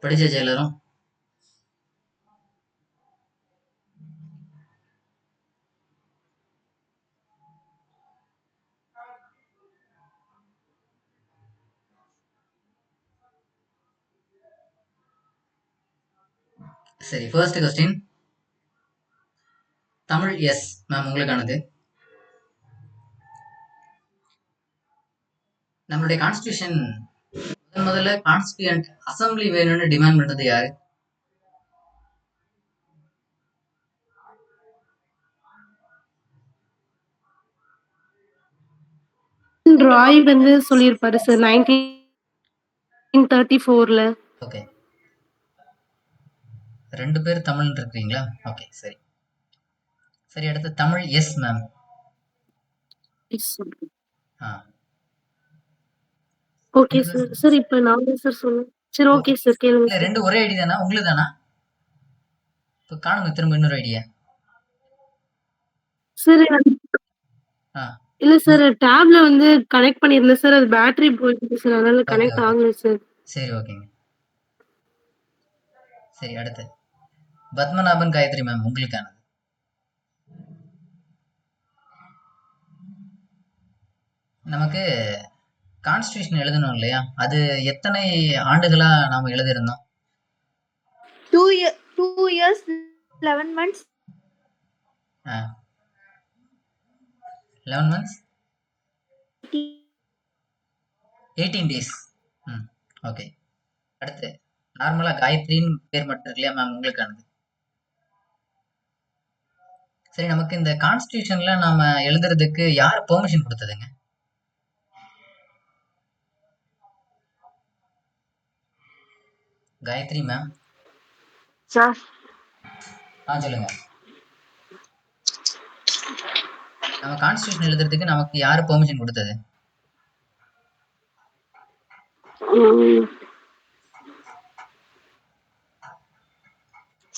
படிச்சாச்சா எல்லாரும்? சரி, first question. தமிழ் எஸ் மேம் உங்களுக்கானது. நம்மளுடைய கான்ஸ்டியூஷன் முதல்ல கான்ஸ்டியூண்ட் அசம்பிளி வேணும்னு டிமாண்ட் பண்ணது யாரு? ராய் வந்து சொல்லியிருப்பாரு சார் 1934ல. ஓகே, 2 பேர் தமிழ் இருக்கீங்களா? ஓகே, சரி. சரி, அடுத்து தமிழ் எஸ் மேம். ஆ, ஓகே சார். சார் இப்ப நான் தான் சார் சொன்னேன். சரி ஓகே சார், கேளுங்க இல்ல சார். 2 ஒரே ஐடி தானா? உங்களுக்கு தானா? இப்ப காணுங்க திரும்ப இன்னொரு ஐடியா. சார் ஆ, இல்ல சார், டேப்ல வந்து கனெக்ட் பண்ணியிருந்தேன் சார். அது பேட்டரி போயிடுச்சு சார், அதனால ஓகே கனெக்ட் ஓகே ஆகல சார். சரி, ஓகேங்க. சரி, அடுத்து பத்மநாபன் காயத்ரி மேம் உங்களுக்கானது. நமக்கு கான்ஸ்டியூஷன் எழுதணும் இல்லையா? அது எத்தனை ஆண்டுகளா நாம எழுதியிருந்தோம்? 2 years 11 months. 11 months 18 days. Okay. அடுத்து நார்மலா காயத்ரின்னு பேர் மட்டும் இருக்கு இல்லையா மேம் உங்களுக்கானது. சரி, நமக்கு இந்த கான்ஸ்டியூஷன்ல நாம எழுதுறதுக்கு யார் பெர்மிஷன் கொடுத்ததுங்க? காயத்ரி மேம். சார் சொல்லுங்க. நம்ம கான்ஸ்டியூஷன் எழுதுறதுக்கு நமக்கு யாரு பெர்மிஷன் கொடுத்தது?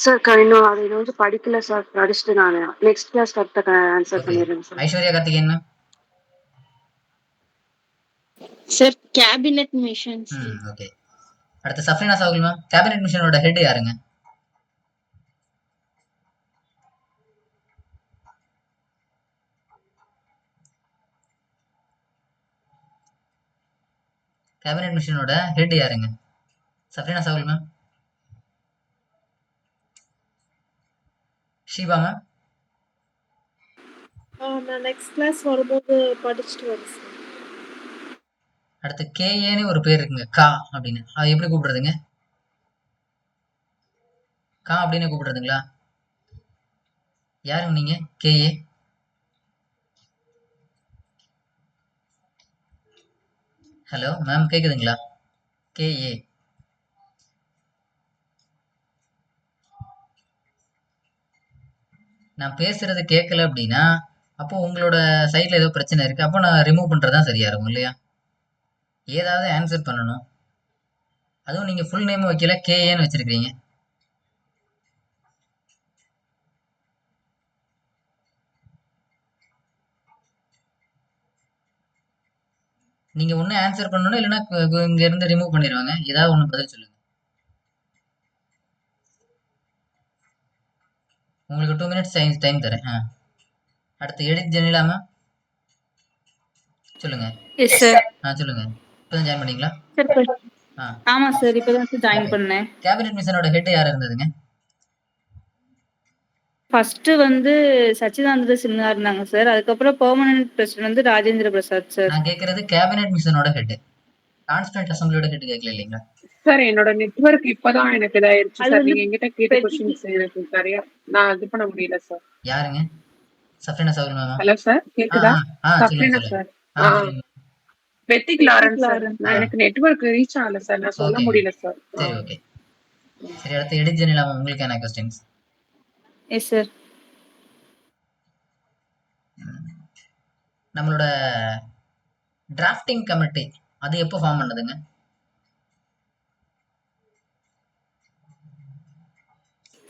சார் இன்னும் அது வந்து படிக்கல சார். படிச்சுட்டு நான் நெக்ஸ்ட் கிளாஸ் கரெக்டா ஆன்சர் பண்ணிடுறேன் sir. Aishwarya Karthikeyan ma'am. Sir cabinet missions. Okay. அடுத்து சஃப்ரினா சாகுல் மேம். கேபினெட் மிஷனோட ஹெட் யாருங்க? கேபினெட் மிஷனோட ஹெட் யாருங்க? சஃப்ரினா சாகுல் மேம். ஷீபா மேம். நான் நெக்ஸ்ட் கிளாஸ் வரும்போது படிச்சுட்டு வரேன் சார். அடுத்து கேஏன்னு ஒரு பேர் இருக்குங்க, கா அப்படின்னு. அது எப்படி கூப்பிடுறதுங்க? கா அப்படின்னு கூப்பிடுறதுங்களா? யாருங்க நீங்க? கேஏ. ஹலோ மேம், கேக்குதுங்களா? கேஏ. நான் பேசுறது கேட்கல அப்படின்னா அப்போ உங்களோட சைட்ல ஏதோ பிரச்சனை இருக்கு. அப்போ நான் ரிமூவ் பண்றதுதான் சரியா இருக்கும் இல்லையா? ஏதாவது ஆன்சர் பண்ணணும். அதுவும் நீங்க ஃபுல் நேம் வைக்கல, கேஏன்னு வச்சிருக்கீங்க. நீங்க ஒண்ணு ஆன்சர் பண்ணணும், இல்லைன்னா இங்க இருந்து ரிமூவ் பண்ணிடுவாங்க. ஏதாவது ஒண்ணு பதில் சொல்லுங்க. உங்களுக்கு 2 மினிட்ஸ் டைம் தரேன். அடுத்து எடிட் ஜெனிலா மேம். சொல்லுங்க. Yes sir. சொல்லுங்க. இப்பதான் ஜாயின் பண்ணீங்களா? ஆமா சார், இப்பதான் ஜாயின் பண்ணேன். கேபினெட் மிஷனோட ஹெட் யார் இருந்ததுங்க? ஃபர்ஸ்ட் வந்து சச்சிதானந்த சின்ஹா இருந்தாங்க சார். அதுக்கப்புறம் பெர்மனன்ட் பிரசிடென்ட் வந்து ராஜேந்திர பிரசாத் சார். நான் கேக்குறது கேபினெட் மிஷனோட ஹெட், கான்ஸ்டியூண்ட் அசம்பிளியோட ஹெட் கேட்கல இல்லைங்களா? சார் என்னோட நெட்வொர்க் இப்பதான் எனக்கு இதாயிருச்சு சார். நீங்க என்கிட்ட கேட்ட கொஸ்டின்ஸ் எனக்கு சரியா நான் இது பண்ண முடியல சார். யாருங்க? Safrina Sahul ma'am. Hello sir, கேக்குதா? சொல்லுங்க. Sir Pethick Lawrence sir. நான் எனக்கு நெட்வொர்க் ரீச் ஆகல சார், நான் சொல்ல முடியல சார். சரி, ஓகே. சரி, அடுத்து எடிட் ஜெனிலா மேம் உங்களுக்கு என்ன क्वेश्चंस? Yes sir. நம்மளோட டிராஃப்டிங் கமிட்டி அது எப்போ ஃபார்ம் பண்ணதுங்க?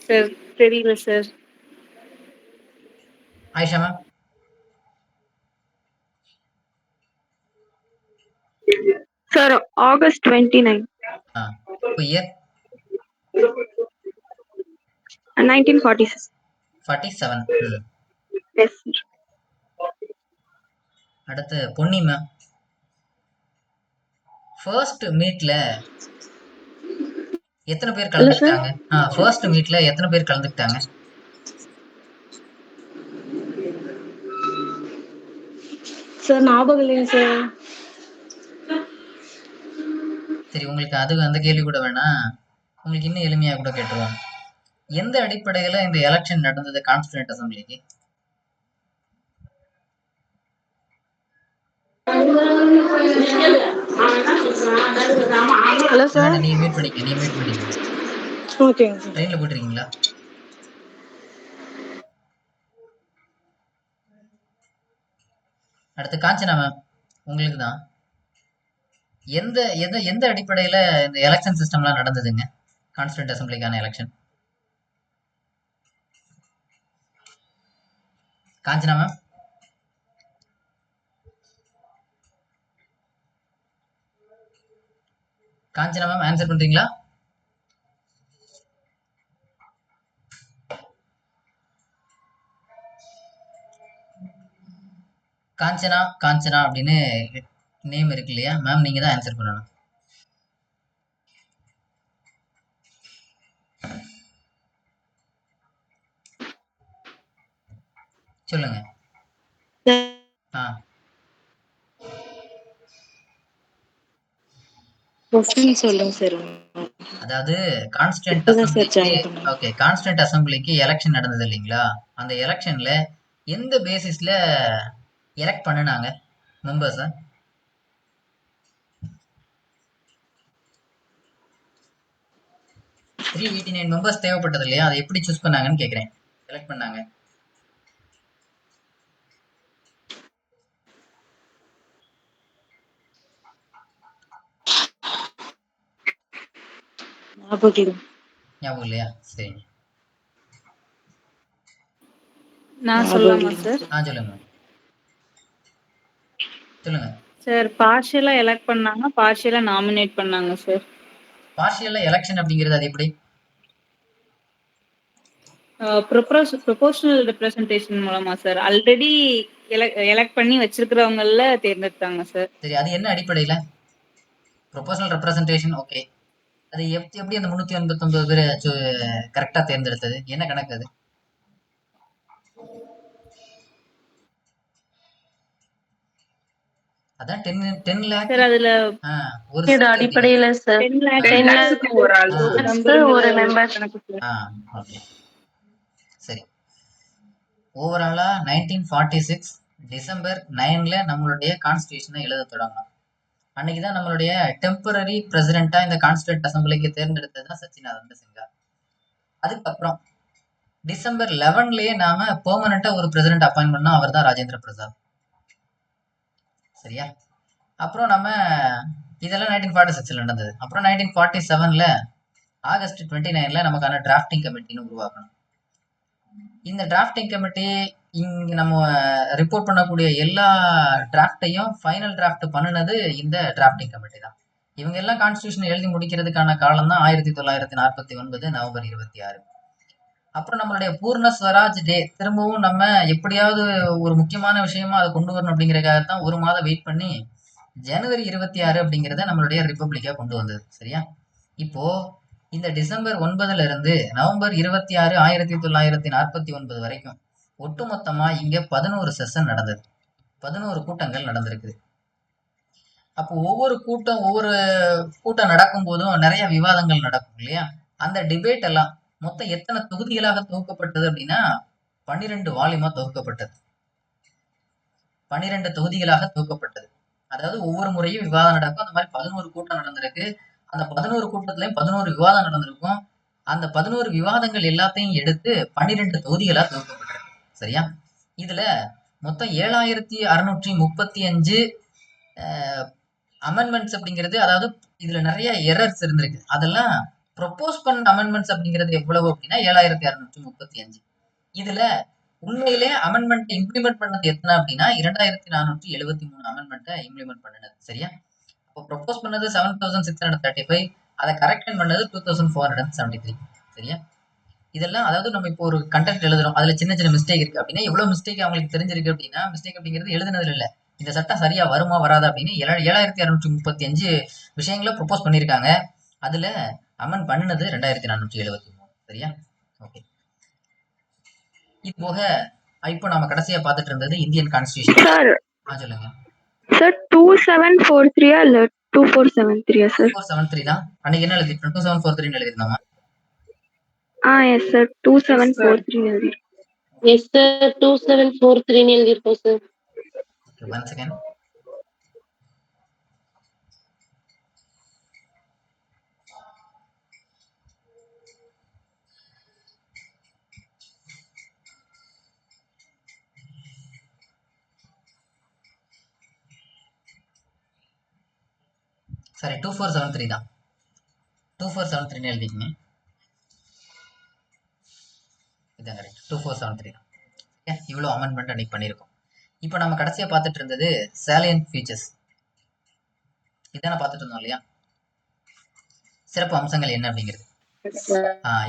சார் தெரியல sir. Ayesha ma'am. Sir August 29. இப்போ இயர் 1946. 47. Yes, sir. அடுத்து பொன்னி மேம். ஃபர்ஸ்ட் மீட்ல எத்தனை பேர் இல்ல sir. கலந்துக்கிட்டாங்க? ஃபர்ஸ்ட் மீட்ல எத்தனை பேர் கலந்துக்கிட்டாங்க? சார் ஞாபகம் இல்லையா சார்? சரி, உங்களுக்கு அது அந்த கேள்வி கூட வேணாம். உங்களுக்கு இன்னும் எளிமையா கூட கேட்டுருவோம். எந்த அடிப்படையில இந்த எலெக்ஷன் நடந்தது கான்ஸ்டிடியூண்ட் அசம்பிளிக்கு? Hello sir. வேணாம், நீங்க மியூட் பண்ணிக்க. ஓகேங்க சார். ட்ரெயின்ல போயிட்டு இருக்கீங்களா? அடுத்து காஞ்சனா மேம், உங்களுக்கு தான். எந்த அடிப்படையில இந்த எலெக்ஷன் சிஸ்டம்லாம் நடந்ததுங்க கான்ஸ்டிடியூண்ட் அசம்பிளிக்கான election? Kanchana ma'am. Kanchana ma'am answer பண்றீங்களா? காஞ்சனா அப்படின்னு நேம் இருக்கு இல்லையா மேம், நீங்க தான் ஆன்சர் பண்ணணும். சொல்லுங்க. சொல்லுங்க சார். அதாவது கான்ஸ்டிடியூண்ட் அசம்பிளிக்கு எலெக்ஷன் நடந்தது இல்லைங்களா? அந்த எலெக்ஷன்ல எந்த பேசிஸ்ல எலெக்ட் பண்ணுனாங்க மெம்பர்ஸ்? 389 மெம்பர்ஸ் தேவைப்பட்டது இல்லையா? அதை எப்படி சூஸ் பண்ணாங்கன்னு கேக்குறேன். எலெக்ட் பண்ணாங்க. ஞாபகம் இல்லையா? சரி, நான் சொல்லலாமா சார்? சொல்லுங்க சார். பார்ஷியலா எலெக்ட் பண்ணாங்க, பார்ஷியலா நாமினேட் பண்ணாங்க சார். பார்ஷியலா எலெக்ஷன் அப்படிங்கிறது அது எப்படி? ப்ரொபோஷனல் ரெப்ரசன்டேஷன் மூலமா சார். ஆல்ரெடி எலெக்ட் பண்ணி வச்சிருக்கிறவங்கள தேர்ந்தெடுத்தாங்க சார். சரி, அது என்ன அடிப்படையில? Proportional representation okay. அது எப்படி அந்த 389 பேர் கரெக்டா தேர்ந்தெடுத்தது? என்ன கணக்கு அது? அதான் 10 லேக் சார். அதுல ஒரு அடிப்படையில சார் 10 lakhsக்கு ஒரு ஆள். ஒரு மெம்பர். ஓகே, சரி. ஓவராலா 1946 டிசம்பர் 9ல நம்மளுடைய கான்ஸ்டிடியூஷனை எழுத தொடங்கணும். அன்னைக்குதான் நம்மளுடைய டெம்பரரி பிரசிடென்ட்டா இந்த கான்ஸ்டிடியூண்ட் அசம்பிளிக்கு தேர்ந்தெடுத்ததுதான் சச்சிதானந்த சின்ஹா. அதுக்கப்புறம் டிசம்பர் 11லயே நாம பெர்மனண்டா ஒரு பிரசிடென்ட் அப்பாயின்ட் பண்ணோம். அவர் தான் ராஜேந்திர பிரசாத். சரியா? அப்புறம் நம்ம இதெல்லாம் 1946ல நடந்தது. அப்புறம் 1947ல ஆகஸ்ட் 29ல நமக்கான டிராஃப்டிங் கமிட்டின்னு உருவாக்கணும். இந்த டிராஃப்டிங் கமிட்டி இங்க நம்ம ரிப்போர்ட் பண்ணக்கூடிய எல்லா டிராஃப்டையும் ஃபைனல் டிராஃப்ட் பண்ணினது இந்த டிராஃப்டிங் கமிட்டி தான். இவங்க எல்லாம் கான்ஸ்டிடியூஷன் எழுதி முடிக்கிறதுக்கான காலம் தான் 1949 நவம்பர் 26. அப்புறம் நம்மளுடைய பூர்ண ஸ்வராஜ் டே திரும்பவும் நம்ம எப்படியாவது ஒரு முக்கியமான விஷயமா அதை கொண்டு வரணும் அப்படிங்கறதுக்காக தான் ஒரு மாதம் வெயிட் பண்ணி ஜனவரி 26 அப்படிங்கிறத நம்மளுடைய ரிப்பப்ளிக்கா கொண்டு வந்தது. சரியா? இப்போ இந்த டிசம்பர் 9ல இருந்து நவம்பர் 26, 1949 வரைக்கும் ஒட்டுமொத்தமா இங்க 11 செஷன் நடந்தது. 11 கூட்டங்கள் நடந்திருக்கு. அப்போ ஒவ்வொரு கூட்டம் நடக்கும் போதும் நிறைய விவாதங்கள் நடக்கும் இல்லையா? அந்த டிபேட் எல்லாம் மொத்தம் எத்தனை தொகுதிகளாக தொகுக்கப்பட்டது அப்படின்னா 12 வால்யூமா தொகுக்கப்பட்டது. 12 தொகுதிகளாக தொகுக்கப்பட்டது. அதாவது ஒவ்வொரு முறையும் விவாதம் நடக்கும். அந்த மாதிரி 11 கூட்டம் நடந்திருக்கு. அந்த 11 கூட்டத்திலையும் 11 விவாதம் நடந்திருக்கும். அந்த 11 விவாதங்கள் எல்லாத்தையும் எடுத்து 12 தொகுதிகளா தொகுக்கப்பட்டிருக்கு. சரியா? இதுல மொத்தம் 7635 அமெண்ட்மெண்ட்ஸ் அப்படிங்கிறது, அதாவது இதுல நிறைய எரர்ஸ் இருந்திருக்கு. அதெல்லாம் ப்ரொபோஸ் பண்ண அமெண்ட்மெண்ட்ஸ் அப்படிங்கிறது எவ்வளவு அப்படின்னா 7635. இதுல உண்மையிலே அமெண்ட்மெண்ட் இம்ப்ளிமெண்ட் பண்ணது எத்தனை அப்படின்னா 2473 அமெண்ட்மெண்ட்டை இம்ப்ளிமெண்ட் பண்ணினது. சரியா? அப்போ ப்ரொபோஸ் பண்ணது 7635, அதை கரெக்ஷன் பண்ணது 2473. சரியா? இதெல்லாம் அதாவது நம்ம இப்போ ஒரு கண்டென்ட் எழுதுறோம், அதுல சின்ன சின்ன மிஸ்டேக் இருக்கு அப்படின்னா எவ்வளவு மிஸ்டேக் அவங்களுக்கு தெரிஞ்சிருக்கு அப்படின்னா, மிஸ்டேக் அப்படிங்கிறது எழுதுனதுல இல்ல, இந்த சட்டம் சரியா வருமா வராதா அப்படின்னு 7635 விஷயங்களை ப்ரொபோஸ் பண்ணியிருக்காங்க. அதுல அமெண்ட் பண்ணுனது 2473. சரியா? ஓகே. இது போக இப்போ நாம கடைசியா பார்த்துட்டு இருந்தது இந்தியன் கான்ஸ்டிடியூஷன். சார் சொல்லுங்க சார் 2743 இல்ல 2473 சார்? 2473 தான். அன்னைக்கு என்ன எழுதிருக்கோம்? 2743 எழுதிருந்தோமா? எஸ் சார் 2743 எழுதி. எஸ் சார் 2743 எழுதிருக்கோம் sir. Okay, one second. Sorry, 2473 தான். 2473 எழுதிக்கங்க. இதான் கரெக்ட், 2473 தான். இவ்வளோ அமெண்ட்மெண்ட் அன்னைக்கு பண்ணியிருக்கோம். இப்போ நம்ம கடைசியா பார்த்துட்டு இருந்தது salient ஃபீச்சர்ஸ். இதான பார்த்துட்டு இருந்தோம் இல்லையா? சிறப்பு அம்சங்கள் என்ன அப்படிங்கிறது.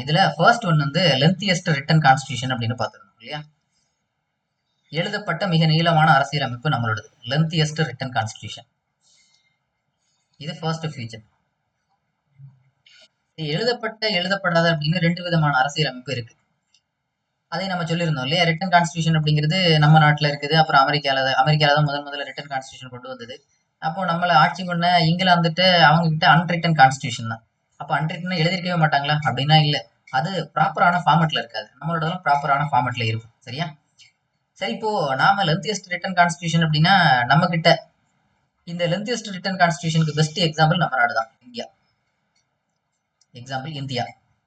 இதுல ஃபர்ஸ்ட் ஒன் வந்து லென்த்தியஸ்ட் ரிட்டன் கான்ஸ்டிடியூஷன் அப்படின்னு பார்த்துருந்தோம் இல்லையா? எழுதப்பட்ட மிக நீளமான அரசியலமைப்பு நம்மளோடது, லென்த்தியஸ்ட் ரிட்டன் கான்ஸ்டிடியூஷன். இது ஃபர்ஸ்ட் ஃபீச்சர். எழுதப்பட்ட எழுதப்படாத அப்படின்னு ரெண்டு விதமான அரசியலமைப்பு இருக்கு. அதை நம்ம சொல்லியிருந்தோம் இல்லையா? ரிட்டன் கான்ஸ்டிடியூஷன் அப்படிங்கிறது நம்ம நாட்டில் இருக்குது, அப்புறம் அமெரிக்கால தான் முதல்ல ரிட்டன் கான்ஸ்டிடியூஷன் கொண்டு வந்தது. அப்போ நம்மளை ஆட்சி பண்ண இங்கிலாந்துட்டு அவங்க கிட்ட அன்ரிட்டன் கான்ஸ்டிடியூஷன் தான். அப்போ அன்ரிட்டன் எழுதிருக்கவே மாட்டாங்களா அப்படின்னா இல்லை, அது ப்ராப்பரான ஃபார்மெட்ல இருக்காது. நம்மளோடலாம் ப்ராப்பரான ஃபார்மெட்ல இருக்கும். சரியா? சரி, இப்போ நாம லென்த்தியஸ்ட் ரிட்டன் கான்ஸ்டிடியூஷன் அப்படின்னா நம்ம கிட்ட இந்த லென்த்தியஸ்ட் ரிட்டன் கான்ஸ்டிடியூஷனுக்கு பெஸ்ட் எக்ஸாம்பிள் நம்ம நாடு தான், இந்தியா. எக்ஸாம்பிள் இந்தியா,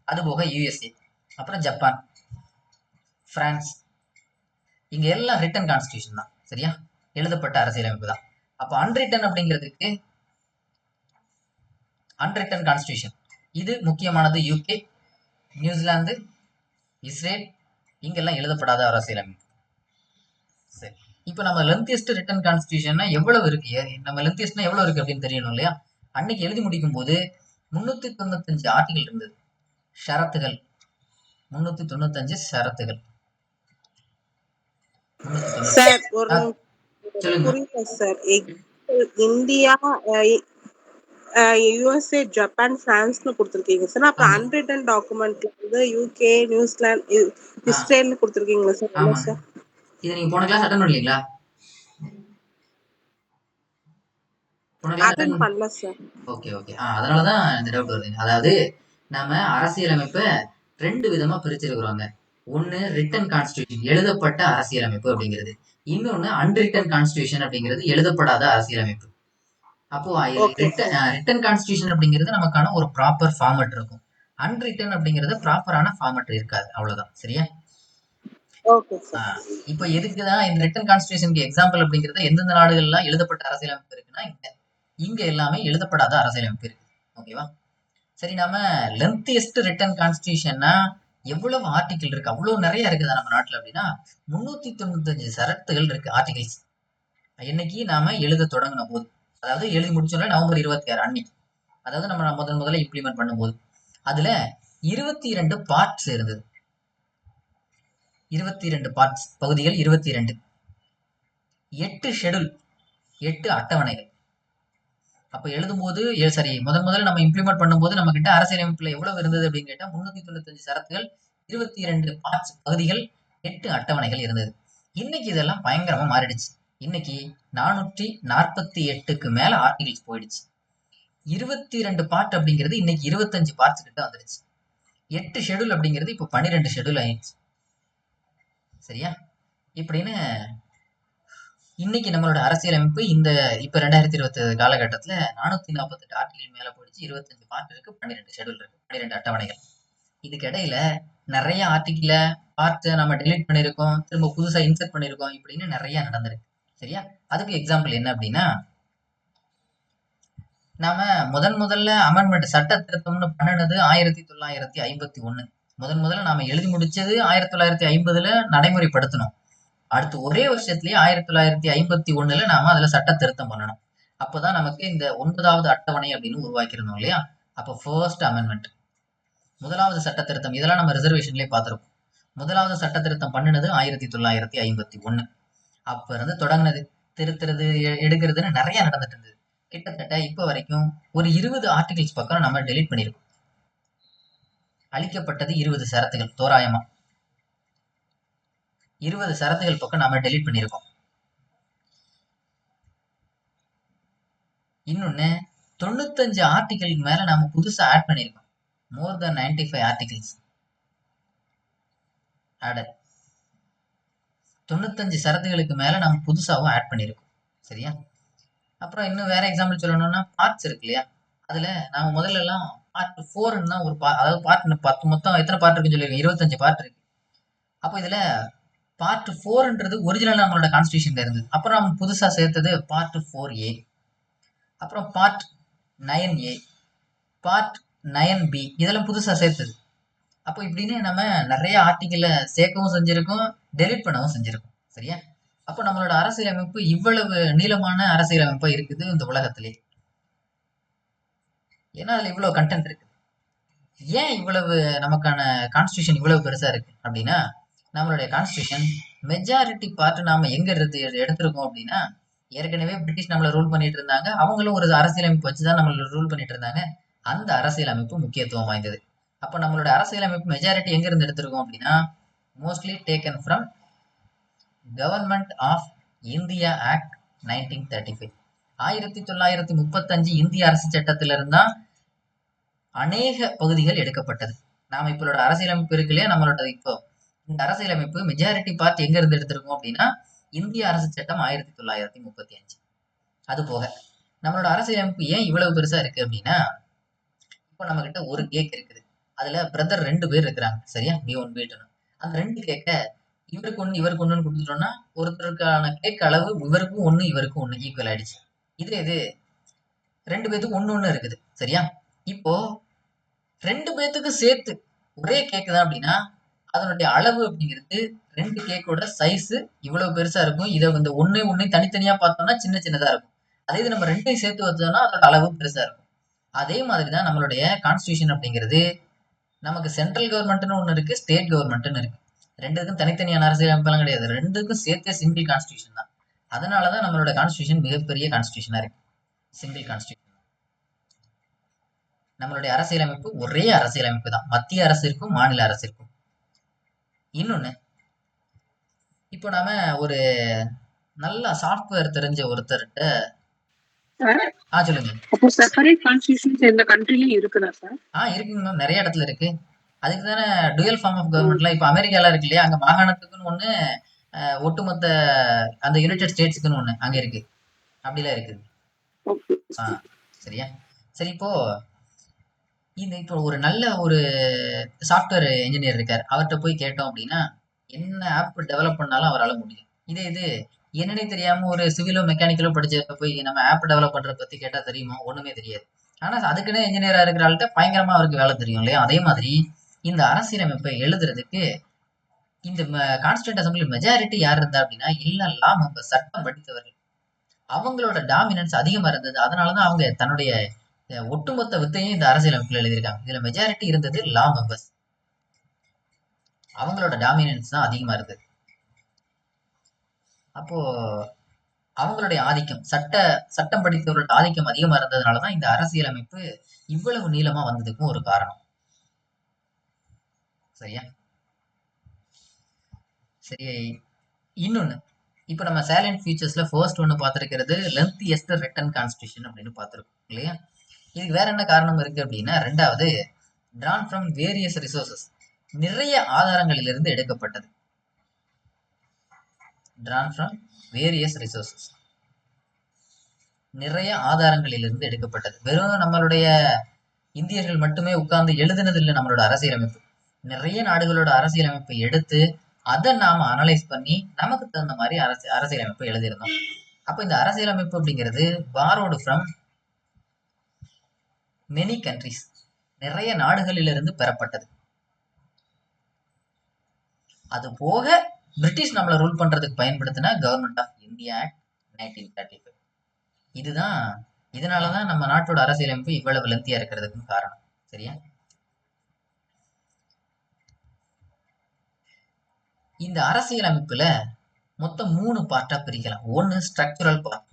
அது போக யூஎஸ்ஏ, அப்புறம் ஜப்பான், பிரான்ஸ், இங்க எல்லாம் ரிட்டன் கான்ஸ்டிடியூஷன் தான். சரியா? எழுதப்பட்ட அரசியலமைப்பு தான். அப்போ அன்ரிட்டன் அப்படிங்கிறதுக்கு அன்ரிட்டன் கான்ஸ்டிடியூஷன் இது முக்கியமானது யூகே, நியூசிலாந்து, இஸ்ரேல், இங்கெல்லாம் எழுதப்படாத அரசியலமைப்பு. சரி, இப்போ நம்ம லென்த்தியஸ்ட் ரிட்டன் கான்ஸ்டிடியூஷன்னா எவ்வளவு இருக்கு, நம்ம லென்த்தியஸ்ட்னா எவ்வளவு இருக்கு அப்படின்னு தெரியணும் இல்லையா? அன்னைக்கு எழுதி முடிக்கும் போது 395 ஆர்டிகல் இருந்தது. ஷரத்துகள் 395 ஷரத்துகள். சார் ஒரு சொல்லுங்க. புரியல சார். இந்தியா, யுஎஸ்ஏ, ஜப்பான், பிரான்ஸ்னு கொடுத்துருக்கீங்க சார். அப்புறம் அன்ரிட்டன் டாக்குமெண்ட்ல வந்து யூகே, நியூசிலாந்து, இஸ்ரேல்னு கொடுத்துருக்கீங்களா சார்? ஆமா சார், இது நீங்க போன கிளாஸ் அட்டன் பண்ணீங்களா? அட்டன் பண்ணல சார். Okay okay. அதனாலதான் இந்த டவுட் வருது. அதாவது நாம அரசியலமைப்பை ரெண்டு விதமா பிரிச்சிருக்கிறோங்க. ஒன்னு ரிட்டன் கான்ஸ்டிடியூஷன், எழுதப்பட்ட அரசியலமைப்பு அப்படிங்கிறது. இன்னொன்னு அன்ரிட்டன் கான்ஸ்டிடியூஷன் அப்படிங்கிறது, எழுதப்படாத அரசியலமைப்பு. அப்போ ரிட்டன் கான்ஸ்டிடியூஷன் அப்படிங்கிறது நமக்கான ஒரு ப்ராப்பர் ஃபார்மட் இருக்கும். அன்ரிட்டன் அப்படிங்கிறது ப்ராப்பரான ஃபார்மட் இருக்காது. அவ்வளவுதான். சரியா? இப்போ எதுக்குதான் இந்த ரிட்டன் கான்ஸ்டிடியூஷனுக்கு எக்ஸாம்பிள் அப்படிங்கிறது, எந்தெந்த நாடுகள்லாம் எழுதப்பட்ட அரசியலமைப்பு இருக்குன்னா இங்க எல்லாமே எழுதப்படாத அரசியலமைப்பு இருக்கு. ஓகேவா? சரி, நாம லென்த்தியஸ்ட் ரிட்டன் கான்ஸ்டிடியூஷன்னா எவ்வளவு ஆர்டிகிள் இருக்கு, அவ்வளவு நிறைய இருக்குதா நம்ம நாட்டுல அப்படின்னா 395 ஷரத்துகள் இருக்கு, ஆர்டிகிள்ஸ். என்னைக்கு நாம எழுத தொடங்கின போது, அதாவது எழுதி முடிச்சோம்னா நவம்பர் 26 அன்னைக்கு, அதாவது நம்ம முதல்ல இம்ப்ளிமெண்ட் பண்ணும்போது அதுல 22 பார்ட்ஸ் இருந்தது. 22 பார்ட்ஸ், பகுதிகள் 22, 8 ஷெட்யூல், 8 அட்டவணைகள். அப்ப எழுதும்போது முதல்ல நம்ம இம்ப்ளிமெண்ட் பண்ணும்போது நம்ம கிட்ட அரசியலமைப்புல எவ்வளவு இருந்தது அப்படின்னு கேட்டா 395 ஷரத்துகள், 22 பார்ட்ஸ், பகுதிகள், 8 அட்டவணைகள் இருந்தது. இன்னைக்கு இதெல்லாம் பயங்கரமா மாறிடுச்சு. இன்னைக்கு 448க்கு மேல ஆர்டிகிள்ஸ் போயிடுச்சு. 22 பார்ட் அப்படிங்கிறது இன்னைக்கு 25 பார்ட்ஸ் கிட்ட வந்துருச்சு. 8 ஷெட்யூல் அப்படிங்கிறது இப்போ 12 ஷெட்யூல் ஆயிடுச்சு. சரியா? இப்படின்னு இன்னைக்கு நம்மளோட அரசியலமைப்பு இந்த இப்ப 2020 காலகட்டத்துல 448 ஆர்டிகிள் மேல போயிடுச்சு. 25 பார்ட் இருக்கு, 12 ஷெட்யூல் இருக்கு, 12 அட்டவணைகள். இதுக்கு இடையில நிறைய ஆர்டிகிள பார்ட் நம்ம டெலீட் பண்ணிருக்கோம், திரும்ப புதுசா இன்சர்ட் பண்ணிருக்கோம், இப்படின்னு நிறைய நடந்திருக்கு. சரியா? அதுக்கு எக்ஸாம்பிள் என்ன அப்படின்னா, நாம முதல்ல அமெண்ட்மெண்ட் சட்ட திருத்தம்னு பண்ணினது 1951. முதல்ல நாம எழுதி முடிச்சது 1950ல நடைமுறைப்படுத்தணும். அடுத்து ஒரே வருஷத்துலயே 1951ல நாம அதுல சட்ட திருத்தம் பண்ணணும். அப்பதான் நமக்கு இந்த 9வது அட்டவணை அப்படின்னு உருவாக்கிருந்தோம் இல்லையா? அப்போ ஃபர்ஸ்ட் அமெண்ட்மெண்ட் முதலாவது சட்ட திருத்தம் இதெல்லாம் நம்ம ரிசர்வேஷன்லயே பார்த்திருப்போம். முதலாவது சட்ட திருத்தம் பண்ணினது 1951. அப்ப இருந்து தொடங்கினது. திருத்துறது எடுக்கிறதுன்னு நிறைய நடந்துட்டு இருந்தது. கிட்டத்தட்ட இப்ப வரைக்கும் ஒரு 20 ஆர்டிகிள்ஸ் பக்கம் நம்ம டெலீட் பண்ணிருக்கோம். அளிக்கப்பட்டது 20 ஷரத்துகள், தோராயமா 20 ஷரத்துகள் பக்கம் நம்ம டெலீட் பண்ணிருக்கோம். இன்னொன்னு 95 ஆர்டிகிளுக்கு மேல நாம புதுசா ஆட் பண்ணிருக்கோம். மோர் தென் 95 ஆர்டிகிள்ஸ் ஆடட். 95 ஷரத்துகளுக்கு மேல நம்ம புதுசாவும் ஆட் பண்ணிருக்கோம். சரியா? அப்புறம் இன்னும் வேற எக்ஸாம்பிள் சொல்லணும்னா பார்ட்ஸ் இருக்கு இல்லையா? அதுல நாம முதல்ல எல்லாம் பார்ட் 4ன்னு தான் ஒரு அதாவது பார்ட் 10 மொத்தம் எத்தனை பார்ட் இருக்குன்னு சொல்லியிருக்கோம், 25 பார்ட் இருக்கு. அப்போ இதுல பார்ட் 4ன்றது ஒரிஜினல் நம்மளோட கான்ஸ்டியூஷன்ல இருந்தது. அப்புறம் நம்ம புதுசா சேர்த்தது பார்ட் 4A, அப்புறம் பார்ட் 9A, பார்ட் 9B, இதெல்லாம் புதுசா சேர்த்தது. அப்போ இப்படின்னு நம்ம நிறைய ஆர்டிகிள சேர்க்கவும் செஞ்சிருக்கோம், டெலீட் பண்ணவும் செஞ்சிருக்கோம். சரியா? அப்போ நம்மளோட அரசியலமைப்பு இவ்வளவு நீளமான அரசியலமைப்பா இருக்குது இந்த உலகத்திலே. ஏன்னா அதுல இவ்வளவு கண்டென்ட் இருக்கு. ஏன் இவ்வளவு நமக்கான கான்ஸ்டியூஷன் இவ்வளவு பெருசா இருக்கு அப்படின்னா, நம்மளுடைய கான்ஸ்டியூஷன் மெஜாரிட்டி பார்ட் நாம எங்க எடுத்திருக்கோம் அப்படின்னா, ஏற்கனவே பிரிட்டிஷ் நம்மள ரூல் பண்ணிட்டு இருந்தாங்க. அவங்களும் ஒரு அரசியலமைப்பு வச்சுதான் நம்மள ரூல் பண்ணிட்டு இருந்தாங்க. அந்த அரசியலமைப்பு முக்கியத்துவம் வாய்ந்தது. அப்ப நம்மளோட அரசியலமைப்பு மெஜாரிட்டி எங்க இருந்து எடுத்திருக்கோம் அப்படின்னா, mostly taken from government of India act 1935. 1935 இந்திய அரசு சட்டத்திலிருந்து தான் அநேக பகுதிகள் எடுக்கப்பட்டது. நாம இப்போட அரசியலமைப்பு இருக்கு இல்லையா, நம்மளோட இப்போ இந்த அரசியலமைப்பு மெஜாரிட்டி பார்ட் எங்க இருந்து எடுத்திருக்கோம் அப்படின்னா, இந்திய அரசு சட்டம் 1935. அது போக நம்மளோட அரசியலமைப்பு ஏன் இவ்வளவு பெருசா இருக்கு அப்படின்னா, இப்போ நம்ம கிட்ட ஒரு கேக் இருக்குது. அதுல பிரதர் 2 பேர் இருக்கிறாங்க. சரியா? B1 B2. அந்த 2 கேக்க இவருக்கு ஒண்ணு இவருக்கு ஒண்ணுன்னு கொடுத்துட்டோம்னா, ஒருத்தருக்கான கேக் அளவு இவருக்கும் 1 இவருக்கும் 1 ஈக்குவல் ஆயிடுச்சு. இது 2 பேத்துக்கு 1 இருக்குது. சரியா? இப்போ 2 பேத்துக்கு சேர்த்து ஒரே கேக் தான் அப்படின்னா, அதனுடைய அளவு அப்படிங்கிறது 2 கேக்கோட சைஸ் இவ்வளவு பெருசா இருக்கும். இதை இந்த 1 தனித்தனியா பார்த்தோம்னா சின்ன சின்னதா இருக்கும். அதே இது நம்ம 2ஐயும் சேர்த்து வச்சோம்னா அதோட அளவு பெருசா இருக்கும். அதே மாதிரிதான் நம்மளுடைய கான்ஸ்டியூஷன் அப்படிங்கிறது, நமக்கு சென்ட்ரல் கவர்மெண்ட்னு ஒண்ணு இருக்கு, ஸ்டேட் கவர்மெண்ட்னு இருக்கு. 2க்கும் தனித்தனியான அரசியலமைப்பெல்லாம் கிடையாது. 2க்கும் சேர்த்தே சிங்கிள் கான்ஸ்டியூஷன் தான். அதனாலதான் நம்மளோட கான்ஸ்டியூஷன் மிகப்பெரிய கான்ஸ்டியூஷனா இருக்கு. Single constitution. நம்மளுடைய அரசியலமைப்பு ஒரே அரசியலமைப்பு தான். மத்திய அரசு இருக்கும், மாநில அரசு இருக்கும். இன்னொன்னு, இப்போ நாம ஒரு நல்ல சாஃப்ட்வேர் தெரிஞ்ச ஒருத்தர்கிட்ட சொல்லுங்க. அப்போ செப்பரேட் கான்ஸ்டிடியூஷன்ஸ் எந்த கண்ட்ரிலயும் இருக்குதா சார்? இருக்குங்க மேம், நிறைய இடத்துல இருக்கு. அதுக்கு தானே டுயல் ஃபார்ம் ஆஃப் கவர்மெண்ட்லாம் இப்போ அமெரிக்கால இருக்கு இல்லையா, அங்க மாகாணத்துக்குன்னு ஒண்ணு, ஒட்டுமொத்த அந்த யுனைடெட் ஸ்டேட்ஸுக்குன்னு ஒண்ணு அங்க இருக்கு. அப்படிலாம் இருக்குது. சரியா? சரி, இப்போ இப்போ ஒரு நல்ல ஒரு சாஃப்ட்வேர் இன்ஜினியர் இருக்கார். அவர்கிட்ட போய் கேட்டோம் அப்படின்னா, என்ன ஆப் டெவலப் பண்ணாலும் அவரால் முடியும். இது என்னன்னே தெரியாம ஒரு சிவிலோ மெக்கானிக்கலோ படிச்ச போய் நம்ம ஆப் டெவலப் பண்றத பத்தி கேட்டா தெரியுமா? ஒண்ணுமே தெரியாது. ஆனா அதுக்குன்னே இன்ஜினியரா இருக்கிற ஆள்கிட்ட பயங்கரமா அவருக்கு வேலை தெரியும் இல்லையா? அதே மாதிரி இந்த அரசியலமைப்பை எழுதுறதுக்கு இந்த கான்ஸ்டியூண்ட் அசம்பிளி மெஜாரிட்டி யார் இருந்தா அப்படின்னா, இல்லெல்லாம் நம்ம சட்டம் படித்தவர்கள். அவங்களோட டாமினன்ஸ் அதிகமா இருந்தது. அதனாலதான் அவங்க தன்னுடைய ஒட்டுமொத்த வித்தையும் இந்த அரசியலமைப்புல எழுதியிருக்காங்க. இதுல மெஜாரிட்டி இருந்தது லா மெம்பர்ஸ். அவங்களோட டாமினன்ஸ் தான் அதிகமா இருந்தது. அப்போ அவங்களுடைய ஆதிக்கம், சட்டம் படித்தவர்களோட ஆதிக்கம் அதிகமா இருந்ததுனாலதான் இந்த அரசியலமைப்பு இவ்வளவு நீளமா வந்ததுக்கும் ஒரு காரணம். சரியா? சரி, இன்னொன்னு, இப்ப நம்ம சைலண்ட் ஃபியூச்சர்ஸ்ல ஃபர்ஸ்ட் ஒன்னு பார்த்திருக்கிறது லென்த்தியஸ்ட் ரிட்டன் கான்ஸ்டிடியூஷன் அப்படின்னு பார்த்திருக்கோம் இல்லையா? இதுக்கு வேற என்ன காரணம் இருக்கு அப்படின்னா, 2வது drawn from various resources, நிறைய ஆதாரங்களிலிருந்து எடுக்கப்பட்டது. drawn from various resources, நிறைய ஆதாரங்களிலிருந்து எடுக்கப்பட்டது. வெறும் நம்மளுடைய இந்தியர்கள் மட்டுமே உட்கார்ந்து எழுதுனது இல்லை. நம்மளோட அரசியலமைப்பு நிறைய நாடுகளோட அரசியலமைப்பை எடுத்து அதை நாம அனலைஸ் பண்ணி நமக்கு தகுந்த மாதிரி அரசியலமைப்பை எழுதியிருந்தோம். அப்ப இந்த அரசியலமைப்பு அப்படிங்கிறது borrowed from many countries, நிறைய நாடுகளிலிருந்து பெறப்பட்டது. அது போக பிரிட்டிஷ் நம்மளை ரூல் பண்றதுக்கு பயன்படுத்தின கவர்மெண்ட் ஆஃப் இந்தியா ஆக்ட் 1935. இதனாலதான் நம்ம நாட்டோட அரசியலமைப்பு இவ்வளவு லென்த்தியா இருக்கிறதுக்கு காரணம். சரியா? இந்த அரசியல் அமைப்புல மொத்தம் 3 பார்ட்டா பிரிக்கலாம். ஒன்னு ஸ்ட்ரக்சரல் பார்ட்.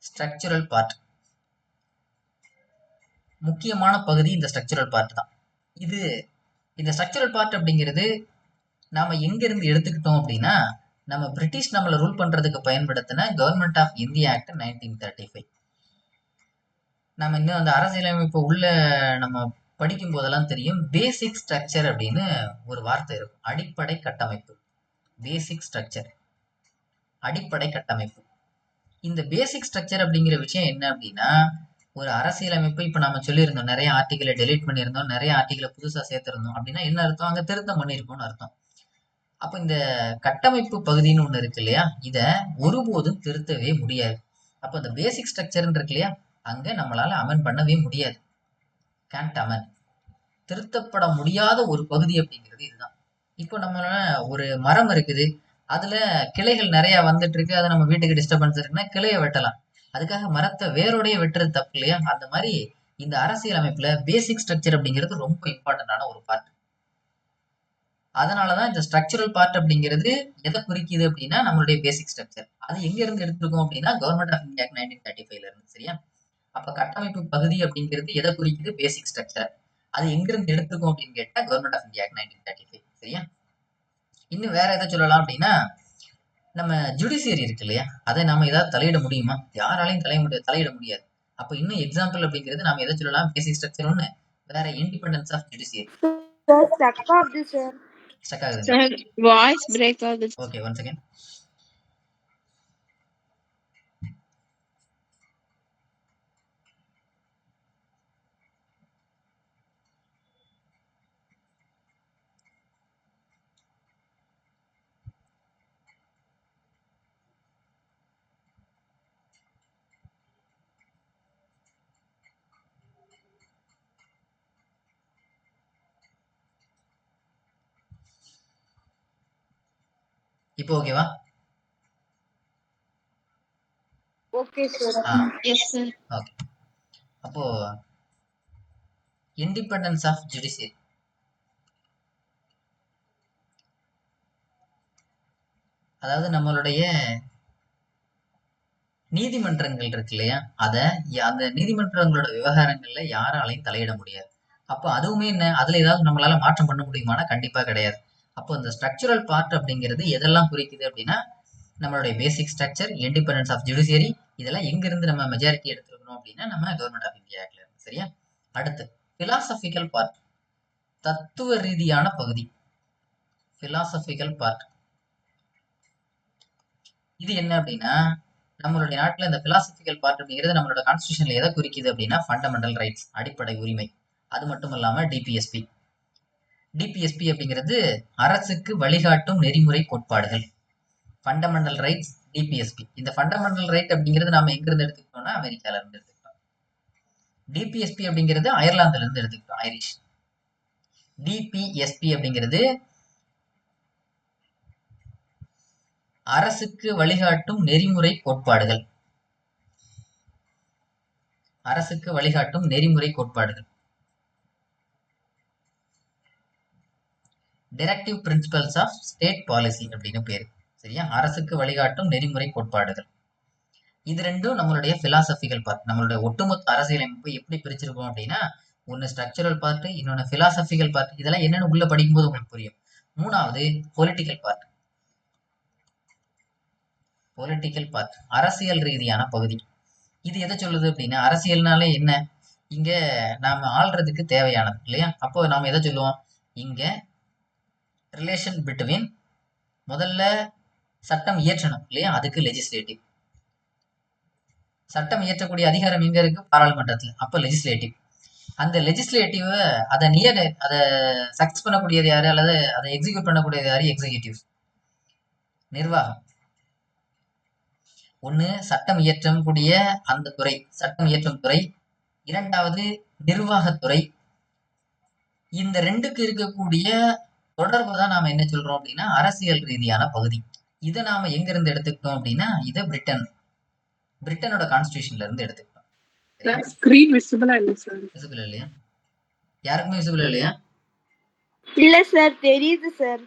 ஸ்ட்ரக்சரல் பார்ட் முக்கியமான பகுதி இந்த ஸ்ட்ரக்சரல் பார்ட் தான். இந்த ஸ்ட்ரக்சரல் பார்ட் அப்படிங்கிறது நாம எங்க இருந்து எடுத்துக்கிட்டோம் அப்படின்னா, நம்ம பிரிட்டிஷ் நம்மளை ரூல் பண்றதுக்கு பயன்படுத்தின கவர்மெண்ட் ஆஃப் இந்தியா ஆக்ட் 1935. நம்ம இன்னும் அந்த அரசியலமைப்பு உள்ள நம்ம படிக்கும் போதெல்லாம் தெரியும், பேசிக் ஸ்ட்ரக்சர் அப்படின்னு ஒரு வார்த்தை இருக்கும். அடிப்படை கட்டமைப்பு, பேசிக் ஸ்ட்ரக்சர், அடிப்படை கட்டமைப்பு. இந்த பேசிக் ஸ்ட்ரக்சர் அப்படிங்கிற விஷயம் என்ன அப்படின்னா, ஒரு அரசியலமைப்பு இப்ப நம்ம சொல்லியிருந்தோம், நிறைய ஆர்டிகளை டெலீட் பண்ணியிருந்தோம், நிறைய ஆர்டிகளை புதுசா சேர்த்திருந்தோம் அப்படின்னா என்ன அர்த்தம்? அங்க திருத்தம் பண்ணியிருக்கோம்னு அர்த்தம். அப்ப இந்த கட்டமைப்பு பகுதின்னு ஒண்ணு இருக்கு இல்லையா, இத ஒருபோதும் திருத்தவே முடியாது. அப்ப இந்த பேசிக் ஸ்ட்ரக்சர் இருக்கு இல்லையா, அங்க நம்மளால அமெண்ட் பண்ணவே முடியாது. Gantt amend. திருத்தப்பட முடியாத ஒரு பகுதி அப்படிங்கிறது இதுதான். இப்போ நம்மளால ஒரு மரம் இருக்குது, அதுல கிளைகள் நிறைய வந்துட்டு இருக்கு, அது நம்ம வீட்டுக்கு டிஸ்டர்பன்ஸ் இருக்குன்னா கிளையை வெட்டலாம். அதுக்காக மரத்தை வேரோடய வெட்டுறது தப்பு இல்லையா? அந்த மாதிரி இந்த அரசியல் அமைப்புல பேசிக் ஸ்ட்ரக்சர் அப்படிங்கிறது ரொம்ப இம்பார்ட்டன்டான ஒரு பார்ட். அதனாலதான் இந்த ஸ்ட்ரக்சரல் பார்ட் அப்படிங்கிறது எதை குறிக்குது அப்படின்னா நம்மளுடைய பேசிக் ஸ்ட்ரக்சர். அது எங்க இருந்து எடுத்திருக்கோம் அப்படின்னா கவர்மெண்ட் ஆஃப் இந்தியா 1935ல இருந்து. சரியா? அப்ப கட்டமைப்பு பகுதி அப்படிங்கிறது எதை குறிக்குது? பேசிக் ஸ்ட்ரக்சர். அது எங்க இருந்து எடுத்திருக்கோம் அப்படின்னு கேட்டா கவர்மெண்ட் ஆஃப் இந்தியா 1935. சரியா? இன்னும் வேற எதை சொல்லலாம் அப்படின்னா, நம்ம ஜுடிஷியரி இருக்கு இல்லையா, அதை நாம ஏதாவது தலையிட முடியுமா? யாராலையும் தலையிட முடியாது. அப்ப இன்னும் எக்ஸாம்பிள் அப்படிங்கிறது நாம எதை சொல்லலாம்? பேசிக் ஸ்ட்ரக்சர் ஒண்ணு, வேற இண்டிபெண்டன்ஸ் ஆஃப் ஜுடிஷியரி. ஸ்டக் ஆகுது. சார் வாய்ஸ் பிரேக் ஆகுது. Okay, one second. இப்போ ஓகேவா? Okay sir. Yes sir. Okay. அப்போ இண்டிபெண்டன்ஸ் ஆஃப் ஜுடிஷியரி, அதாவது நம்மளுடைய நீதிமன்றங்கள் இருக்கு இல்லையா, அந்த நீதிமன்றங்களோட விவகாரங்கள்ல யாராலையும் தலையிட முடியாது. அப்போ அதுவுமே என்ன, அதுல ஏதாவது நம்மளால மாற்றம் பண்ண முடியுமானா கண்டிப்பா கிடையாது. அப்போ இந்த ஸ்ட்ரக்சரல் பார்ட் அப்படிங்கிறது எதெல்லாம் குறிக்குது அப்படின்னா, நம்மளுடைய basic structure, independence of judiciary, இதெல்லாம் எங்க இருந்து நம்ம மெஜாரிட்டி எடுத்துக்கணும் அப்படின்னா நம்ம கவர்மெண்ட் ஆஃப் இந்தியா ஆக்ட்ல இருந்து. சரியா? அடுத்து பிலாசபிக்கல் பார்ட், தத்துவ ரீதியான பகுதி. பிலாசபிக்கல் பார்ட் இது என்ன அப்படின்னா, நம்மளுடைய நாட்டில் இந்த பிலாசபிக்கல் பார்ட் அப்படிங்கிறது நம்மளோட கான்ஸ்டியூஷன்ல எதை குறிக்குது அப்படின்னா ஃபண்டமெண்டல் ரைட்ஸ், அடிப்படை உரிமை. அது மட்டும் இல்லாம டிபிஎஸ்பி. டிபிஎஸ்பி அப்படிங்கிறது அரசுக்கு வழிகாட்டும் நெறிமுறை கோட்பாடுகள். Fundamental rights, DPSP. இந்த ஃபண்டமெண்டல் ரைட் அப்படிங்கிறது நாம எங்க இருந்து எடுத்துக்கிட்டோம்னா அமெரிக்கால இருந்து எடுத்துக்கிட்டோம். டிபிஎஸ்பி அப்படிங்கிறது அயர்லாந்துல இருந்து எடுத்துக்கிட்டோம், ஐரிஷ். டிபிஎஸ்பி அப்படிங்கிறது அரசுக்கு வழிகாட்டும் நெறிமுறை கோட்பாடுகள். அரசுக்கு வழிகாட்டும் நெறிமுறை கோட்பாடுகள். Directive principles of state policy அப்படின்னு பேரு. சரியா? அரசுக்கு வழிகாட்டும் நெறிமுறை கோட்பாடுகள். இது ரெண்டும் நம்மளுடைய பிலாசபிக்கல் பார்ட். நம்மளுடைய ஒட்டுமொத்த அரசியலமைப்பு எப்படி பிரிச்சிருக்கோம் அப்படின்னா, ஒன்னு ஸ்ட்ரக்சரல் பார்ட், இன்னொன்னு பிலாசபிக்கல் பார்ட். இதெல்லாம் என்னன்னு உள்ள படிக்கும்போது உங்களுக்கு புரியும். மூணாவது பொலிட்டிக்கல் பார்ட். பொலிட்டிக்கல் பார்ட் அரசியல் ரீதியான பகுதி. இது எதை சொல்லுது அப்படின்னா, அரசியல்னாலே என்ன, இங்க நாம ஆள்றதுக்கு தேவையானது இல்லையா? அப்போ நாம எதை சொல்லுவோம், இங்க ரிலேஷன் பிட்வீன், முதல்ல சட்டம் இயற்றணும் இல்லையா, அதுக்கு லெஜிஸ்லேட்டிவ். சட்டம் இயற்றக்கூடிய அதிகாரம் எங்க இருக்கு? பாராளுமன்றத்துல. அப்ப லெஜிஸ்லேட்டிவ். அந்த லெஜிஸ்லேட்டிவ் அதை சக்சஸ் பண்ணக்கூடியது யாரு, அல்லது அதை எக்ஸிக்யூட் பண்ணக்கூடியது யாரு? எக்ஸிகியூட்டிவ், நிர்வாகம். ஒண்ணு சட்டம் இயற்றும் கூடிய அந்த துறை, சட்டம் இயற்றும் துறை. இரண்டாவது நிர்வாகத்துறை. இந்த ரெண்டுக்கு இருக்கக்கூடிய தொடர்பு தான் நாம என்ன சொல்றோம் அப்படின்னா அரசியல் ரீதியான பகுதி. இதை நாம எங்க இருந்து எடுத்துக்கிட்டோம் அப்படின்னா, இதை பிரிட்டனோட கான்ஸ்டிடியூஷன்ல இருந்து எடுத்துக்கிட்டோம். ஸ்கிரீன் விசிபிளா இல்ல சார். விசிபிள் இல்லையா? யாருக்குமே விசிபிள் இல்லையா? இல்ல சார், தெரியுது சார்.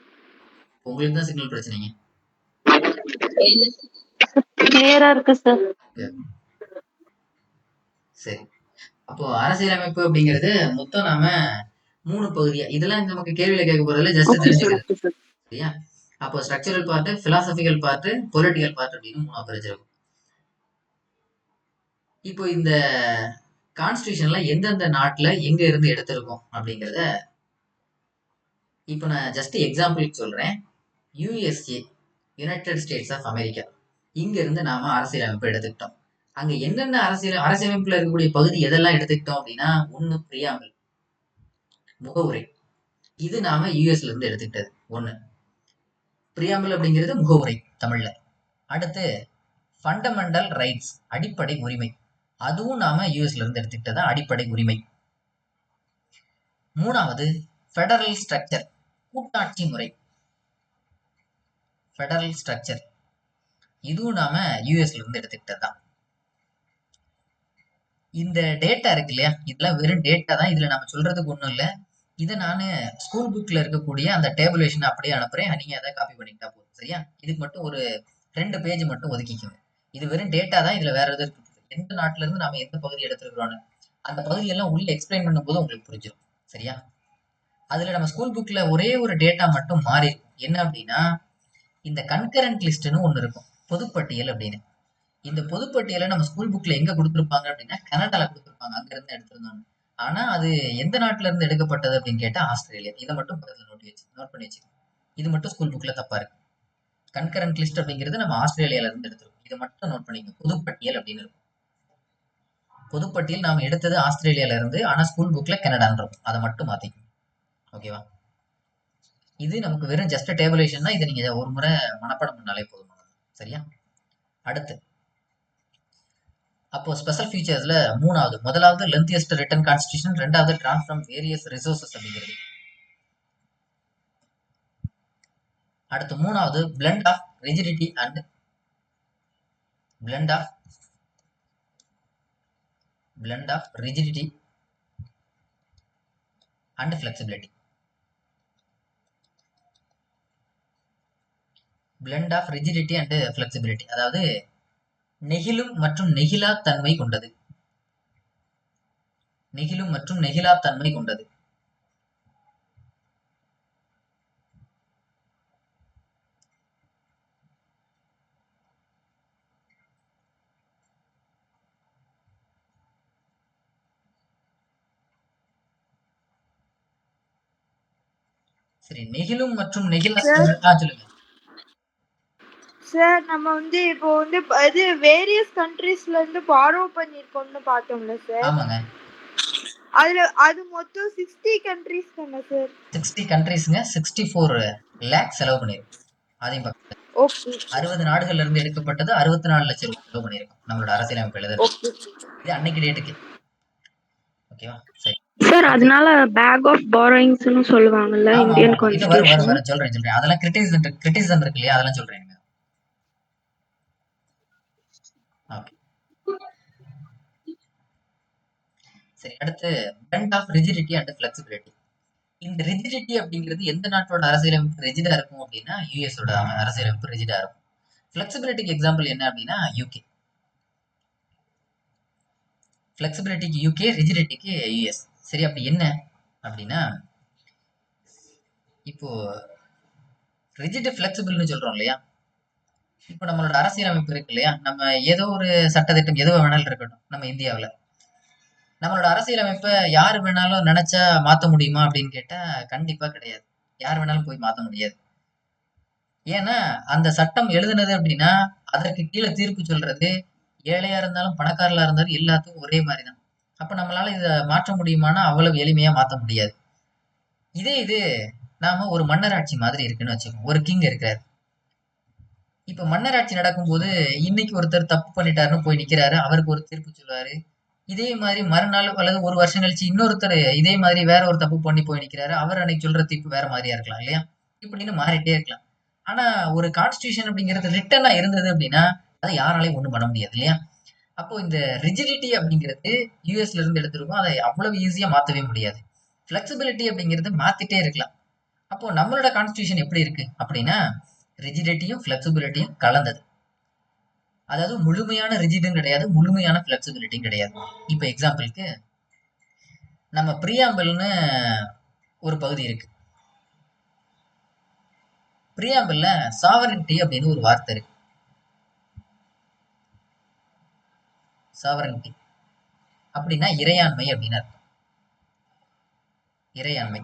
உங்களுக்கு தான் சிக்னல் பிரச்சனைங்க. கிளியரா இருக்கு சார். சரி. அப்போ அரசியலமைப்பு அப்படிங்கிறது மொத்தம் நாம 3 பகுதியா இதெல்லாம் நமக்கு கேள்வியில கேட்க போறதுல ஜஸ்ட் ஓகே சார், தெரிஞ்சுக்கிறது. Okay sir. சரியா? அப்போ structural part, philosophical part, political part அப்படின்னு 3 பிரிச்சிருக்கும். இப்போ இந்த கான்ஸ்டிடியூஷன்ல எந்தெந்த நாட்டுல எங்க இருந்து எடுத்திருக்கோம் அப்படிங்கிறத இப்போ நான் ஜஸ்ட் எக்ஸாம்பிளுக்கு சொல்றேன். USA, United States of America, இங்க இருந்து நாம அரசியலமைப்பு எடுத்துக்கிட்டோம். அங்க என்னென்ன அரசியலமைப்புல இருக்கக்கூடிய பகுதி எதெல்லாம் எடுத்துக்கிட்டோம் அப்படின்னா, 1 பிரியாம்பிள், முகவுரை. இது நாம யுஎஸ்ல இருந்து எடுத்துக்கிட்டது 1. பிரியாம்பிள் அப்படிங்கிறது முகவுரை தமிழ்ல. அடுத்து ஃபண்டமெண்டல் ரைட்ஸ், அடிப்படை உரிமை. அதுவும் நாம யுஎஸ்ல இருந்து எடுத்துக்கிட்டதா அடிப்படை உரிமை. 3வது ஃபெடரல் ஸ்ட்ரக்சர், கூட்டாட்சி முறை. ஃபெடரல் ஸ்ட்ரக்சர் இதுவும் நாம யுஎஸ்ல இருந்து எடுத்துக்கிட்டதுதான். இந்த டேட்டா இருக்கு இல்லையா, இதெல்லாம் வெறும் டேட்டா தான். இதுல நம்ம சொல்றதுக்கு ஒண்ணும் இல்லை. இதை நான் ஸ்கூல் புக்ல இருக்கக்கூடிய அந்த டேபுலேஷன் அப்படியே அனுப்புறேன். நீங்க அதை காப்பி பண்ணிக்கிட்டா போதும். சரியா? இதுக்கு மட்டும் ஒரு 2 பேஜ் மட்டும் ஒதுக்கிக்கோங்க. இது வெறும் டேட்டா தான். இதுல வேற எதுவும் இருக்கு, எந்த நாட்டுல இருந்து நாம எந்த பகுதி எடுத்துருக்கிறோம்னு அந்த பகுதியெல்லாம் உள்ள எக்ஸ்பிளைன் பண்ணும்போது உங்களுக்கு புரிஞ்சிடும். சரியா? அதுல நம்ம ஸ்கூல் புக்ல ஒரே ஒரு டேட்டா மட்டும் மாறி இருக்கும். என்ன அப்படின்னா, இந்த கன்கரண்ட் லிஸ்ட்னு ஒண்ணு இருக்கும், பொதுப்பட்டியல் அப்படின்னு. இந்த பொதுப்பட்டியலை நம்ம ஸ்கூல் புக்ல எங்க கொடுத்துருப்பாங்க அப்படின்னா, கனடால கொடுத்துருப்பாங்க. அங்க இருந்து எடுத்திருந்தோம். ஆனா அது எந்த நாட்டுல இருந்து எடுக்கப்பட்டது அப்படின்னு கேட்டா ஆஸ்திரேலியா. இதை மட்டும் பக்கத்துல நோட் பண்ணி வச்சுக்கோங்க. இது மட்டும் ஸ்கூல் புக்ல தப்பா இருக்கு. கன்கரண்ட் லிஸ்ட் அப்படிங்கிறது நம்ம ஆஸ்திரேலியால இருந்து எடுத்திருக்கோம். இதை மட்டும் நோட் பண்ணிக்கோங்க. பொதுப்பட்டியல் அப்படின்னு இருக்கும். பொதுப்பட்டியல் நாம எடுத்தது ஆஸ்திரேலியால இருந்து, ஆனா ஸ்கூல் புக்ல கனடான்றோம். அதை மட்டும் மாத்திக்கணும். ஓகேவா? இது நமக்கு வெறும் ஜஸ்ட் டேபுலேஷன் தான். இதை நீங்க ஒரு முறை மனப்பாடம் பண்ணாலே போதுமானது. சரியா? அடுத்து அப்போ ஸ்பெஷல் ஃபீச்சர்ஸ்ல 3வது, முதலாவது லென்த்தியஸ்ட் ரிட்டன் கான்ஸ்டிடியூஷன், 2வது டிராஃப்ட் ஃப்ரம் வேரியஸ் ரிசோர்சஸ் அப்படிங்கிறது. அடுத்து 3வது blend of rigidity and flexibility. Blend of rigidity and flexibility அதாவது நெகிழும் மற்றும் நெகிழா தன்மை கொண்டது. நெகிழும் மற்றும் நெகிழா தன்மை கொண்டது. சரி, நெகிழும் மற்றும் நெகிழா சொல்லுங்க சார், நம்ம வந்து இப்போ வந்து இது வேரியஸ் கண்ட்ரீஸ்ல இருந்து பாரோ பண்ணிருக்கோம்னு பார்த்தோம்ல சார். ஆமாங்க. அது மொத்தம் 60 கண்ட்ரீஸ் தானே சார்? 60 கண்ட்ரீஸ்ங்க. 64 லேக் செலவு பண்ணிருக்கோம். அதையும் பார்க்க. ஓகே. 60 நாடுகள்ல இருந்து எடுக்கப்பட்டது 64 லட்சம் ரூபாய் செலவு பண்ணிருக்கோம் நம்மளோட அரசியலமைப்பு எழுத. இது அன்னைக்கு டேட்டுக்கு. ஓகேவா? சரி சார், அதனால பேக் ஆஃப் பாரோயிங்ஸ்னு சொல்லுவாங்கல்ல இந்தியன் கான்ஸ்டிடியூஷன். சொல்றேன். அதெல்லாம் கிரிட்டிசிசம் இருக்கு இல்லையா, அதெல்லாம் சொல்றேன். ஓகே. சரி, அடுத்து blend of rigidity and flexibility. இந்த ரிஜிடிட்டி அப்படிங்கிறது எந்த நாட்டோட அரசியலமைப்பு ரிஜிடா இருக்கும் அப்படின்னா யூஎஸோட அரசியலமைப்பு ரிஜிடா இருக்கும். ஃபிளெக்சிபிலிட்டிக்கு எக்ஸாம்பிள் என்ன அப்படின்னா யூகே. ஃபிளெக்சிபிலிட்டிக்கு யூகே, ரிஜிடிட்டிக்கு யூஎஸ். சரி, அப்படி என்ன அப்படின்னா, இப்போ ரிஜிட் ஃபிளெக்சிபிள்னு சொல்றோம் இல்லையா. இப்போ நம்மளோட அரசியலமைப்பு இருக்கு இல்லையா, நம்ம ஏதோ ஒரு சட்டத்திட்டம் எதுவும் வேணாலும் இருக்கட்டும், நம்ம இந்தியாவில் நம்மளோட அரசியலமைப்பை யார் வேணாலும் நினைச்சா மாற்ற முடியுமா அப்படின்னு கேட்டா கண்டிப்பா கிடையாது. யார் வேணாலும் போய் மாற்ற முடியாது. ஏன்னா அந்த சட்டம் எழுதுனது அப்படின்னா அதற்கு கீழே தீர்ப்பு சொல்றது ஏழையா இருந்தாலும் பணக்காரலா இருந்தாலும் எல்லாத்துக்கும் ஒரே மாதிரி தான். அப்ப நம்மளால இதை மாற்ற முடியுமானா அவ்வளவு எளிமையா மாற்ற முடியாது. இது நாம ஒரு மன்னராட்சி மாதிரி இருக்குன்னு வச்சுக்கோங்க. ஒரு கிங் இருக்காரு. இப்ப மன்னராட்சி நடக்கும்போது இன்னைக்கு ஒருத்தர் தப்பு பண்ணிட்டாருன்னு போய் நிக்கிறாரு, அவருக்கு ஒரு தீர்ப்பு சொல்லுவாரு. இதே மாதிரி மறுநாள் அல்லது ஒரு வருஷம் கழிச்சு இன்னொருத்தர் இதே மாதிரி வேற ஒரு தப்பு பண்ணி போய் நிக்கிறாரு, அவர் அன்னைக்கு சொல்ற தீர்ப்பு வேற மாதிரியா இருக்கலாம் இல்லையா. இப்படின்னு மாறிட்டே இருக்கலாம். ஆனா ஒரு கான்ஸ்டிடியூஷன் அப்படிங்கிறது ரிட்டனா இருந்தது அப்படின்னா அதை யாராலையும் ஒண்ணும் பண்ண முடியாது இல்லையா. அப்போ இந்த ரிஜிடிட்டி அப்படிங்கிறது யூஎஸ்ல இருந்து எடுத்திருக்கோம். அதை அவ்வளவு ஈஸியா மாத்தவே முடியாது. ஃபிளெக்சிபிலிட்டி அப்படிங்கிறது மாத்திட்டே இருக்கலாம். அப்போ நம்மளோட கான்ஸ்டியூஷன் எப்படி இருக்கு அப்படின்னா ரிஜிடிட்டியும் ஃபிளெக்சிபிலிட்டியும் கலந்தது. அதாவது முழுமையான ரிஜிடும் கிடையாது, முழுமையான ஃபிளெக்சிபிலிட்டியும் கிடையாது. இப்போ எக்ஸாம்பிளுக்கு நம்ம ப்ரீஆம்பிள்னு ஒரு பகுதி இருக்கு. ப்ரீஆம்பிள்ல சாவரனிட்டி அப்படின்னு ஒரு வார்த்தை இருக்கு. சாவரனிட்டி அப்படின்னா இறையாண்மை அப்படின்னு அர்த்தம். இறையாண்மை,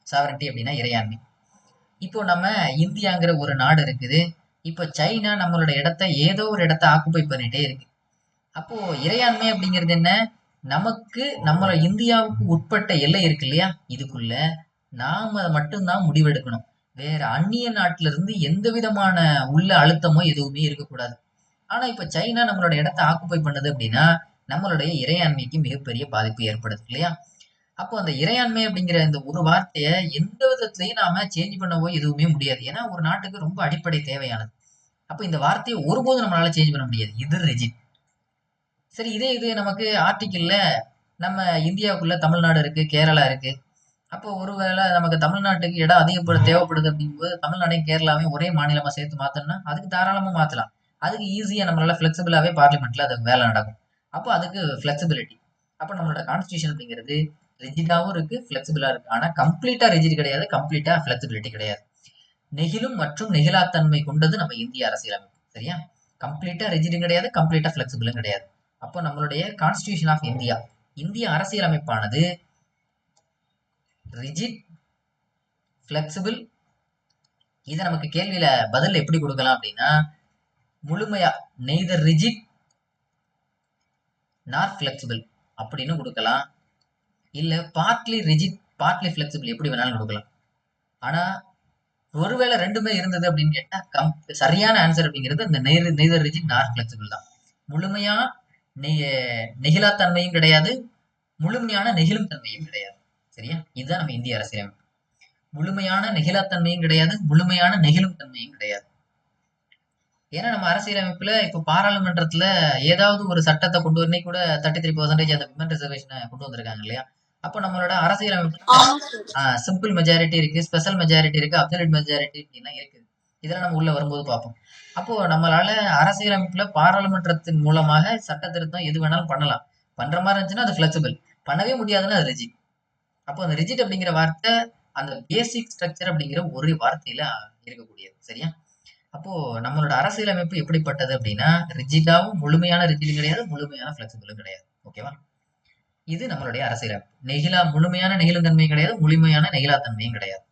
சாவரனிட்டி அப்படின்னா இறையாண்மை. இப்போ நம்ம இந்தியாங்கிற ஒரு நாடு இருக்குது. இப்போ சைனா நம்மளோட இடத்த ஏதோ ஒரு இடத்த ஆக்குபை பண்ணிட்டே இருக்கு. அப்போ இறையாண்மை அப்படிங்கிறது என்ன? நமக்கு நம்மளோட இந்தியாவுக்கு உட்பட்ட எல்லை இருக்கு இல்லையா, இதுக்குள்ள நாம மட்டும்தான் முடிவெடுக்கணும். வேற அந்நிய நாட்டில இருந்து எந்த விதமான உள்ள அழுத்தமோ எதுவுமே இருக்கக்கூடாது. ஆனா இப்ப சைனா நம்மளோட இடத்த ஆக்குபை பண்ணுது அப்படின்னா நம்மளுடைய இறையாண்மைக்கு மிகப்பெரிய பாதிப்பு ஏற்படுது இல்லையா. அப்போ அந்த இறையாண்மை அப்படிங்கிற இந்த ஒரு வார்த்தையை எந்த விதத்திலையும் நாம சேஞ்ச் பண்ணவோ எதுவுமே முடியாது. ஏன்னா ஒரு நாட்டுக்கு ரொம்ப அடிப்படை தேவையானது. அப்போ இந்த வார்த்தையை ஒருபோதும் நம்மளால சேஞ்ச் பண்ண முடியாது. இது ரிஜிட். சரி, இது நமக்கு ஆர்டிக்கிள்ல நம்ம இந்தியாவுக்குள்ள தமிழ்நாடு இருக்கு, கேரளா இருக்கு. அப்போ ஒருவேளை நமக்கு தமிழ்நாட்டுக்கு இடம் தேவைப்படுது அப்படிங்கும்போது தமிழ்நாடையும் கேரளாவையும் ஒரே மாநிலமா சேர்த்து மாத்தணும்னா அதுக்கு தாராளமா மாத்தலாம். அதுக்கு ஈஸியா நம்மளால ஃபிளெக்சிபிளாவே பார்லிமெண்ட்ல அது வேலை நடக்கும். அப்போ அதுக்கு ஃபிளெக்சிபிலிட்டி. அப்போ நம்மளோட கான்ஸ்டியூஷன் அப்படிங்கிறது ரிஜிடாவும் இருக்கு, ஃபிளெக்சிபிளா இருக்கு. ஆனா கம்ப்ளீட்டா ரிஜிட் கிடையாது, கம்ப்ளீட்டா ஃபிளெக்சிபிலிட்டி கிடையாது. நெகிழும் மற்றும் நெகிழாத்தன்மை கொண்டது நம்ம இந்திய அரசியலமைப்பு. சரியா? கம்ப்ளீட்டா ரிஜிடும் கிடையாது, கம்ப்ளீட்டா ஃபிளெக்சிபிளும் கிடையாது. அப்போ நம்மளுடைய கான்ஸ்டியூஷன் ஆஃப் இந்தியா, இந்திய அரசியலமைப்பானது ரிஜிட், ஃபிளெக்சிபிள். இதை நமக்கு கேள்வியில பதில் எப்படி கொடுக்கலாம் அப்படின்னா முழுமையா நெய்தர் ரிஜிட் நாட் ஃபிளெக்சிபிள் அப்படின்னு கொடுக்கலாம். இல்ல பார்ட்லி ரிஜிட் பார்ட்லி ஃபிளெக்சிபிள் எப்படி வேணாலும் கொடுக்கலாம். ஆனா ஒருவேளை ரெண்டுமே இருந்தது அப்படின்னு கேட்டா சரியான ஆன்சர் அப்படிங்கிறது இந்த நெய்தர் ரிஜிட் நாட் ஃபிளெக்சிபிள் தான். முழுமையா நெகிழாத்தன்மையும் கிடையாது, முழுமையான நெகிழும் தன்மையும் கிடையாது. சரியா? இதுதான் நம்ம இந்திய அரசியலமைப்பு. முழுமையான நெகிழாத்தன்மையும் கிடையாது, முழுமையான நெகிழும் தன்மையும் கிடையாது. ஏன்னா நம்ம அரசியலமைப்புல இப்ப பாராளுமன்றத்துல ஏதாவது ஒரு சட்டத்தை கொண்டு வரனே கூட 33% அந்த விமன் ரிசர்வேஷனை கொண்டு வந்திருக்காங்க இல்லையா. அப்போ நம்மளோட அரசியலமைப்பு சிம்பிள் மெஜாரிட்டி இருக்கு, ஸ்பெஷல் மெஜாரிட்டி இருக்கு, அப்சல்யூட் மெஜாரிட்டி அப்படின்னா இருக்குது. இதெல்லாம் நம்ம உள்ள வரும்போது பார்ப்போம். அப்போ நம்மளால அரசியலமைப்புல பாராளுமன்றத்தின் மூலமாக சட்ட திருத்தம் எது வேணாலும் பண்ணலாம். பண்ற மாதிரி இருந்துச்சுன்னா அது ஃபிளெக்சிபிள், பண்ணவே முடியாதுன்னா அது ரிஜிட். அப்போ அந்த ரிஜிட் அப்படிங்கிற வார்த்தை அந்த பேசிக் ஸ்ட்ரக்சர் அப்படிங்கிற ஒரு வார்த்தையில இருக்கக்கூடியது. சரியா? அப்போ நம்மளோட அரசியலமைப்பு எப்படிப்பட்டது அப்படின்னா ரிஜிடாவும் முழுமையான ரிஜிடும் கிடையாது, முழுமையான ஃபிளெக்சிபிளும் கிடையாது. ஓகேவா? இது நம்மளுடைய அரசியலமைப்பு. முழுமையான நெகிழும் தன்மையும் கிடையாது, முழுமையான நெகிழா தன்மையும் கிடையாது.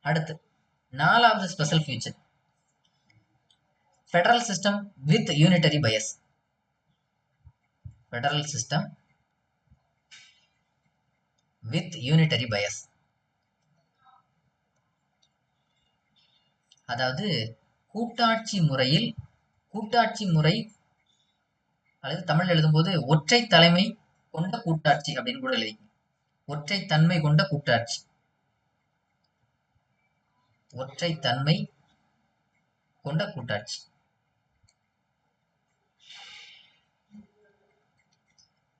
அடுத்து 4வது special future, federal system with unitary bias. Federal system with unitary bias. அதாவது கூட்டாட்சி முறை அல்லது தமிழ் எழுதும்போது ஒற்றை தலைமை கொண்ட கூட்டாட்சி அப்படின்னு கூட எழுதி, ஒற்றை தன்மை கொண்ட கூட்டாட்சி, ஒற்றை தன்மை கொண்ட கூட்டாட்சி.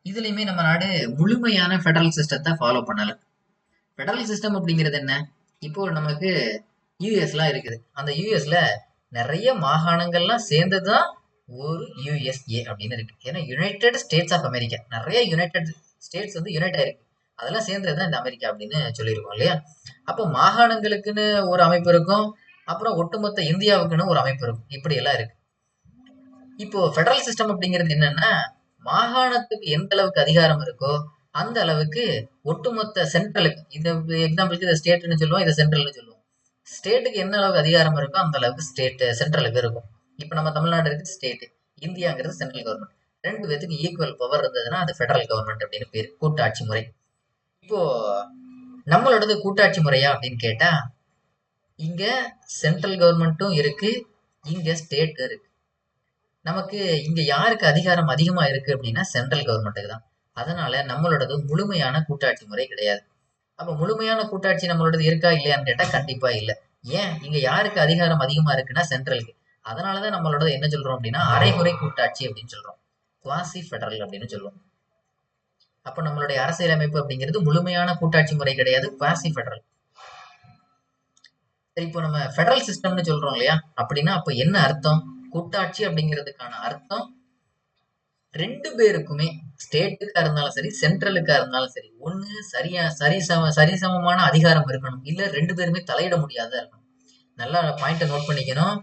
இதுலயுமே நம்ம நாடு முழுமையான ஃபெடரல் சிஸ்டத்தை ஃபாலோ பண்ணல. ஃபெடரல் சிஸ்டம் அப்படிங்கிறது என்ன? இப்போ நமக்கு யூஎஸ்லாம் இருக்குது. அந்த யூஎஸ்ல நிறைய மாகாணங்கள்லாம் சேர்ந்ததுதான் ஒரு யூஎஸ்ஏ அப்படின்னு இருக்கு. ஏன்னா யுனைடெட் ஸ்டேட்ஸ் ஆஃப் அமெரிக்கா, நிறைய யுனைடெட் ஸ்டேட்ஸ் வந்து யுனைட் ஆயிருக்கு. அதெல்லாம் சேர்ந்ததுதான் இந்த அமெரிக்கா அப்படின்னு சொல்லியிருக்கோம் இல்லையா. அப்போ மாகாணங்களுக்குன்னு ஒரு அமைப்பு இருக்கும், அப்புறம் ஒட்டுமொத்த இந்தியாவுக்குன்னு ஒரு அமைப்பு இருக்கும். இப்படி எல்லாம் இருக்கு. இப்போ ஃபெடரல் சிஸ்டம் அப்படிங்கிறது என்னன்னா மாகாணத்துக்கு எந்த அளவுக்கு அதிகாரம் இருக்கோ அந்த அளவுக்கு ஒட்டுமொத்த சென்ட்ரலுக்கு, இந்த எக்ஸாம்பிளுக்கு இதை ஸ்டேட்னு சொல்லுவோம், இதை சென்ட்ரல்னு சொல்லுவோம். ஸ்டேட்டுக்கு என்ன அளவுக்கு அதிகாரம் இருக்கோ அந்த அளவுக்கு ஸ்டேட் சென்ட்ரலுக்கு இருக்கும். இப்போ நம்ம தமிழ்நாடு இருக்குது ஸ்டேட், இந்தியாங்கிறது சென்ட்ரல் கவர்மெண்ட். ரெண்டு பேத்துக்கு ஈக்குவல் பவர் இருந்ததுன்னா அது ஃபெடரல் கவர்மெண்ட் அப்படின்னு பேர், கூட்டாட்சி முறை. இப்போ நம்மளோடது கூட்டாட்சி முறையா அப்படின்னு கேட்டா இங்க சென்ட்ரல் கவர்மெண்ட்டும் இருக்கு, இங்க ஸ்டேட் இருக்கு. நமக்கு இங்க யாருக்கு அதிகாரம் அதிகமா இருக்கு அப்படின்னா சென்ட்ரல் கவர்மெண்ட்டுக்கு தான். அதனால நம்மளோடது முழுமையான கூட்டாட்சி முறை கிடையாது. அப்ப முழுமையான கூட்டாட்சி நம்மளோடது இருக்கா இல்லையான்னு கேட்டா கண்டிப்பா இல்லை. ஏன்? இங்க யாருக்கு அதிகாரம் அதிகமா இருக்குன்னா சென்ட்ரலுக்கு. அதனாலதான் நம்மளோட என்ன சொல்றோம் அப்படின்னா அரைகுறை கூட்டாட்சி அப்படின்னு சொல்றோம், குவாசி ஃபெடரல் அப்படின்னு சொல்லுவோம். அப்ப நம்மளுடைய அரசியலமைப்பு அப்படிங்கிறது முழுமையான கூட்டாட்சி முறை கிடையாது, குவாசி ஃபெடரல். சரி, இப்போ நம்ம ஃபெடரல் சிஸ்டம்னு சொல்றோம் இல்லையா? அப்படின்னா அப்ப என்ன அர்த்தம்? கூட்டாட்சி அப்படிங்கிறதுக்கான அர்த்தம் 2 பேருக்குமே, ஸ்டேட்டுக்கா இருந்தாலும் சரி, சென்ட்ரலுக்கா இருந்தாலும் சரி, ஒண்ணு சரிசமமான அதிகாரம் இருக்கணும். இல்ல 2 பேருமே தலையிட முடியாததா இருக்கணும். நல்லா பாயிண்ட்ட நோட் பண்ணிக்கணும்.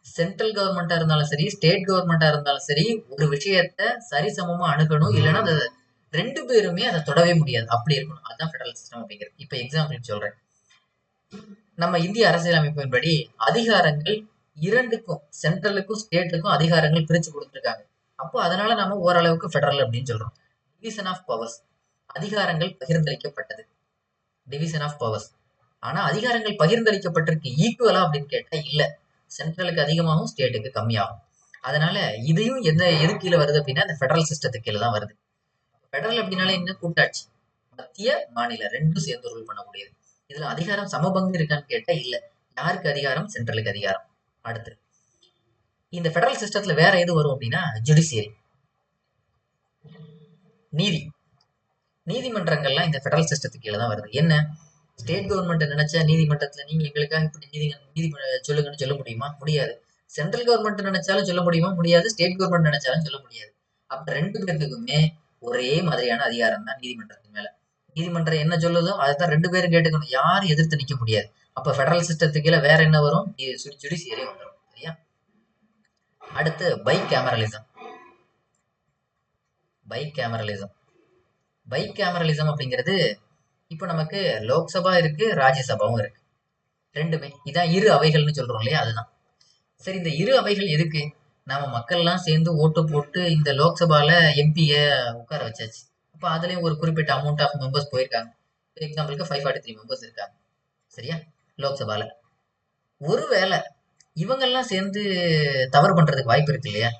சென்ட்ரல் கவர்மெண்ட்டா இருந்தாலும் சரி, ஸ்டேட் கவர்மெண்ட்டா இருந்தாலும் சரி, ஒரு விஷயத்த சரிசமமா அணுகணும். இல்லன்னா அத 2 பேருமே அத தொடவே முடியாது. அப்படி இருக்கணும். அதுதான் ஃபெடரல் சிஸ்டம் அப்படிங்கிறது. இப்ப எக்ஸாம்பிளுக்கு சொல்றேன். நம்ம இந்திய அரசியலமைப்பின்படி அதிகாரங்கள் 2க்கும், சென்ட்ரலுக்கும் ஸ்டேட்டுக்கும் அதிகாரங்கள் பிரிச்சு கொடுத்திருக்காங்க. அப்போ அதனால நாம ஓரளவுக்கு ஃபெடரல் அப்படின்னு சொல்றோம். டிவிஷன் ஆஃப் பவர்ஸ், அதிகாரங்கள் பகிர்ந்தளிக்கப்பட்டது. Division of powers. ஆனா அதிகாரங்கள் பகிர்ந்தளிக்கப்பட்டிருக்கு ஈக்குவலா அப்படின்னு கேட்டா இல்ல. சென்ட்ரலுக்கு அதிகமாகும், ஸ்டேட்டுக்கு கம்மியாகும். அதனால இதையும் எது கீழே வருது அப்படின்னா இந்த ஃபெடரல் சிஸ்டத்துக்கு கீழே தான் வருது. ஃபெடரல் அப்படின்னாலே என்ன? கூட்டாட்சி. மத்திய மாநில 2ம் சேர்ந்து ரூல் பண்ணக்கூடியது. இதுல அதிகாரம் சமபங்கு இருக்கான்னு கேட்டா இல்ல. யாருக்கு அதிகாரம்? சென்ட்ரலுக்கு அதிகாரம். அடுத்து இந்த ஃபெடரல் சிஸ்டத்துல வேற எது வரும் அப்படின்னா ஜுடிஷியரி, நீதி. நீதிமன்றங்கள்லாம் இந்த ஃபெடரல் சிஸ்டத்துக்கு கீழே தான் வருது. என்ன? ஸ்டேட் கவர்மெண்ட் நினைச்சா நீதிமன்றத்துல நீங்க எங்களுக்காக இப்படி நீதி சொல்லுங்கன்னு சொல்ல முடியுமா? முடியாது. சென்ட்ரல் கவர்மெண்ட் நினைச்சாலும் சொல்ல முடியுமா? முடியாது. ஸ்டேட் கவர்மெண்ட் நினைச்சாலும் சொல்ல முடியாது. அப்ப 2 பேருக்குமே ஒரே மாதிரியான அதிகாரம் தான் நீதிமன்றத்தின் மேல. நீதிமன்றம் என்ன சொல்லுதோ அதைத்தான் 2 பேரும் கேட்டுக்கணும். யாரும் எதிர்த்து நிக்க முடியாது. அப்ப ஃபெடரல் சிஸ்டத்துக்கு கீழே வேற என்ன வரும்? ஜுடிஷியரி வந்துடும். சரியா? அடுத்து பைகேமரலிசம். பைகேமரலிசம் பைகேமரலிசம் அப்படிங்கிறது இப்போ நமக்கு லோக்சபா இருக்கு, ராஜ்யசபாவும் இருக்கு. 2மே இதான் இரு அவைகள்னு சொல்றோம் இல்லையா? அதுதான். சரி, இந்த இரு அவைகள் எதுக்கு? நாம மக்கள்லாம் சேர்ந்து ஓட்டு போட்டு இந்த லோக்சபால எம்பிய உட்கார வச்சாச்சு. அப்ப அதுலயும் ஒரு குறிப்பிட்ட அமௌண்ட் ஆஃப் மெம்பர்ஸ் போயிருக்காங்க. எக்ஸாம்பிளுக்கு 543 மெம்பர்ஸ் இருக்காங்க. சரியா? லோக்சபால ஒருவேளை இவங்கெல்லாம் சேர்ந்து தவறு பண்றதுக்கு வாய்ப்பு இருக்கு இல்லையா?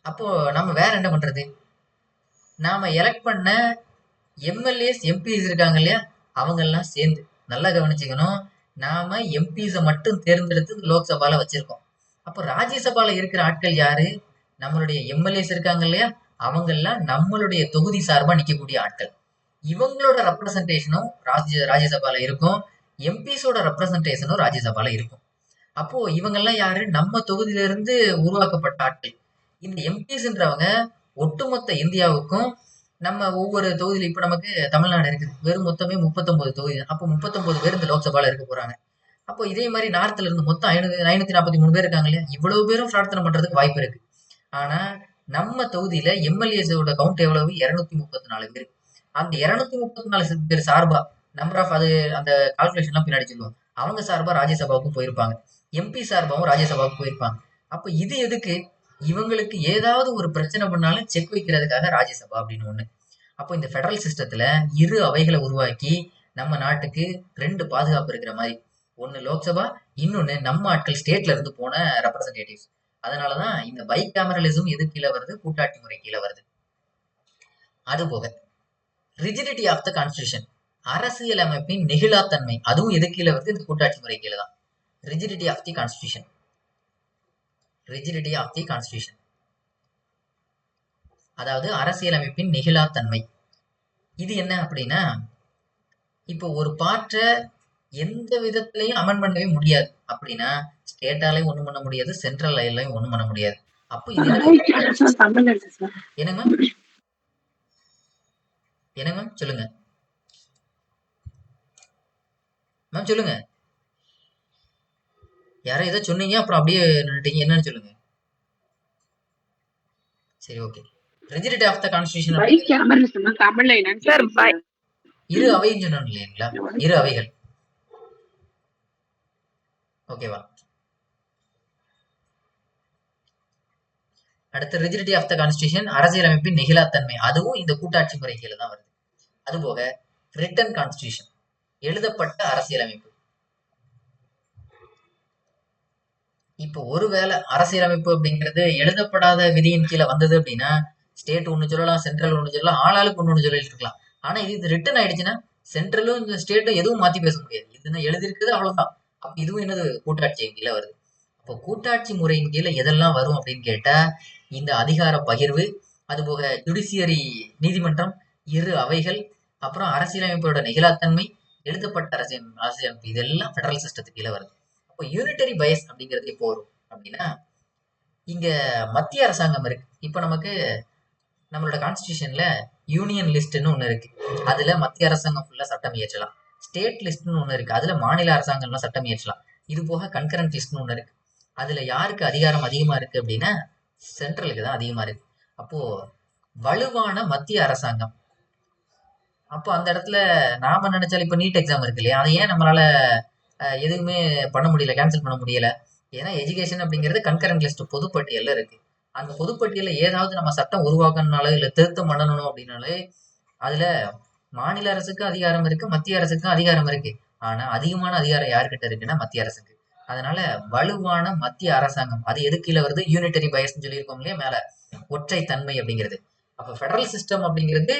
அப்போ நம்ம வேற என்ன பண்றது? நாம எலெக்ட் பண்ண எம்எல்ஏஸ், எம்பிஸ் இருக்காங்க இல்லையா? அவங்க எல்லாம் சேர்ந்து நல்லா கவனிச்சுக்கணும். நாம எம்பிஸை மட்டும் தேர்ந்தெடுத்து லோக்சபால வச்சிருக்கோம். அப்போ ராஜ்யசபால இருக்கிற ஆட்கள் யாரு? நம்மளுடைய எம்எல்ஏஸ் இருக்காங்க இல்லையா? அவங்க எல்லாம் நம்மளுடைய தொகுதி சார்பா நிக்கக்கூடிய ஆட்கள். இவங்களோட ரெப்ரசன்டேஷனும் ராஜ்யசபால இருக்கும். எம்பிஸோட ரெப்ரசன்டேஷனும் ராஜ்யசபால இருக்கும். அப்போ இவங்கெல்லாம் யாரு? நம்ம தொகுதியில இருந்து உருவாக்கப்பட்ட ஆட்கள். இந்த எம்பிஸ்ன்றவங்க ஒட்டுமொத்த இந்தியாவுக்கும் நம்ம ஒவ்வொரு தொகுதியில இப்ப நமக்கு தமிழ்நாடு இருக்குது. வெறும் மொத்தமே 39 தொகுதி. அப்போ 39 பேர் இந்த லோக்சபால இருக்க போறாங்க. அப்போ இதே மாதிரி நார்த்ல இருந்து மொத்தம் 543 பேர் இருக்காங்க இல்லையா? இவ்வளவு பேரும் பிரார்த்தனை பண்றதுக்கு வாய்ப்பு இருக்கு. ஆனா நம்ம தொகுதியில எம்எல்ஏஸோட கவுண்ட் எவ்வளவு? 234 பேர். அந்த 234 பேர் சார்பா நம்பர் ஆஃப் அது அந்த கால்குலேஷன் எல்லாம் பின்னாடி சொல்லுவோம். அவங்க சார்பா ராஜ்யசபாவுக்கும் போயிருப்பாங்க. எம்பி சார்பாவும் ராஜ்யசபாவுக்கு போயிருப்பாங்க. அப்ப இது எதுக்கு? இவங்களுக்கு ஏதாவது ஒரு பிரச்சனை பண்ணாலும் செக் வைக்கிறதுக்காக ராஜ்யசபா அப்படின்னு ஒண்ணு. அப்போ இந்த ஃபெடரல் சிஸ்டத்துல இரு அவைகளை உருவாக்கி நம்ம நாட்டுக்கு 2 பாதுகாப்பு இருக்கிற மாதிரி. ஒண்ணு லோக்சபா, இன்னொன்னு நம்ம ஆட்கள் ஸ்டேட்ல இருந்து போன ரெப்ரசன்டேட்டிவ்ஸ். அதனாலதான் இந்த பைகேமரலிசம் எது கீழே வருது? கூட்டாட்சி முறை கீழே வருது. அது போக ரிஜிடிட்டி ஆஃப் த கான்ஸ்டிடியூஷன், அரசியலமைப்பின் நெகிழாத்தன்மை, அதுவும் எது கீழே வருது? இந்த கூட்டாட்சி முறை கீழே தான். Rigidity of the constitution, rigidity of the constitution அதாவது அரசியலமைப்பின் நெகிழாத்தன்மை. இது என்ன அப்படின்னா, இப்போ ஒரு பார்ட்ட எந்த விதத்திலையும் அமெண்ட் பண்ணவே முடியாது அப்படின்னா ஸ்டேட்டாலையும் ஒண்ணும் பண்ண முடியாது, சென்ட்ரல் லைன்லையும் ஒண்ணும் பண்ண முடியாது. அப்போ இது என்னங்க என்னங்க சொல்லுங்க மேம், சொல்லுங்க. யாரோ ஏதோ சொன்னீங்க, அப்புறம் அப்படியே நின்னுட்டீங்க. என்னன்னு சொல்லுங்க. சரி, okay. Rigidity of the constitution தமிழ்ல என்னன்னு சார் இரு அவைன்னு சொன்னோம் இல்லைங்களா? இரு அவைகள். ஓகேவா? அடுத்து ரிஜிடிட்டி ஆஃப் த கான்ஸ்டிடியூஷன், அரசியலமைப்பின் நெகிழாத்தன்மை, அதுவும் இந்த கூட்டாட்சி முறை கீழே தான் வருது. அதுபோக ரிட்டன் கான்ஸ்டிடியூஷன், எழுதப்பட்ட அரசியலமைப்பு. இப்போ ஒருவேளை அரசியலமைப்பு அப்படிங்கிறது எழுதப்படாத விதியின் கீழே வந்தது அப்படின்னா ஸ்டேட் ஒண்ணு சொல்லலாம், சென்ட்ரல் ஒண்ணு சொல்லலாம், ஆளாளுக்கு ஒண்ணு சொல்லிட்டு இருக்கலாம். ஆனா இது ரிட்டன் ஆயிடுச்சுன்னா சென்ட்ரலும் இந்த ஸ்டேட்டும் எதுவும் மாத்தி பேச முடியாது. இது எழுதிருக்குது, அவ்வளவுதான். அப்ப இதுவும் என்னது? கூட்டாட்சியின் கீழே வருது. அப்போ கூட்டாட்சி முறையின் கீழே எதெல்லாம் வரும் அப்படின்னு கேட்டா இந்த அதிகார பகிர்வு, அதுபோக ஜுடிஷியரி நீதிமன்றம், இரு அவைகள், அப்புறம் அரசியலமைப்போட நெகிழாத்தன்மை, எழுதப்பட்ட அரசியலமைப்பு இதெல்லாம் ஃபெடரல் சிஸ்டத்துக்கு கீழே வருது. அப்போ யூனிட்டரி பயஸ் அப்படிங்கிறது எப்போ வரும் அப்படின்னா, இங்க மத்திய அரசாங்கம் இருக்கு. இப்போ நமக்கு நம்மளோட கான்ஸ்டியூஷன்ல யூனியன் லிஸ்ட்னு ஒண்ணு இருக்கு. அதுல மத்திய அரசாங்கம் ஃபுல்லா சட்டம் இயற்றலாம். ஸ்டேட் லிஸ்ட்னு ஒண்ணு இருக்கு. அதுல மாநில அரசாங்கம்லாம் சட்டம் இயற்றலாம். இது போக கன்கரண்ட் லிஸ்ட்னு ஒண்ணு இருக்கு. அதுல யாருக்கு அதிகாரம் அதிகமா இருக்கு அப்படின்னா சென்ட்ரலுக்கு தான் அதிகமா இருக்கு. அப்போ வலுவான மத்திய அரசாங்கம். அப்போ அந்த இடத்துல நாம நினைச்சாலும் இப்ப நீட் எக்ஸாம் இருக்கு இல்லையா, அதை ஏன் நம்மளால எதுவுமே பண்ண முடியல, கேன்சல் பண்ண முடியல? ஏன்னா எஜுகேஷன் அப்படிங்கிறது கன்கரண்ட் லிஸ்ட் பொதுப்பட்டியல்ல இருக்கு. அந்த பொதுப்பட்டியல ஏதாவது நம்ம சட்டம் உருவாக்கணும்னால இல்ல திருத்தம் பண்ணணும் அப்படின்னாலே அதுல மாநில அரசுக்கும் அதிகாரம் இருக்கு, மத்திய அரசுக்கும் அதிகாரம் இருக்கு. ஆனா அதிகமான அதிகாரம் யாருக்கிட்ட இருக்குன்னா மத்திய அரசுக்கு. அதனால வலுவான மத்திய அரசாங்கம் அது எது கீழே வருது? யூனிட்டரி பயஸ் சொல்லியிருக்கோம் இல்லையா மேல, ஒற்றை தன்மை அப்படிங்கிறது. அப்ப ஃபெடரல் சிஸ்டம் அப்படிங்கிறது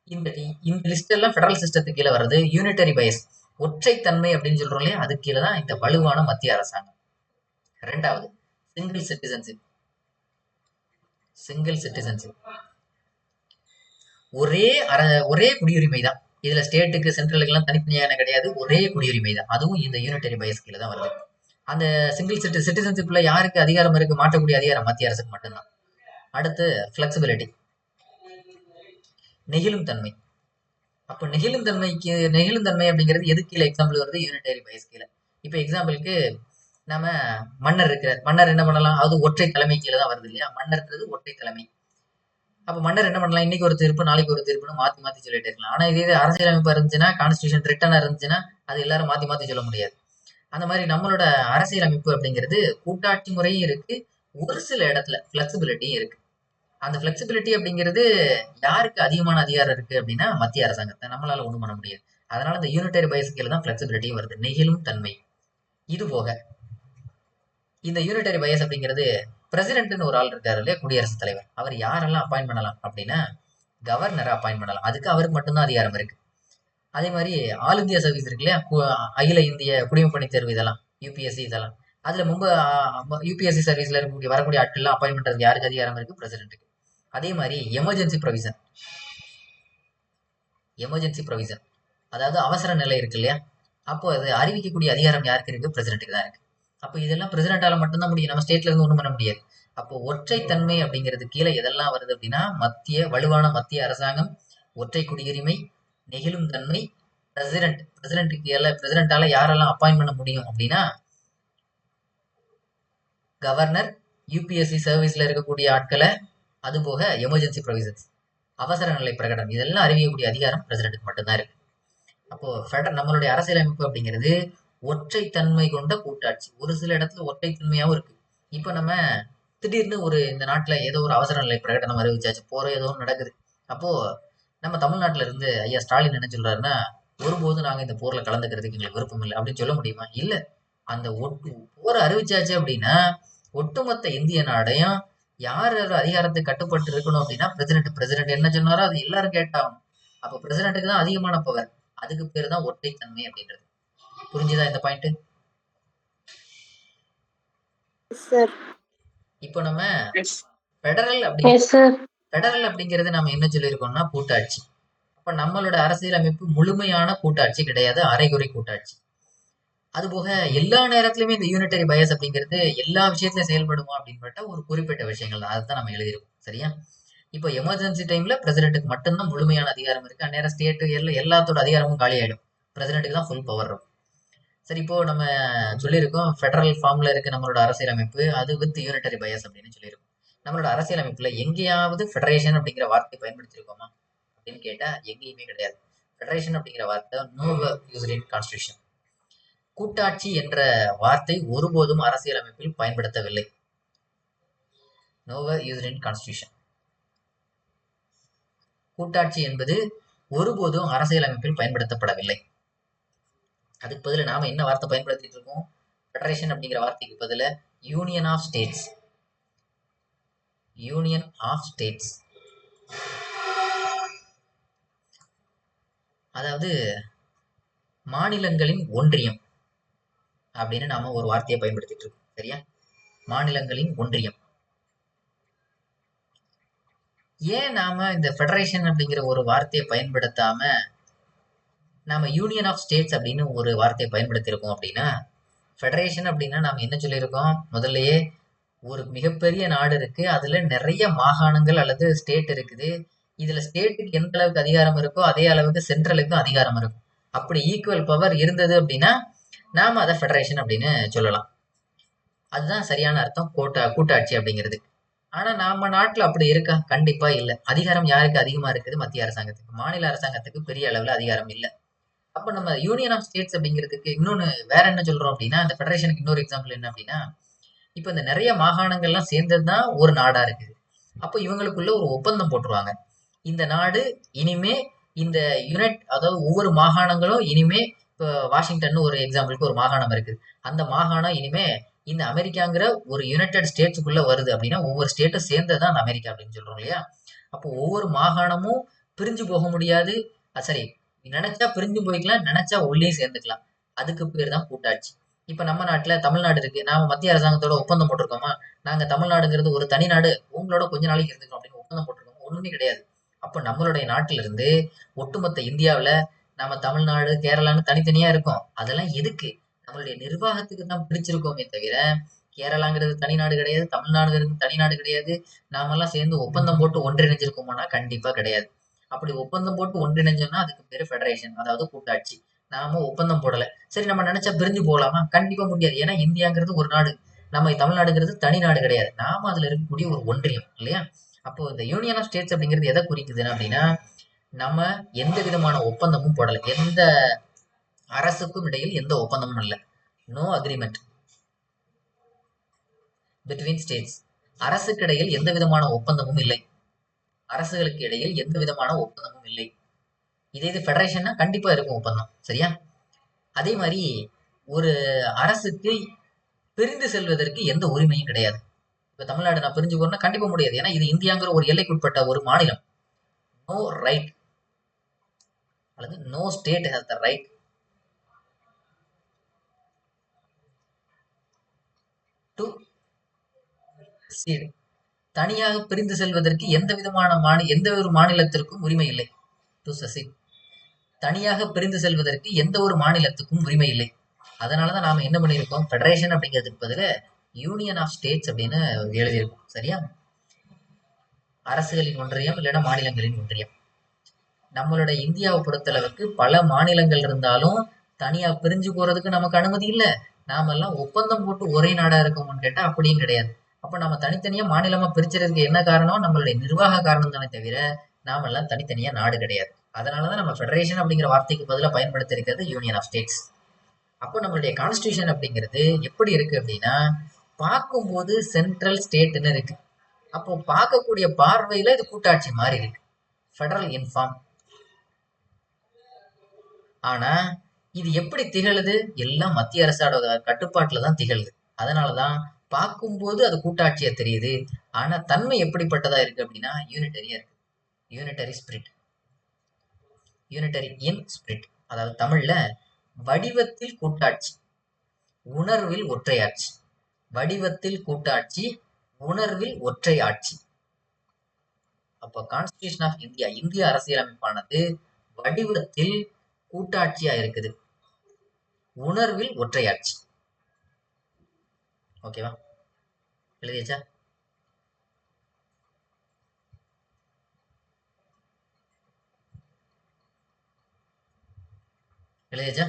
இந்த இந்த லிஸ்ட் எல்லாம் ஃபெடரல் சிஸ்டத்துக்கு கீழே வருது. யூனிட்டரி பயஸ் ஒற்றை தன்மை அப்படின்னு சொல்றோம் இல்லையா, அது கீழே தான் இந்த வலுவான மத்திய அரசாங்கம். ரெண்டாவது சிங்கிள் சிட்டிசன்ஷிப். சிங்கிள் சிட்டிசன்ஷிப் ஒரே குடியுரிமை தான். இதுல ஸ்டேட்டுக்கு சென்ட்ரலுக்கு எல்லாம் தனித்தனியான கிடையாது, ஒரே குடியுரிமை தான். அதுவும் இந்த யூனிட்டரி பயஸ் கீழே தான் வருது. அந்த சிங்கிள் சிட்டிசன்ஷிப்ல யாருக்கு அதிகாரம் இருக்கு? மாற்றக்கூடிய அதிகாரம் மத்திய அரசுக்கு மட்டும்தான். அடுத்து பிளெக்சிபிலிட்டி, நெகிழும் தன்மை. அப்ப நெகிழும் தன்மை அப்படிங்கிறது எது கீழே எக்ஸாம்பிள் வருது? யூனிட்டரி பயஸ் கீழே. இப்ப எக்ஸாம்பிளுக்கு நம்ம மன்னர் இருக்கிறார். மன்னர் என்ன பண்ணலாம்? அது ஒற்றை தலைமை கீழே தான் வருது இல்லையா, மன்னர்ன்றது ஒற்றை தலைமை. அப்ப மன்னர் என்ன பண்ணலாம்? இன்னைக்கு ஒரு தீர்ப்பு நாளைக்கு ஒரு தீர்ப்புன்னு மாத்தி மாத்தி சொல்லிட்டே இருக்கலாம். ஆனா இதே அரசியலமைப்பு இருந்துச்சுன்னா, கான்ஸ்டியூஷன் ரிட்டனா இருந்துச்சுன்னா அது எல்லாரும் மாத்தி மாத்தி சொல்ல முடியாது. அந்த மாதிரி நம்மளோட அரசியலமைப்பு அப்படிங்கிறது கூட்டாட்சி முறையும் இருக்கு, ஒரு சில இடத்துல பிளெக்சிபிலிட்டியும் இருக்கு. அந்த பிளெக்சிபிலிட்டி அப்படிங்கிறது யாருக்கு அதிகமான அதிகாரம் இருக்கு அப்படின்னா மத்திய அரசாங்கத்தை. நம்மளால ஒண்ணும் பண்ண முடியாது. அதனால இந்த யூனிட்டரி பயஸ் கீழே தான் பிளெக்சிபிலிட்டியும் வருது, நெகிழும் தன்மை. இது போக இந்த யூனிட்டரி பயஸ் அப்படிங்கிறது பிரசிடென்ட்னு ஒரு ஆள் இருக்காரு இல்லையா, குடியரசுத் தலைவர். அவர் யாரெல்லாம் அப்பாயிண்ட் பண்ணலாம் அப்படின்னா கவர்னரை அப்பாயிண்ட் பண்ணலாம். அதுக்கு அவருக்கு மட்டும்தான் அதிகாரம் இருக்கு. அதே மாதிரி ஆல் இந்தியா சர்வீஸ் இருக்கு இல்லையா, அகில இந்திய குடிமை பணி தேர்வு, இதெல்லாம் யூபிஎஸ்சி, இதெல்லாம் அதுல யூபிஎஸ்சி சர்வீஸ்ல இருக்கக்கூடிய வரக்கூடிய ஆட்கள்லாம் அப்பாயிண்ட் பண்றதுக்கு யாருக்கு அதிகாரம் இருக்கு? பிரசிடென்ட்டுக்கு. அதே மாதிரி எமர்ஜென்சி ப்ரொவிஷன், அதாவது அவசர நிலை இருக்கு இல்லையா, அப்போ அது அறிவிக்கக்கூடிய அதிகாரம் யாருக்கு இருக்கு? பிரசிடென்ட்டுக்கு தான் இருக்கு. அப்போ இதெல்லாம் பிரசிடென்டால மட்டும்தான் முடியும், நம்ம ஸ்டேட்ல இருந்து ஒண்ணும் பண்ண முடியாது. அப்போ ஒற்றை தன்மை அப்படிங்கிறது கீழே எதெல்லாம் வருது அப்படின்னா வலுவான மத்திய அரசாங்கம், ஒற்றை குடியுரிமை, நெகிழும் தன்மை, பிரசிடென்டால யாரெல்லாம் அப்பாயிண்ட் பண்ண முடியும் அப்படின்னா கவர்னர், யூபிஎஸ்சி சர்வீஸ்ல இருக்கக்கூடிய ஆட்களை, அது போக எமர்ஜென்சி ப்ரொவிஷன்ஸ், அவசர நிலை பிரகடனம், இதெல்லாம் அறிவிக்கக்கூடிய அதிகாரம் பிரசிடென்ட்டுக்கு மட்டும்தான் இருக்கு. அப்போ நம்மளுடைய அரசியலமைப்பு அப்படிங்கிறது ஒற்றை தன்மை கொண்ட கூட்டாட்சி. ஒரு சில இடத்துல ஒற்றை தன்மையாவும் இருக்கு. இப்ப நம்ம திடீர்னு இந்த நாட்டுல ஏதோ ஒரு அவசர நிலை பிரகடனம் அறிவிச்சாச்சு, போற ஏதோ நடக்குது. அப்போ நம்ம தமிழ்நாட்டுல இருந்து ஐயா ஸ்டாலின் என்ன சொல்றாருன்னா, ஒருபோதும் நாங்க இந்த போர்ல கலந்துக்கிறதுக்கு எங்களுக்கு விருப்பம் இல்லை அப்படின்னு சொல்ல முடியுமா? இல்ல. அந்த போரை அறிவிச்சாச்சு அப்படின்னா ஒட்டுமொத்த இந்திய நாடையும் யார் அதிகாரத்துக்கு கட்டுப்பட்டு இருக்கணும் அப்படின்னா பிரசிடென்ட் என்ன சொன்னாரோ அது எல்லாரும் கேட்டாகணும். அப்ப பிரசிடென்ட்டுக்கு தான் அதிகமான பவர். அதுக்கு பேர் தான் ஒற்றை தன்மை அப்படின்றது. புரிஞ்சுதா இந்த பாயிண்ட்? இப்போ நம்ம ஃபெடரல் அப்படிங்கிறது நம்ம என்ன சொல்லியிருக்கோம்னா கூட்டாட்சி. அப்ப நம்மளோட அரசியலமைப்பு முழுமையான கூட்டாட்சி கிடையாது, அரைகுறை கூட்டாட்சி. அதுபோக எல்லா நேரத்திலுமே இந்த யூனிட்டரி பயஸ் அப்படிங்கிறது எல்லா விஷயத்திலும் செயல்படுமா அப்படின்னு பார்த்தா ஒரு குறிப்பிட்ட விஷயங்கள் தான், அதுதான் நம்ம எழுதியிருக்கோம். சரியா? இப்போ எமர்ஜென்சி டைம்ல பிரசிடென்ட்டுக்கு மட்டும்தான் முழுமையான அதிகாரம் இருக்கு. அந்நேரம் ஸ்டேட் எல்லாத்தோட அதிகாரமும் காலி ஆயிடும், பிரசிடென்ட்டுக்கு தான் ஃபுல் பவர் இருக்கும். சரி, இப்போ நம்ம சொல்லியிருக்கோம் ஃபெடரல் ஃபார்ம்ல இருக்கு நம்மளோட அரசியலமைப்பு, அது வித் யூனிட்டரி பயஸ் அப்படின்னு சொல்லியிருக்கோம். நம்மளோட அரசியலமைப்புல எங்கேயாவது ஃபெடரேஷன் அப்படிங்கிற வார்த்தையை பயன்படுத்தியிருக்கோமா அப்படின்னு கேட்டா எங்கேயுமே கிடையாது. ஃபெடரேஷன் அப்படிங்கிற வார்த்தை நோவர் யூஸ்ட் இன் கான்ஸ்டிடியூஷன். கூட்டாட்சி என்ற வார்த்தை ஒருபோதும் அரசியலமைப்பில் பயன்படுத்தவில்லை. நோவர் யூஸ்ட் இன் கான்ஸ்டிடியூஷன். கூட்டாட்சி என்பது ஒருபோதும் அரசியலமைப்பில் பயன்படுத்தப்படவில்லை. அதுக்கு பதில நாம என்ன வார்த்தை பயன்படுத்திட்டு இருக்கோம்? ஃபெடரேஷன் அப்படிங்கிற வார்த்தைக்கு பதில யூனியன் ஆஃப் ஸ்டேட்ஸ். அதாவது மாநிலங்களின் ஒன்றியம் அப்படின்னு நாம ஒரு வார்த்தையை பயன்படுத்திட்டு இருக்கோம். சரியா? மாநிலங்களின் ஒன்றியம். ஏன் நாம இந்த ஃபெடரேஷன் அப்படிங்கிற ஒரு வார்த்தையை பயன்படுத்தாம நாம யூனியன் ஆஃப் ஸ்டேட்ஸ் அப்படின்னு ஒரு வார்த்தையை பயன்படுத்தியிருக்கோம் அப்படின்னா, ஃபெடரேஷன் அப்படின்னா நாம என்ன சொல்லியிருக்கோம் முதல்லயே, ஒரு மிகப்பெரிய நாடு இருக்கு, அதுல நிறைய மாகாணங்கள் அல்லது ஸ்டேட் இருக்குது. இதுல ஸ்டேட்டுக்கு எந்த அளவுக்கு அதிகாரம் இருக்கோ அதே அளவுக்கு சென்ட்ரலுக்கும் அதிகாரம் இருக்கும். அப்படி ஈக்குவல் பவர் இருந்தது அப்படின்னா நாம அதை ஃபெடரேஷன் அப்படின்னு சொல்லலாம். அதுதான் சரியான அர்த்தம் கூட்டாட்சி அப்படிங்கிறது. ஆனா நம்ம நாட்டுல அப்படி இருக்கா? கண்டிப்பா இல்ல. அதிகாரம் யாருக்கு அதிகமா இருக்குது? மத்திய அரசாங்கத்துக்கு. மாநில அரசாங்கத்துக்கு பெரிய அளவுல அதிகாரம் இல்ல. அப்ப நம்ம யூனியன் ஆஃப் ஸ்டேட்ஸ் அப்படிங்கிறதுக்கு இன்னொன்னு வேற என்ன சொல்றோம் அப்படின்னா, இந்த ஃபெடரேஷனுக்கு இன்னொரு எக்ஸாம்பிள் என்ன அப்படின்னா, இப்ப இந்த நிறைய மாகாணங்கள்லாம் சேர்ந்ததுதான் ஒரு நாடா இருக்குது. அப்போ இவங்களுக்குள்ள ஒரு ஒப்பந்தம் போட்டுருவாங்க. இந்த நாடு இனிமே இந்த அதாவது ஒவ்வொரு மாகாணங்களும் இனிமே, இப்போ வாஷிங்டன் ஒரு எக்ஸாம்பிளுக்கு ஒரு மாகாணம் இருக்கு. அந்த மாகாணம் இனிமே இந்த அமெரிக்காங்கிற ஒரு யுனைடெட் ஸ்டேட்ஸுக்குள்ள வருது அப்படின்னா ஒவ்வொரு ஸ்டேட்டும் சேர்ந்ததுதான் அந்த அமெரிக்கா அப்படின்னு சொல்றோம் இல்லையா? அப்போ ஒவ்வொரு மாகாணமும் பிரிஞ்சு போக முடியாது. சரி, நினைச்சா பிரிஞ்சு போய்க்கலாம், நினைச்சா உள்ளேயும் சேர்ந்துக்கலாம். அதுக்கு பேர் தான் கூட்டாட்சி. இப்ப நம்ம நாட்டுல தமிழ்நாடு இருக்கு. நாம மத்திய அரசாங்கத்தோட ஒப்பந்தம் போட்டிருக்கோமா? நாங்க தமிழ்நாடுங்கிறது ஒரு தனி நாடு, உங்களோட கொஞ்ச நாளைக்கு இருந்துக்கோம் அப்படின்னு ஒப்பந்தம் போட்டிருக்கோம்? ஒண்ணுமே கிடையாது. அப்ப நம்மளுடைய நாட்டில இருந்து ஒட்டுமொத்த இந்தியாவுல நம்ம தமிழ்நாடு, கேரளான்னு தனித்தனியா இருக்கோம். அதெல்லாம் எதுக்கு? நம்மளுடைய நிர்வாகத்துக்கு தான் பிரிச்சிருக்கோமே தவிர, கேரளாங்கிறது தனிநாடு கிடையாது, தமிழ்நாடுங்கிறது தனிநாடு கிடையாது. நாமெல்லாம் சேர்ந்து ஒப்பந்தம் போட்டு ஒன்றிணைஞ்சிருக்கோமானா கண்டிப்பா கிடையாது. அப்படி ஒப்பந்தம் போட்டு ஒன்றிணைஞ்சோம்னா அதுக்கு பேரு ஃபெடரேஷன், அதாவது கூட்டாட்சி. நாம ஒப்பந்தம் போடல. சரி, நம்ம நினைச்சா பிரிஞ்சு போகலாமா? கண்டிப்பா முடியாது. ஏன்னா இந்தியாங்கிறது ஒரு நாடு, நம்ம தமிழ்நாடுங்கிறது தனி நாடு கிடையாது. நாம அதுல இருக்கக்கூடிய ஒரு ஒன்றியம் இல்லையா? அப்போ இந்த யூனியன் ஆஃப் ஸ்டேட்ஸ் அப்படிங்கிறது எதை குறிக்குதுன்னா அப்படின்னா, நம்ம எந்த விதமான ஒப்பந்தமும் போடல. எந்த அரசுக்கும் இடையில் எந்த ஒப்பந்தமும் இல்லை. No agreement between states. அரசுக்கு இடையில் எந்த விதமான ஒப்பந்தமும் இல்லை. அரசுகளுக்கு இடையில் எந்த விதமான ஒப்பந்தமும் இல்லை. இதே இது ஃபெடரேஷன்னா கண்டிப்பா இருக்கும் ஒப்பந்தம். சரியா? அதே மாதிரி ஒரு அரசுக்கு பிரிந்து செல்வதற்கு எந்த உரிமையும் கிடையாது. இப்ப தமிழ்நாடு நான் பிரிஞ்சு போறேன்னா கண்டிப்பா முடியாது. ஏன்னா இது இந்தியாங்கிற ஒரு எல்லைக்குட்பட்ட ஒரு மாநிலம். நோ ரைட் அல்லது no state has the right to secede. தனியாக பிரிந்து செல்வதற்கு எந்த ஒரு மாநிலத்திற்கும் உரிமை இல்லை. To secede. தனியாக பிரிந்து செல்வதற்கு எந்த ஒரு மாநிலத்துக்கும் உரிமை இல்லை. அதனாலதான் நாம என்ன பண்ணியிருக்கோம், ஃபெடரேஷன் அப்படிங்கிறதுக்கு பதில யூனியன் ஆஃப் ஸ்டேட்ஸ் அப்படின்னு எழுதியிருக்கோம். சரியா? அரசுகளின் ஒன்றியம் இல்லைன்னா மாநிலங்களின் ஒன்றியம். நம்மளோட இந்தியாவை பொறுத்தளவுக்கு பல மாநிலங்கள் இருந்தாலும் தனியா பிரிஞ்சு போறதுக்கு நமக்கு அனுமதி இல்லை. நாம எல்லாம் ஒப்பந்தம் போட்டு ஒரே நாடா இருக்கோம்னு கேட்டா அப்படியும் கிடையாது. அப்ப நம்ம தனித்தனியா மாநிலமா பிரிச்சதுக்கு என்ன காரணம்? நம்மளுடைய நிர்வாக காரணம் தானே தவிர நாம எல்லாம் தனித்தனியா நாடு கிடையாது. அதனாலதான் நம்ம ஃபெடரேஷன் அப்படிங்கிற வார்த்தைக்கு பதிலாக பயன்படுத்தி இருக்கிறது யூனியன் ஆஃப் ஸ்டேட்ஸ். அப்போ நம்மளுடைய கான்ஸ்டியூஷன் அப்படிங்கிறது எப்படி இருக்கு அப்படின்னா, பார்க்கும்போது சென்ட்ரல் ஸ்டேட்னு இருக்கு. அப்போ பார்க்கக்கூடிய பார்வையில இது கூட்டாட்சி மாதிரி இருக்கு, ஃபெடரல் இன்ஃபார்ம். ஆனா இது எப்படி திகழுது? எல்லாம் மத்திய அரசோட கட்டுப்பாட்டுல தான் திகழுது. அதனாலதான் பார்க்கும்போது அது கூட்டாட்சியா தெரியுது. ஆனா தன்மை எப்படிப்பட்டதா இருக்கு அப்படின்னா யூனிட்டரியா இருக்கு. Unitary spirit, unitary in spirit. அதாவது தமிழ்ல வடிவத்தில் கூட்டாட்சி, உணர்வில் ஒற்றையாட்சி. வடிவத்தில் கூட்டாட்சி, உணர்வில் ஒற்றை ஆட்சி. அப்போ கான்ஸ்டிடியூஷன் ஆஃப் இந்தியா, இந்திய அரசியலமைப்பானது வடிவத்தில் கூட்டாட்சியா இருக்குது, உணர்வில் ஒற்றையாட்சி. ஓகேவா? எழுதியாச்சா? எழுதியாச்சா?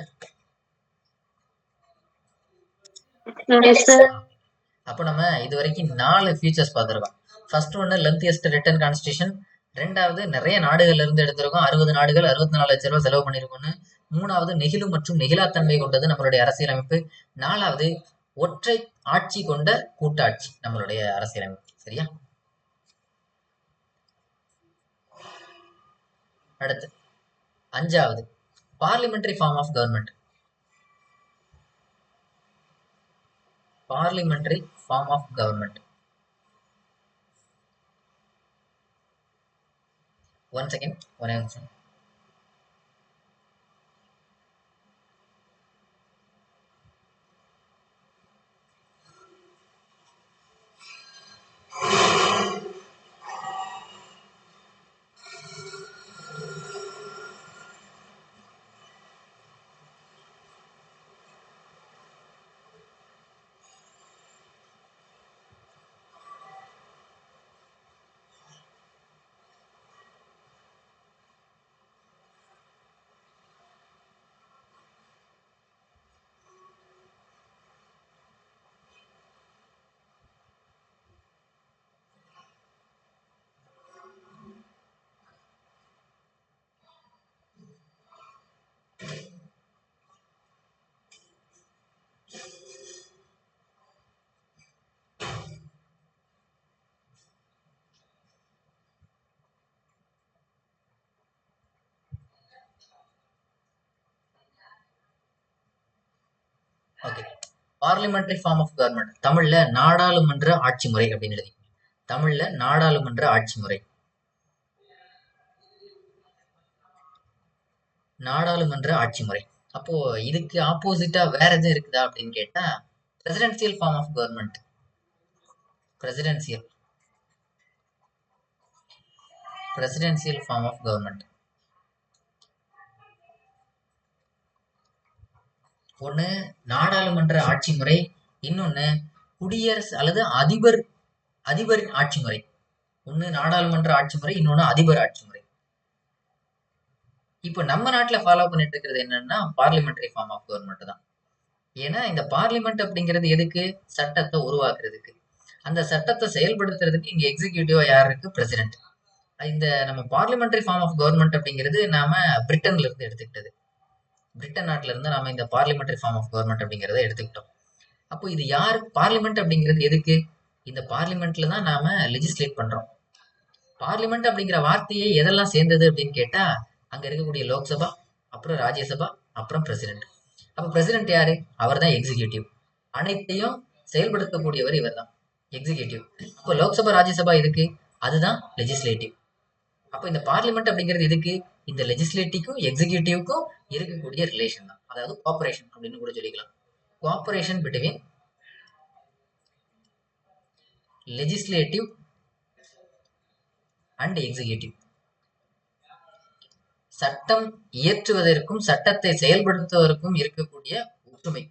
அப்போ நம்ம இது வரைக்கும் 4 ஃபியூச்சர்ஸ் பார்த்துருக்கோம். ஃபர்ஸ்ட் ஒன்று லென்த்தியஸ்ட் ரிட்டன் கான்ஸ்டியூஷன். ரெண்டாவது நிறைய நாடுகள்ல இருந்து எடுத்திருக்கோம், 60 நாடுகள் 64 லட்சம் ரூபாய் செலவு பண்ணியிருக்கோம்னு. மூணாவது நெகிழும் மற்றும் நெகிழாத்தன்மை கொண்டது நம்மளுடைய அரசியலமைப்பு. நாலாவது ஒற்றை ஆட்சி கொண்ட கூட்டாட்சி நம்மளுடைய அரசியலமைப்பு. சரியா? அடுத்து 5வது parliamentary form of government. Parliamentary form of government. One second, ஒரே நிமிஷம். Okay, parliamentary form of government தமிழ்ல நாடாளுமன்ற ஆட்சி முறை அப்படின்னு எழுதி. தமிழ்ல நாடாளுமன்ற ஆட்சி முறை. நாடாளுமன்ற ஆட்சி முறை. அப்போ இதுக்கு ஆப்போசிட்டா வேற எதுவும் இருக்குதா அப்படின்னு கேட்டா presidential form of government. Presidential form of government. ஒண்ணு நாடாளுமன்ற ஆட்சி முறை, இன்னொன்னு குடியரசு அல்லது அதிபரின் ஆட்சி முறை. ஒண்ணு நாடாளுமன்ற ஆட்சி முறை, இன்னொன்னு அதிபர் ஆட்சி முறை. இப்போ நம்ம நாட்டுல ஃபாலோ பண்ணிட்டு இருக்கிறது என்னன்னா பார்லிமெண்டரி ஃபார்ம் ஆஃப் கவர்மெண்ட் தான். ஏன்னா இந்த பார்லிமெண்ட் அப்படிங்கிறது எதுக்கு? சட்டத்தை உருவாக்குறதுக்கு. அந்த சட்டத்தை செயல்படுத்துறதுக்கு இங்க எக்ஸிகியூட்டிவா யார் இருக்கு? பிரசிடென்ட். இந்த நம்ம பார்லிமெண்டரி ஃபார்ம் ஆஃப் கவர்மெண்ட் அப்படிங்கிறது நாம பிரிட்டன்ல இருந்து எடுத்துக்கிட்டது. பிரிட்டன் நாட்டுல இருந்து நாம இந்த பார்லிமெண்டரி ஃபார்ம் ஆஃப் கவர்மெண்ட் அப்படிங்கிறத எடுத்துக்கிட்டோம். அப்போ இது யார்? பார்லிமெண்ட் அப்படிங்கிறது எதுக்கு? இந்த பார்லிமெண்ட்ல தான் நாம லெஜிஸ்லேட் பண்றோம். பார்லிமெண்ட் அப்படிங்கிற வார்த்தையே எதெல்லாம் சேர்ந்தது அப்படின்னு கேட்டா அங்க இருக்கக்கூடிய லோக்சபா, அப்புறம் ராஜ்யசபா, அப்புறம் பிரசிடென்ட். அப்ப பிரசிடென்ட் யாரு? அவர் தான் எக்ஸிகியூட்டிவ். அனைத்தையும் செயல்படுத்தக்கூடியவர் இவர் தான் எக்ஸிகியூட்டிவ். அப்போ லோக்சபா, ராஜ்யசபா எதுக்கு? அதுதான் லெஜிஸ்லேட்டிவ். அப்போ இந்த பார்லிமெண்ட் அப்படிங்கிறது எதுக்கு? இந்த லெஜிஸ்லேட்டிவ்க்கும் எக்ஸிகியூட்டிவ்க்கும் இருக்கக்கூடிய ரிலேஷன் தான். அதாவது கோஆபரேஷன் அப்படின்னு கூட சொல்லிக்கலாம். Cooperation between legislative and executive. சட்டம் இயற்றுவதற்கும் சட்டத்தை செயல்படுத்துவதற்கும் இருக்கக்கூடிய ஒற்றுமை.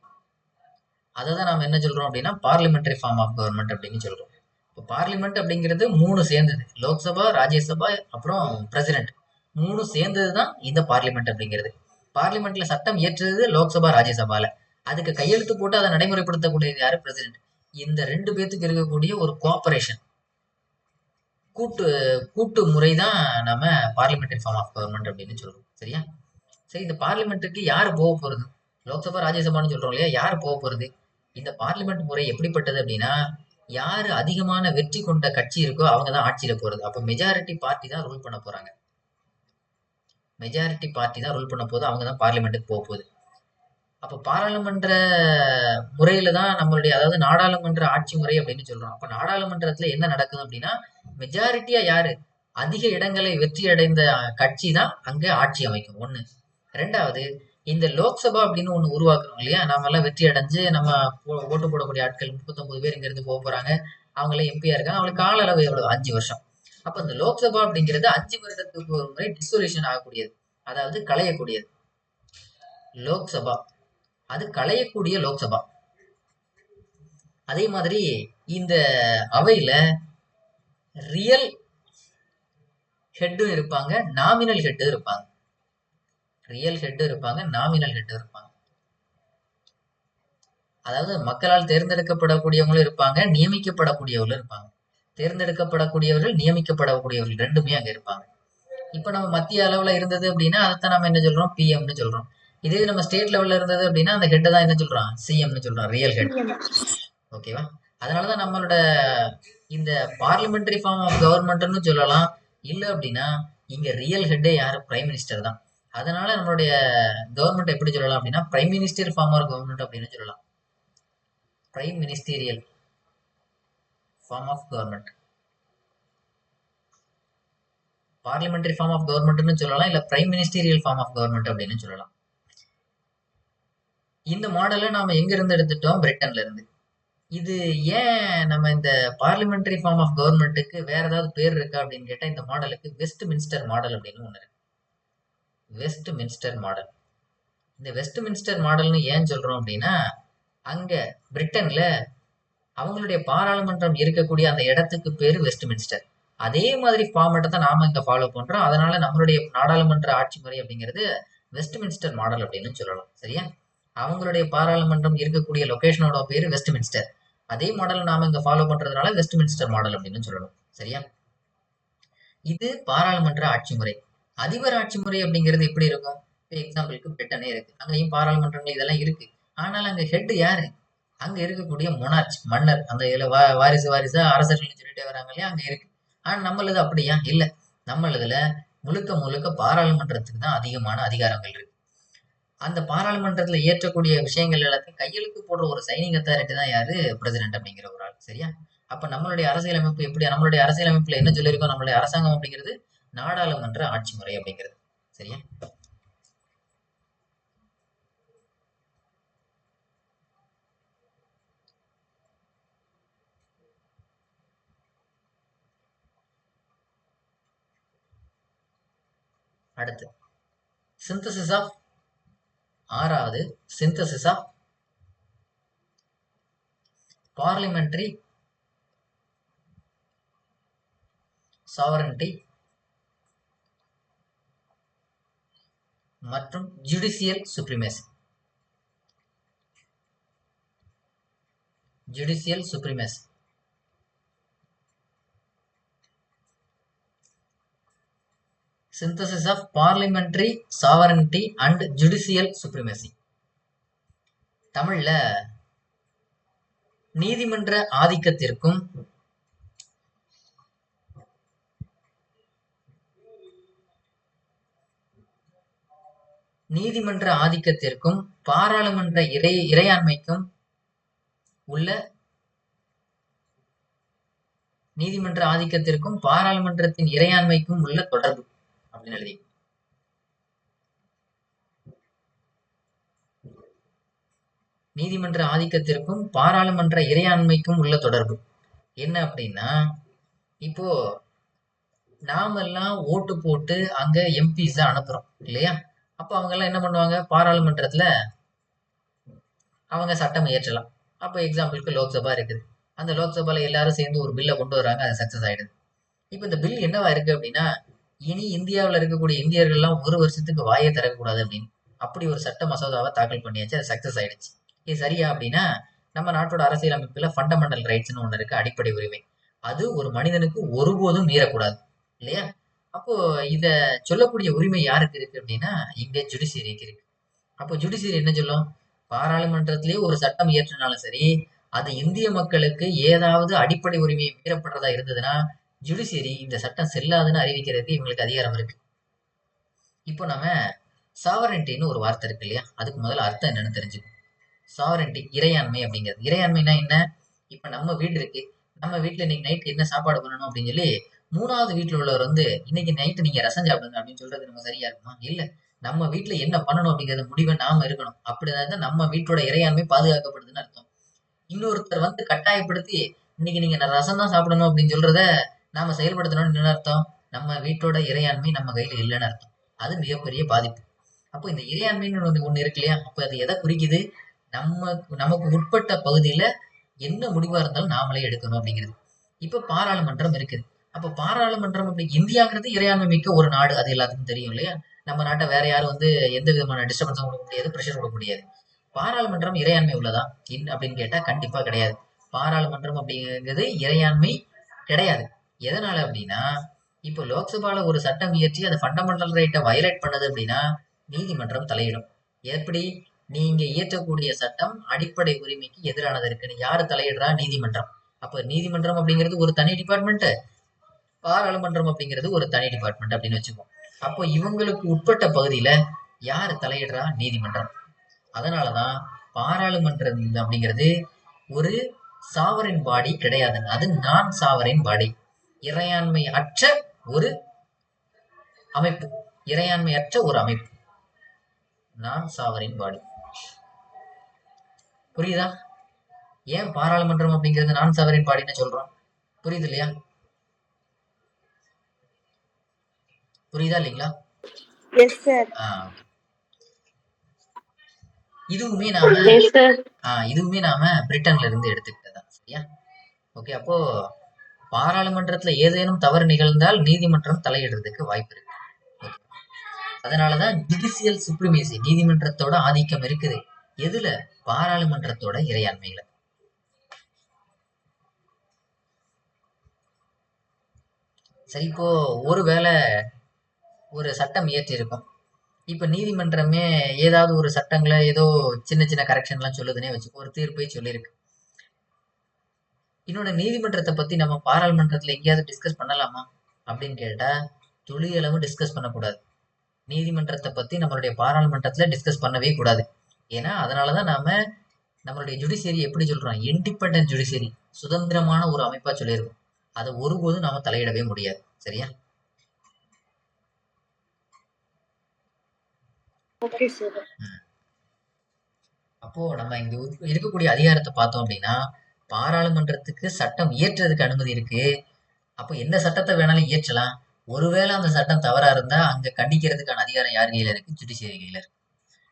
அதை தான் நாம என்ன சொல்றோம் அப்படின்னா பார்லிமெண்டரி ஃபார்ம் ஆஃப் கவர்மெண்ட் அப்படின்னு சொல்றோம். இப்போ பார்லிமெண்ட் அப்படிங்கிறது 3 சேர்ந்தது. லோக்சபா, ராஜ்யசபா, அப்புறம் பிரசிடென்ட். 3 சேர்ந்தது தான் இந்த பார்லிமெண்ட் அப்படிங்கிறது. பார்லிமெண்ட்ல சட்டம் இயற்றுறது லோக்சபா, ராஜ்யசபால. அதுக்கு கையெழுத்து போட்டு அதை நடைமுறைப்படுத்தக்கூடியது யாரு? பிரசிடென்ட். இந்த 2 பேத்துக்கு இருக்கக்கூடிய ஒரு கோஆபரேஷன், கூட்டு முறை தான் நம்ம பார்லிமெண்டரி ஃபார்ம் ஆஃப் கவர்மெண்ட் அப்படின்னு சொல்றோம். சரியா? சரி, இந்த பார்லிமெண்ட்டுக்கு யாரு போக போறது? லோக்சபா, ராஜ்யசபான்னு சொல்றோம் இல்லையா? யாரு போக போறது? இந்த பார்லிமெண்ட் முறை எப்படிப்பட்டது அப்படின்னா யாரு அதிகமான வெற்றி கொண்ட கட்சி இருக்கோ அவங்க தான் ஆட்சியில போறது. அப்ப மெஜாரிட்டி பார்ட்டி தான் ரூல் பண்ண போறாங்க. மெஜாரிட்டி பார்ட்டி தான் ரூல் பண்ண போது, அவங்க தான் பார்லிமெண்ட்டுக்கு போக போகுது. அப்ப பாராளுமன்ற முறையில தான் நம்மளுடைய, அதாவது நாடாளுமன்ற ஆட்சி முறை அப்படின்னு சொல்றோம். அப்ப நாடாளுமன்றத்துல என்ன நடக்குது அப்படின்னா மெஜாரிட்டியா யாரு அதிக இடங்களை வெற்றி அடைந்த கட்சி தான் அங்க ஆட்சி அமைக்கும். ஒண்ணு. ரெண்டாவது, இந்த லோக்சபா அப்படின்னு ஒண்ணு உருவாக்குறோம் இல்லையா? நாம எல்லாம் வெற்றி அடைஞ்சு நம்ம ஓட்டு போடக்கூடிய ஆட்கள் 39 பேர் இங்க இருந்து போக போறாங்க. அவங்கள எம்பியா இருக்காங்க. அவங்களுக்கு கால அளவு எவ்வளவு? 5 வருஷம். அப்ப இந்த லோக்சபா அப்படிங்கிறது 5 வருடத்துக்கு ஒரு முறை டிசொல்யூஷன் ஆகக்கூடியது, அதாவது களையக்கூடியது. லோக்சபா அது களையக்கூடிய லோக்சபா. அதே மாதிரி இந்த அவையில ரியல் ஹெட்டும் இருப்பாங்க, நாமினல் ஹெட்டும் இருப்பாங்க. ரியல் ஹெட் இருப்பாங்க, நாமினல் ஹெட் இருப்பாங்க. அதாவது மக்களால் தேர்ந்தெடுக்கப்படக்கூடியவங்களும் இருப்பாங்க, நியமிக்கப்படக்கூடியவர்களும் இருப்பாங்க. தேர்ந்தெடுக்கப்படக்கூடியவர்கள், நியமிக்கப்படக்கூடியவர்கள் ரெண்டுமே அங்க இருப்பாங்க. இப்ப நம்ம மத்திய அளவுல இருந்தது அப்படின்னா அதைத்தான் நம்ம என்ன சொல்றோம்? பிஎம்னு சொல்றோம். இதே நம்ம ஸ்டேட் லெவல்ல இருந்தது அப்படின்னா அந்த ஹெட்டை தான் என்ன சொல்றோம்? சிஎம்னு சொல்றோம், ரியல் ஹெட். ஓகேவா? அதனாலதான் நம்மளோட இந்த பார்லிமெண்டரி ஃபார்ம் ஆஃப் கவர்மெண்ட்னு சொல்லலாம். இல்ல அப்படின்னா இங்க ரியல் ஹெட்டே யாரு? பிரைம் மினிஸ்டர் தான். அதனால நம்மளுடைய கவர்மெண்ட் எப்படி சொல்லலாம் அப்படின்னா prime minister form of government அப்படின்னு சொல்லலாம். Prime ministerial form of government. Parliamentary form of கவர்மெண்ட்னு சொல்லலாம், இல்ல prime ministerial form of government அப்படின்னு சொல்லலாம். இந்த மாடலை நாம எங்க இருந்து எடுத்துட்டோம்? பிரிட்டன்ல இருந்து. இது ஏன் நம்ம இந்த பார்லிமெண்டரி ஃபார்ம் ஆஃப் கவர்மெண்ட்டுக்கு வேற ஏதாவது பேர் இருக்கா அப்படின்னு கேட்டா இந்த மாடலுக்கு வெஸ்ட் மின்ஸ்டர் மாடல் அப்படின்னு ஒண்ணு இருக்கு. West Minster model. இந்த வெஸ்ட் மின்ஸ்டர் மாடல்னு ஏன் சொல்றோம் அப்படின்னா அங்க பிரிட்டன்ல அவங்களுடைய பாராளுமன்றம் இருக்கக்கூடிய அந்த இடத்துக்கு பேரு வெஸ்ட் மின்ஸ்டர். அதே மாதிரி ஃபார்மேட்டை தான் நாம இங்க ஃபாலோ பண்றோம். அதனால நம்மளுடைய நாடாளுமன்ற ஆட்சி முறை அப்படிங்கிறது வெஸ்ட் மின்ஸ்டர் மாடல் அப்படின்னு சொல்லலாம். சரியா? அவங்களுடைய பாராளுமன்றம் இருக்கக்கூடிய லொகேஷனோட பேரு வெஸ்ட் மின்ஸ்டர். அதே மாடல் நாம இங்க ஃபாலோ பண்றதுனால வெஸ்ட் மின்ஸ்டர் மாடல் அப்படின்னு சொல்லணும். சரியா? இது பாராளுமன்ற ஆட்சி முறை. அதிபர் ஆட்சி முறை அப்படிங்கிறது எப்படி இருக்கும்? இப்போ எக்ஸாம்பிளுக்கு பிரிட்டனே இருக்கு, அங்கேயும் பாராளுமன்றங்கள் இதெல்லாம் இருக்கு. ஆனால் அங்க ஹெட் யாரு? அங்க இருக்கக்கூடிய மொனார்ச், மன்னர். அந்த இதுல வாரிசா அரசர்கள் சொல்லிட்டே வராங்க இல்லையா? அங்க இருக்கு. ஆனா நம்மளது அப்படியா? இல்ல. நம்மளதுல முழுக்க பாராளுமன்றத்துக்கு தான் அதிகமான அதிகாரங்கள் இருக்கு. அந்த பாராளுமன்றத்துல இயற்றக்கூடிய விஷயங்கள் எல்லாத்தையும் கையெழுத்து போடுற ஒரு சைனிங் அத்தாரிட்டி தான் யாரு? பிரசிடென்ட் அப்படிங்கிற ஒரு ஆள். சரியா? அப்ப நம்மளுடைய அரசியலமைப்பு எப்படி? நம்மளுடைய அரசியலமைப்புல என்ன சொல்லியிருக்கோம்? நம்மளுடைய அரசாங்கம் அப்படிங்கிறது நாடாளுமன்ற ஆட்சி முறை அப்படிங்கிறது. சரியா? அடுத்து சிந்தசிஸ் ஆஃப் 6வது சிந்தசிஸ் ஆஃப் பார்லிமெண்டரி சாவரன்டி மற்றும் judicial supremacy. Judicial supremacy synthesis of parliamentary sovereignty and judicial supremacy. தமிழ்ல நீதிமன்ற ஆதிக்கத்திற்கும் பாராளுமன்ற இறையாண்மைக்கும் உள்ள நீதிமன்ற ஆதிக்கத்திற்கும் பாராளுமன்றத்தின் இறையாண்மைக்கும் உள்ள தொடர்பு அப்படின்னு எழுதி. நீதிமன்ற ஆதிக்கத்திற்கும் பாராளுமன்ற இறையாண்மைக்கும் உள்ள தொடர்பு என்ன அப்படின்னா, இப்போ நாமெல்லாம் ஓட்டு போட்டு அங்க எம்பிஸ் அனுப்புறோம் இல்லையா? அப்ப அவங்க எல்லாம் என்ன பண்ணுவாங்க? பாராளுமன்றத்துல அவங்க சட்டம் இயற்றலாம். அப்ப எக்ஸாம்பிளுக்கு லோக்சபா இருக்குது. அந்த லோக்சபால எல்லாரும் சேர்ந்து ஒரு பில்லை கொண்டு வராங்க, அது சக்சஸ் ஆயிடுது. இப்ப இந்த பில் என்னவா இருக்கு அப்படின்னா, இனி இந்தியாவில் இருக்கக்கூடிய இந்தியர்கள்லாம் 1 வருஷத்துக்கு வாயை திறக்கக்கூடாது அப்படின்னு அப்படி ஒரு சட்ட மசோதாவை தாக்கல் பண்ணியாச்சு. அது சக்சஸ் ஆயிடுச்சு. இது சரியா அப்படின்னா, நம்ம நாட்டோட அரசியலமைப்புல ஃபண்டமெண்டல் ரைட்ஸ்னு ஒண்ணு இருக்கு, அடிப்படை உரிமை. அது ஒரு மனிதனுக்கு ஒருபோதும் மீறக்கூடாது இல்லையா? அப்போ இத சொல்லக்கூடிய உரிமை யாருக்கு இருக்கு அப்படின்னா, இங்க ஜுடிஷியரிக்கு இருக்கு. அப்போ ஜுடிஷியரி என்ன சொல்லும்? பாராளுமன்றத்திலேயே ஒரு சட்டம் இயற்றினாலும் சரி, அது இந்திய மக்களுக்கு ஏதாவது அடிப்படை உரிமையை மீறப்படுறதா இருந்ததுன்னா ஜுடிஷியரி இந்த சட்டம் செல்லாதுன்னு அறிவிக்கிறதுக்கு இவங்களுக்கு அதிகாரம் இருக்கு. இப்போ நம்ம சாவரன்டின்னு ஒரு வார்த்தை இருக்கு இல்லையா? அதுக்கு முதல்ல அர்த்தம் என்னன்னு தெரிஞ்சுக்கணும். சாவரன்டி இறையாண்மை அப்படிங்கிறது. இறையாண்மைனா என்ன? இப்ப நம்ம வீடு இருக்கு, நம்ம வீட்டுல இன்னைக்கு நைட் என்ன சாப்பாடு பண்ணணும் அப்படின்னு சொல்லி 3வது வீட்டுல உள்ளவர் வந்து இன்னைக்கு நைட்டு நீங்க ரசம் சாப்பிடுங்க அப்படின்னு சொல்றது நம்ம சரியா இருக்குமா? இல்ல. நம்ம வீட்டுல என்ன பண்ணணும் அப்படிங்கறது முடிவை நாம இருக்கணும். அப்படிதான் நம்ம வீட்டோட இறையாண்மை பாதுகாக்கப்படுதுன்னு அர்த்தம். இன்னொருத்தர் வந்து கட்டாயப்படுத்தி இன்னைக்கு நீங்க ரசம் தான் சாப்பிடணும் அப்படின்னு சொல்றத நாம செயல்படுத்தணும்னு என்ன அர்த்தம்? நம்ம வீட்டோட இறையாண்மை நம்ம கையில இல்லைன்னு அர்த்தம். அது மிகப்பெரிய பாதிப்பு. அப்போ இந்த இறையாண்மைன்னு ஒண்ணு இருக்கு இல்லையா? அப்ப அது எதை குறிக்குது? நமக்கு உட்பட்ட பகுதியில என்ன முடிவா இருந்தாலும் நாமளே எடுக்கணும் அப்படிங்கிறது. இப்ப பாராளுமன்றம் இருக்குது. அப்ப பாராளுமன்றம் அப்படி இந்தியாங்கிறது இறையாண்மை மிக்க ஒரு நாடு, அது எல்லாத்துக்கும் தெரியும் இல்லையா? நம்ம நாட்டை வேற யாரும் வந்து எந்த விதமான டிஸ்டர்பன்ஸும் கொடுக்க முடியாது, ப்ரெஷர் கொடுக்க முடியாது. பாராளுமன்றம் இறையாண்மை உள்ளதா அப்படின்னு கேட்டா கண்டிப்பா கிடையாது. பாராளுமன்றம் அப்படிங்கிறது இறையாண்மை கிடையாது. எதனால அப்படின்னா, இப்போ லோக்சபால ஒரு சட்டம் இயற்றி அது ஃபண்டமெண்டல் ரைட்டை வயலேட் பண்ணது அப்படின்னா நீதிமன்றம் தலையிடும். எப்படி? நீங்க இயற்றக்கூடிய சட்டம் அடிப்படை உரிமைக்கு எதிரானது இருக்குன்னு யாரு தலையிடுறா? நீதிமன்றம். அப்ப நீதிமன்றம் அப்படிங்கிறது ஒரு தனி டிபார்ட்மெண்ட், பாராளுமன்றம் அப்படிங்கிறது ஒரு தனி டிபார்ட்மெண்ட் அப்படின்னு வச்சுக்கோம். அப்போ இவங்களுக்கு உட்பட்ட பகுதியில யாரு தலையிடுறா? நீதிமன்றம். அதனாலதான் பாராளுமன்றம் அப்படிங்கிறது ஒரு சாவரின் பாடி கிடையாது, அது நான் சாவரின் பாடி, இறையாண்மை அற்ற ஒரு அமைப்பு, இறையாண்மையற்ற ஒரு அமைப்பு, நான் சாவரின் பாடி. புரியுதா? ஏன் பாராளுமன்றம் அப்படிங்கிறது நான் சாவரின் பாடின்னு சொல்றோம்? புரியுது இல்லையா? புரியுதா இல்லைங்களா? Yes sir. இதுவுமே நாம பிரிட்டன்ல இருந்து எடுத்துக்கிட்டதான். சரியா? ஓகே. அப்போ பாராளுமன்றத்துல ஏதேனும் தவறு நிகழ்ந்தால் நீதிமன்றம் தலையிடுறதுக்கு வாய்ப்பு இருக்கு. அதனாலதான் ஜுடிஷியல் சுப்ரீமேசி, நீதிமன்றத்தோட ஆதிக்கம் இருக்குது. எதுல? பாராளுமன்றத்தோட இறையாண்மையில. சரி, இப்போ ஒருவேளை ஒரு சட்டம் இயற்றி இருக்கும். இப்ப நீதிமன்றமே ஏதாவது ஒரு சட்டங்களை ஏதோ சின்ன சின்ன கரெக்ஷன் எல்லாம் சொல்லுதுன்னே வச்சுக்கோ, ஒரு தீர்ப்பை சொல்லியிருக்கு. இன்னொன்னு, நீதிமன்றத்தை பத்தி நம்ம பாராளுமன்றத்துல எங்கேயாவது டிஸ்கஸ் பண்ணலாமா அப்படின்னு கேட்டா துளி அளவு டிஸ்கஸ் பண்ணக்கூடாது. நீதிமன்றத்தை பத்தி நம்மளுடைய பாராளுமன்றத்துல டிஸ்கஸ் பண்ணவே கூடாது. ஏன்னா அதனாலதான் நாம நம்மளுடைய ஜுடிஷியரி எப்படி சொல்றோம், இண்டிபெண்டன்ட் ஜுடிஷியரி, சுதந்திரமான ஒரு அமைப்பா சொல்லியிருக்கோம். அதை ஒருபோதும் நாம தலையிடவே முடியாது. சரியா? Okay sir. அப்போ நம்ம இங்க இருக்கக்கூடிய அதிகாரத்தை பார்த்தோம் அப்படின்னா, பாராளுமன்றத்துக்கு சட்டம் இயற்றுறதுக்கு அனுமதி இருக்கு. அப்போ எந்த சட்டத்தை வேணாலும் இயற்றலாம். ஒருவேளை அந்த சட்டம் தவறா இருந்தா அங்க கண்டிக்கிறதுக்கான அதிகாரம் யார் கையில இருக்கு? ஜுடிஷியரி கையில இருக்கு.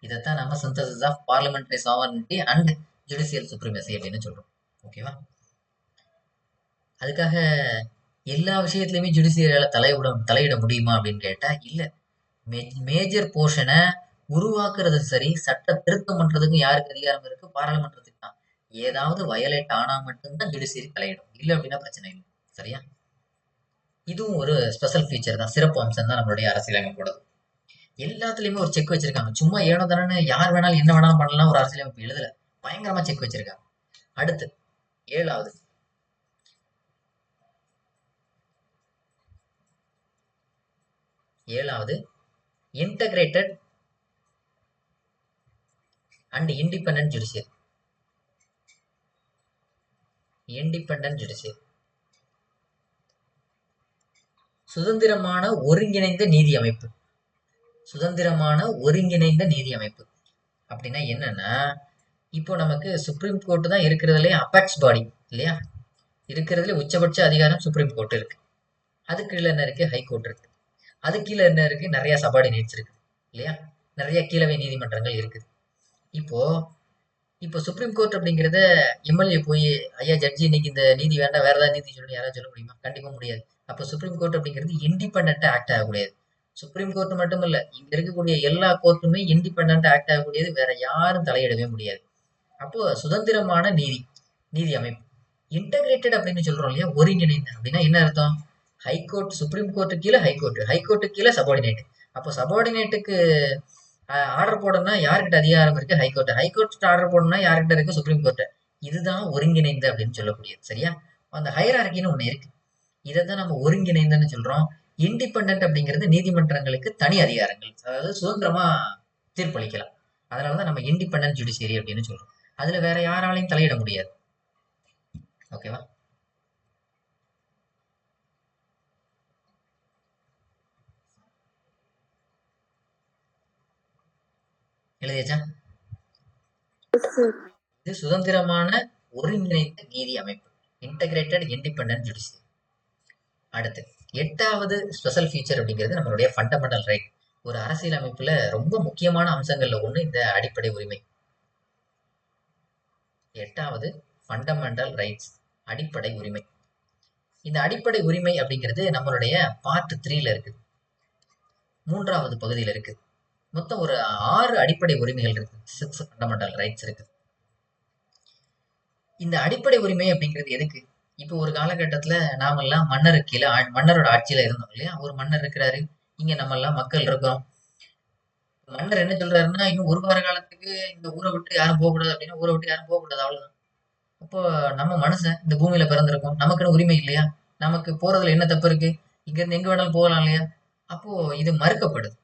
இதைத்தான் நம்ம synthesis of parliamentary sovereignty and judicial supremacy அப்படின்னு சொல்றோம். ஓகேவா? அதுக்காக எல்லா விஷயத்திலயுமே ஜுடிஷியரியால தலையிட முடியுமா அப்படின்னு கேட்டா இல்ல. மேஜர் போர்ஷனை உருவாக்குறது சரி, சட்ட திருத்தம் பண்றதுக்கு யாருக்கு அதிகாரம் இருக்கு? பாராளுமன்றத்துக்கு தான். ஏதாவது வயலேட் ஆனா மட்டும்தான் ஜுடிஷியரி தலையிடும். இல்லை அப்படின்னா பிரச்சனை இல்லை. சரியா? இதுவும் ஒரு ஸ்பெஷல் ஃபீச்சர் தான், சிறப்பு அம்சம் தான் நம்மளுடைய அரசியலமைப்போட. எல்லாத்துலயுமே ஒரு செக் வச்சிருக்காங்க. சும்மா ஏனோ தானே யார் வேணாலும் என்ன வேணாலும் பண்ணலாம் ஒரு அரசியலமைப்பு எழுதல. பயங்கரமா செக் வச்சிருக்காங்க. அடுத்து ஏழாவது integrated and independent judiciary. Independent judiciary சுதந்திரமான ஒருங்கிணைந்த நீதி அமைப்பு. சுதந்திரமான ஒருங்கிணைந்த நீதி அமைப்பு அப்படின்னா என்னன்னா, இப்போ நமக்கு சுப்ரீம் கோர்ட் தான் இருக்கிறதுலே அபெக்ஸ் பாடி இல்லையா? இருக்கிறதுல உச்சபட்ச அதிகாரம் சுப்ரீம் கோர்ட் இருக்கு. அதுக்கு கீழே என்ன இருக்கு? ஹை கோர்ட் இருக்கு. அது கீழே என்ன இருக்கு? நிறைய சபார்டினேட்ஸ் இருக்கு இல்லையா? நிறைய கீழவை நீதிமன்றங்கள் இருக்குது. இப்போ சுப்ரீம் கோர்ட் அப்படிங்கிறத எம்எல்ஏ போய் ஐயா ஜட்ஜி இன்னைக்கு இந்த நீதி வேண்டாம் வேற ஏதாவது நீதி சொல்லணும் யாராவது சொல்ல முடியுமா? கண்டிப்பா முடியாது. அப்போ சுப்ரீம் கோர்ட் அப்படிங்கிறது இண்டிபெண்டா ஆக்ட் ஆகக்கூடியது. சுப்ரீம் கோர்ட் மட்டும் இல்ல, இங்க இருக்கக்கூடிய எல்லா கோர்ட்டுமே இண்டிபெண்டா ஆக்ட் ஆகக்கூடியது. வேற யாரும் தலையிடவே முடியாது. அப்போ சுதந்திரமான நீதி அமைப்பு. இன்டகிரேட்டட் அப்படின்னு சொல்றோம் இல்லையா? ஒருங்கிணைந்த அப்படின்னா என்ன அர்த்தம்? ஹைகோர்ட், சுப்ரீம் கோர்ட்டு கீழே ஹைகோர்ட்டு கீழே சபார்டினேட். அப்போ சபார்டினேட்டுக்கு ஆர்டர் போடணும்னா யார்கிட்ட அதிகாரம் இருக்கு? ஹைகோர்ட் ஆர்டர் போடணும்னா யார்கிட்ட இருக்கு? Supreme court. இதுதான் ஒருங்கிணைந்த அப்படின்னு சொல்லக்கூடியது. சரியா? அந்த ஹைரார்கின்னு ஒண்ணு இருக்கு. இதைதான் நம்ம ஒருங்கிணைந்தன்னு சொல்றோம். இண்டிபெண்டன்ட் அப்படிங்கிறது நீதிமன்றங்களுக்கு தனி அதிகாரங்கள், அதாவது சுதந்திரமா தீர்ப்பளிக்கலாம். அதனாலதான் நம்ம இண்டிபெண்டன்ட் ஜுடிஷியரி அப்படின்னு சொல்றோம். அதுல வேற யாராலையும் தலையிட முடியாது. ஓகேவா? எழுதியாச்சா? இது சுதந்திரமான ஒருங்கிணைந்த நீதி அமைப்பு, இன்டகிரேட்டட் இண்டிபெண்டன்ட் ஜுடிஷியரி. அடுத்து 8வது ஸ்பெஷல் ஃபீச்சர் அப்படிங்கிறது நம்மளுடைய ஃபண்டமெண்டல் ரைட். ஒரு அரசியல் அமைப்புல ரொம்ப முக்கியமான அம்சங்கள்ல ஒண்ணு இந்த அடிப்படை உரிமை. 8வது ஃபண்டமெண்டல் ரைட்ஸ், அடிப்படை உரிமை. இந்த அடிப்படை உரிமை அப்படிங்கிறது நம்மளுடைய பார்ட் 3ல இருக்கு, 3வது பகுதியில இருக்கு. மொத்தம் ஒரு 6 அடிப்படை உரிமைகள் இருக்கு, 6 ஃபண்டமெண்டல் ரைட்ஸ் இருக்கு. இந்த அடிப்படை உரிமை அப்படிங்கிறது எதுக்கு? இப்போ ஒரு காலகட்டத்துல நாமெல்லாம் மன்னருக்கு கீழே மன்னரோட ஆட்சியில இருந்தோம் இல்லையா? ஒரு மன்னர் இருக்கிறாரு, இங்க நம்ம எல்லாம் மக்கள் இருக்கிறோம். மன்னர் என்ன சொல்றாருன்னா, இன்னும் ஒரு வார காலத்துக்கு இந்த ஊரை விட்டு யாரும் போகக்கூடாது அப்படின்னா ஊரை விட்டு யாரும் போகக்கூடாது, அவ்வளவுதான். அப்போ நம்ம மனுஷன் இந்த பூமியில பிறந்திருக்கோம், நமக்குன்னு உரிமை இல்லையா? நமக்கு போறதுல என்ன தப்பு இருக்கு? இங்க இருந்து எங்க வேணாலும் போகலாம் இல்லையா? அப்போ இது மறுக்கப்படுது.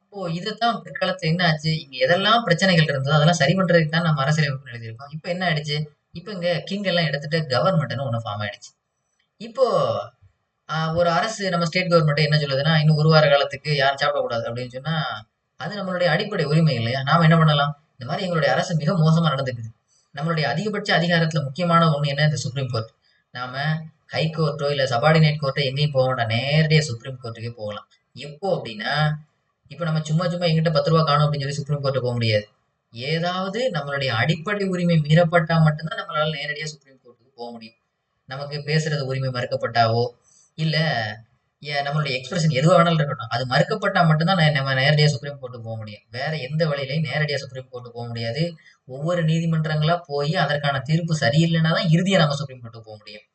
அப்போ இதைத்தான் பிற்காலத்துல என்ன ஆச்சு, இங்க எதெல்லாம் பிரச்சனைகள் இருந்ததோ அதெல்லாம் சரி பண்றதுக்கு தான் நம்ம அரசியலமைப்பு எழுதியிருக்கோம். இப்ப என்ன ஆயிடுச்சு? இப்ப இங்க கிங் எல்லாம் எடுத்துட்டு கவர்மெண்ட்னு ஒண்ணு ஃபார்ம் ஆயிடுச்சு. இப்போ ஒரு அரசு, நம்ம ஸ்டேட் கவர்மெண்ட் என்ன சொல்லுதுன்னா, இன்னும் ஒரு வார காலத்துக்கு யாரும் சாப்பிடக்கூடாது அப்படின்னு சொன்னா அது நம்மளுடைய அடிப்படை உரிமை இல்லையா? நாம என்ன பண்ணலாம்? இந்த மாதிரி எங்களுடைய அரசு மிக மோசமா நடந்துக்குது, நம்மளுடைய அதிகபட்ச அதிகாரத்துல முக்கியமான ஒண்ணு என்ன? இந்த சுப்ரீம் கோர்ட். நாம ஹை கோர்ட்டோ இல்ல சபார்டினேட் கோர்ட்டோ எங்கேயும் போக வேண்டாம், நேரடியா சுப்ரீம் கோர்ட்டுக்கே போகலாம். எப்போ அப்படின்னா, இப்ப நம்ம சும்மா எங்கிட்ட 10 ரூபா காணும் அப்படின்னு சொல்லி சுப்ரீம் கோர்ட்டு போக முடியாது. ஏதாவது நம்மளுடைய அடிப்படை உரிமை மீறப்பட்டா மட்டும்தான் நம்மளால நேரடியா சுப்ரீம் கோர்ட்டுக்கு போக முடியும். நமக்கு பேசுறது உரிமை மறுக்கப்பட்டாவோ இல்ல நம்மளுடைய எக்ஸ்பிரஷன் எதுவா வேணாலும் இருக்கட்டும், அது மறுக்கப்பட்டா மட்டும்தான் நம்ம நேரடியா சுப்ரீம் கோர்ட்டுக்கு போக முடியும். வேற எந்த வழியிலையும் நேரடியா சுப்ரீம் கோர்ட்டுக்கு போக முடியாது. ஒவ்வொரு நீதிமன்றங்களா போய் அதற்கான தீர்ப்பு சரியில்லைன்னா தான் இறுதியா நம்ம சுப்ரீம் கோர்ட்டுக்கு போக முடியும்.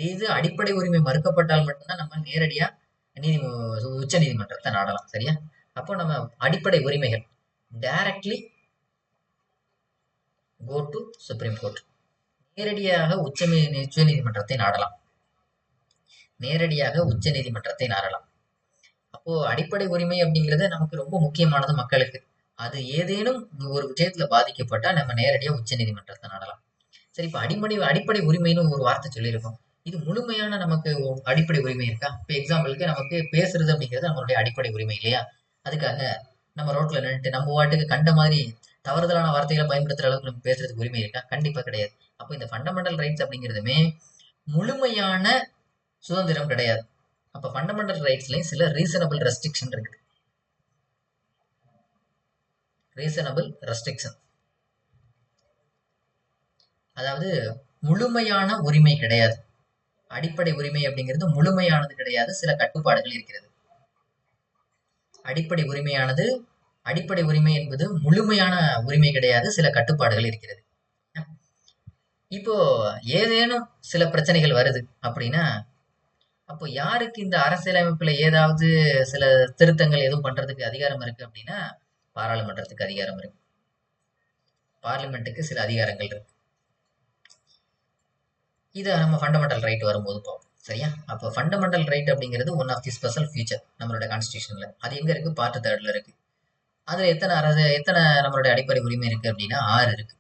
இது அடிப்படை உரிமை மறுக்கப்பட்டால் மட்டும்தான் நம்ம நேரடியா உச்ச நீதிமன்றத்தை நாடலாம். சரியா? அப்போ நம்ம அடிப்படை உரிமைகள் directly go to Supreme Court, நேரடியாக உச்ச நீதிமன்றத்தை நாடலாம். நேரடியாக உச்ச நீதிமன்றத்தை நாடலாம். அப்போ அடிப்படை உரிமை அப்படிங்கிறது நமக்கு ரொம்ப முக்கியமானது மக்களுக்கு. அது ஏதேனும் ஒரு விஷயத்துல பாதிக்கப்பட்டா நம்ம நேரடியா உச்ச நீதிமன்றத்தை நாடலாம். சரி, இப்ப அடிப்படை உரிமைன்னு ஒரு வார்த்தை சொல்லியிருக்கோம். இது முழுமையான நமக்கு அடிப்படை உரிமை இருக்கா? இப்ப எக்ஸாம்பிளுக்கு நமக்கு பேசுறது அப்படிங்கிறது நம்மளுடைய அடிப்படை உரிமை இல்லையா? அதுக்காக நம்ம ரோட்ல நின்னுட்டு நம்ம பாட்டுக்கு கண்ட மாதிரி தவறுதலான வார்த்தைகளை பயன்படுத்துற அளவுக்கு நம்ம பேசுறதுக்கு உரிமை இருக்கா? கண்டிப்பா கிடையாது. அப்போ இந்த ஃபண்டமெண்டல் ரைட்ஸ் அப்படிங்கிறதுமே முழுமையான சுதந்திரம் கிடையாது. அப்ப ஃபண்டமெண்டல் ரைட்ஸ்லயும் சில ரீசனபிள் ரெஸ்ட்ரிக்ஷன் இருக்குது. ரீசனபிள் ரெஸ்ட்ரிக்ஷன் அதாவது முழுமையான உரிமை கிடையாது. அடிப்படை உரிமை அப்படிங்கிறது முழுமையானது கிடையாது, சில கட்டுப்பாடுகள் இருக்கிறது. அடிப்படை உரிமை என்பது முழுமையான உரிமை கிடையாது, சில கட்டுப்பாடுகள் இருக்கிறது. இப்போ ஏதேனும் சில பிரச்சனைகள் வருது அப்படின்னா, அப்போ யாருக்கு இந்த அரசியலமைப்புல ஏதாவது சில திருத்தங்கள் எதுவும் பண்றதுக்கு அதிகாரம் இருக்கு அப்படின்னா, பாராளுமன்றத்துக்கு அதிகாரம் இருக்கு. பார்லிமெண்ட்டுக்கு சில அதிகாரங்கள் இருக்கு. இதை நம்ம ஃபண்டமெண்டல் ரைட் வரும்போது பார்ப்போம். சரியா? அப்போ ஃபண்டமெண்டல் ரைட் அப்படிங்கிறது one of the special feature நம்மளோட கான்ஸ்டியூஷன்ல. அது எங்க இருக்கு? பார்ட் 3ல இருக்கு. அதுல எத்தனை நம்மளுடைய அடிப்படை உரிமை இருக்கு அப்படின்னா 6 இருக்கு.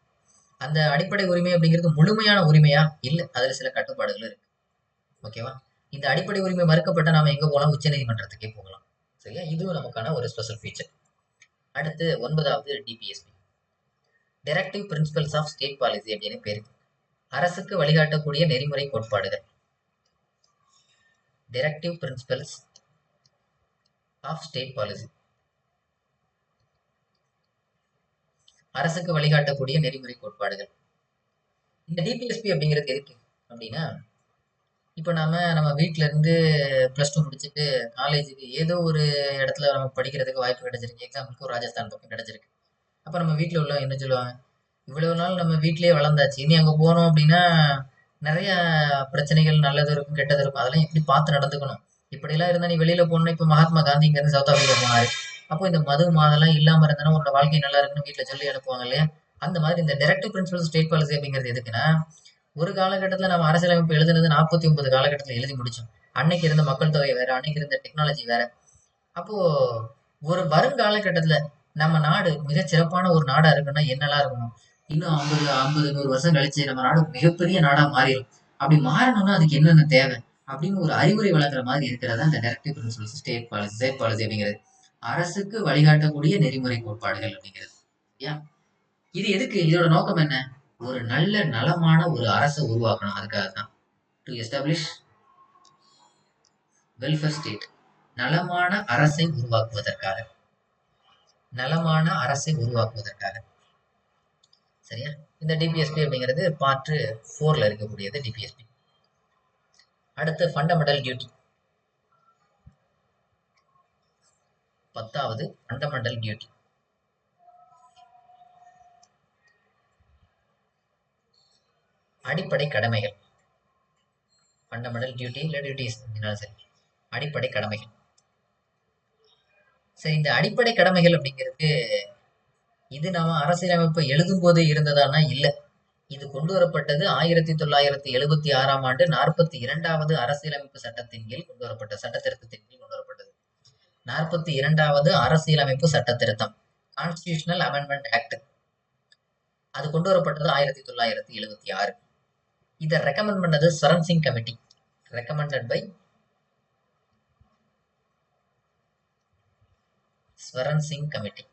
அந்த அடிப்படை உரிமை அப்படிங்கிறது முழுமையான உரிமையா? இல்ல, அதுல சில கட்டுப்பாடுகள் இருக்கு. ஓகேவா? இந்த அடிப்படை உரிமை மறுக்கப்பட்ட நாம எங்க போகலாம்? உச்ச நீதிமன்றத்துக்கே போகலாம். சரியா? இதுவும் நமக்கான ஒரு ஸ்பெஷல் ஃபீச்சர். அடுத்து 9வது DPSP, directive principles of state policy அப்படின்னு பேரு. அரசுக்கு வழிகாட்டக்கூடிய நெறிமுறை கோட்பாடுகள். Directive principles of state policy, அரசுக்கு வழிகாட்டக்கூடிய நெறிமுறை கோட்பாடுகள். இந்த டிபிஎஸ்பி அப்படிங்கிறது எதுக்கு அப்படின்னா, இப்போ நம்ம வீட்டில இருந்து +2 முடிச்சுட்டு காலேஜுக்கு ஏதோ ஒரு இடத்துல நம்ம படிக்கிறதுக்கு வாய்ப்பு கிடைச்சிருக்கு. எக்ஸாம்பிளுக்கு ஒரு ராஜஸ்தான் பக்கம் கிடைச்சிருக்கு. அப்போ நம்ம வீட்டில் உள்ள என்ன சொல்லுவாங்க, இவ்வளவு நாள் நம்ம வீட்டிலேயே வளர்ந்தாச்சு, இனி அங்கே போனோம் அப்படின்னா நிறைய பிரச்சனைகள், நல்லது இருக்கும் கெட்டது இருக்கும், அதெல்லாம் எப்படி பார்த்து நடந்துக்கணும். இப்படிலாம் இருந்தால் நீ வெளியில போகணும்னா, இப்போ மகாத்மா காந்தி இங்கேருந்து சவுத் ஆப்பிரிக்கா போனாரு. அப்போ இந்த மது மாதெல்லாம் இல்லாமல் இருந்தனா உன்னோட வாழ்க்கை நல்லா இருக்குன்னு வீட்டில் சொல்லி அனுப்புவாங்க இல்லையா? அந்த மாதிரி இந்த டைரக்டிவ் பிரின்சிபல் ஸ்டேட் பாலிசி அப்படிங்கிறது எதுக்குன்னா, ஒரு காலகட்டத்தில் நம்ம அரசியலமைப்பு எழுதுனது 49 காலகட்டத்தில் எழுதி முடிச்சோம். அன்னைக்கு இருந்த மக்கள் தொகை வேற, அன்னைக்கு இருந்த டெக்னாலஜி வேற. அப்போ ஒரு வருங்காலகட்டத்துல நம்ம நாடு மிகச் சிறப்பான ஒரு நாடா இருக்குன்னா என்னெல்லாம் இருக்கணும்? இன்னும் 50-100 வருஷம் கழிச்சு நம்ம நாடு மிகப்பெரிய நாடா மாறிடும். அப்படி மாறணும்னா அதுக்கு என்னென்ன தேவை அப்படின்னு ஒரு அறிவுரை வழங்குற மாதிரி இருக்கிறதா இந்த டைரக்டிவ் பிரின்சிபல்ஸ் ஸ்டேட் பாலிசி அப்படிங்கிறது. அரசுக்கு வழிகாட்டக்கூடிய நெறிமுறை கோட்பாடுகள் அப்படிங்கிறது. இது எதுக்கு? இதோட நோக்கம் என்ன? ஒரு நல்ல நலமான ஒரு அரசை உருவாக்கணும். அதுக்காக தான் டு எஸ்டாப்ளிஷ் வெல்ஃபேர் ஸ்டேட், நலமான அரசை உருவாக்குவதற்காக. சரியா? இந்த டிபிஎஸ்பி அப்படிங்கிறது பார்ட் 4ல இருக்கக்கூடியது டிபிஎஸ்பி. அடுத்து ஃபண்டமெண்டல் டியூட்டி. 10வது ஃபண்டமெண்டல் டியூட்டி. அடிப்படை கடமைகள். ஃபண்டமெண்டல் டியூட்டி இல்லை டியூட்டிஸ் அப்படின்னாலும் சரி, அடிப்படை கடமைகள். சரி, இந்த அடிப்படை கடமைகள் அப்படிங்கிறது இது நாம அரசியலமைப்பை எழுதும் போது இருந்ததானா? இல்லை. இது கொண்டு வரப்பட்டது 1976ஆம் ஆண்டு 42வது அரசியலமைப்பு சட்டத்தின் கீழ் கொண்டு வரப்பட்ட சட்ட திருத்தத்தின் கீழ் கொண்டு வரப்பட்டது. 42வது அரசியலமைப்பு சட்ட திருத்தம், கான்ஸ்டிடியூஷனல் அமெண்ட்மெண்ட் ஆக்ட். அது கொண்டு வரப்பட்டது 1976. இதை ரெக்கமெண்ட் பண்ணது Swaran Singh committee. Recommended by Swaran Singh committee.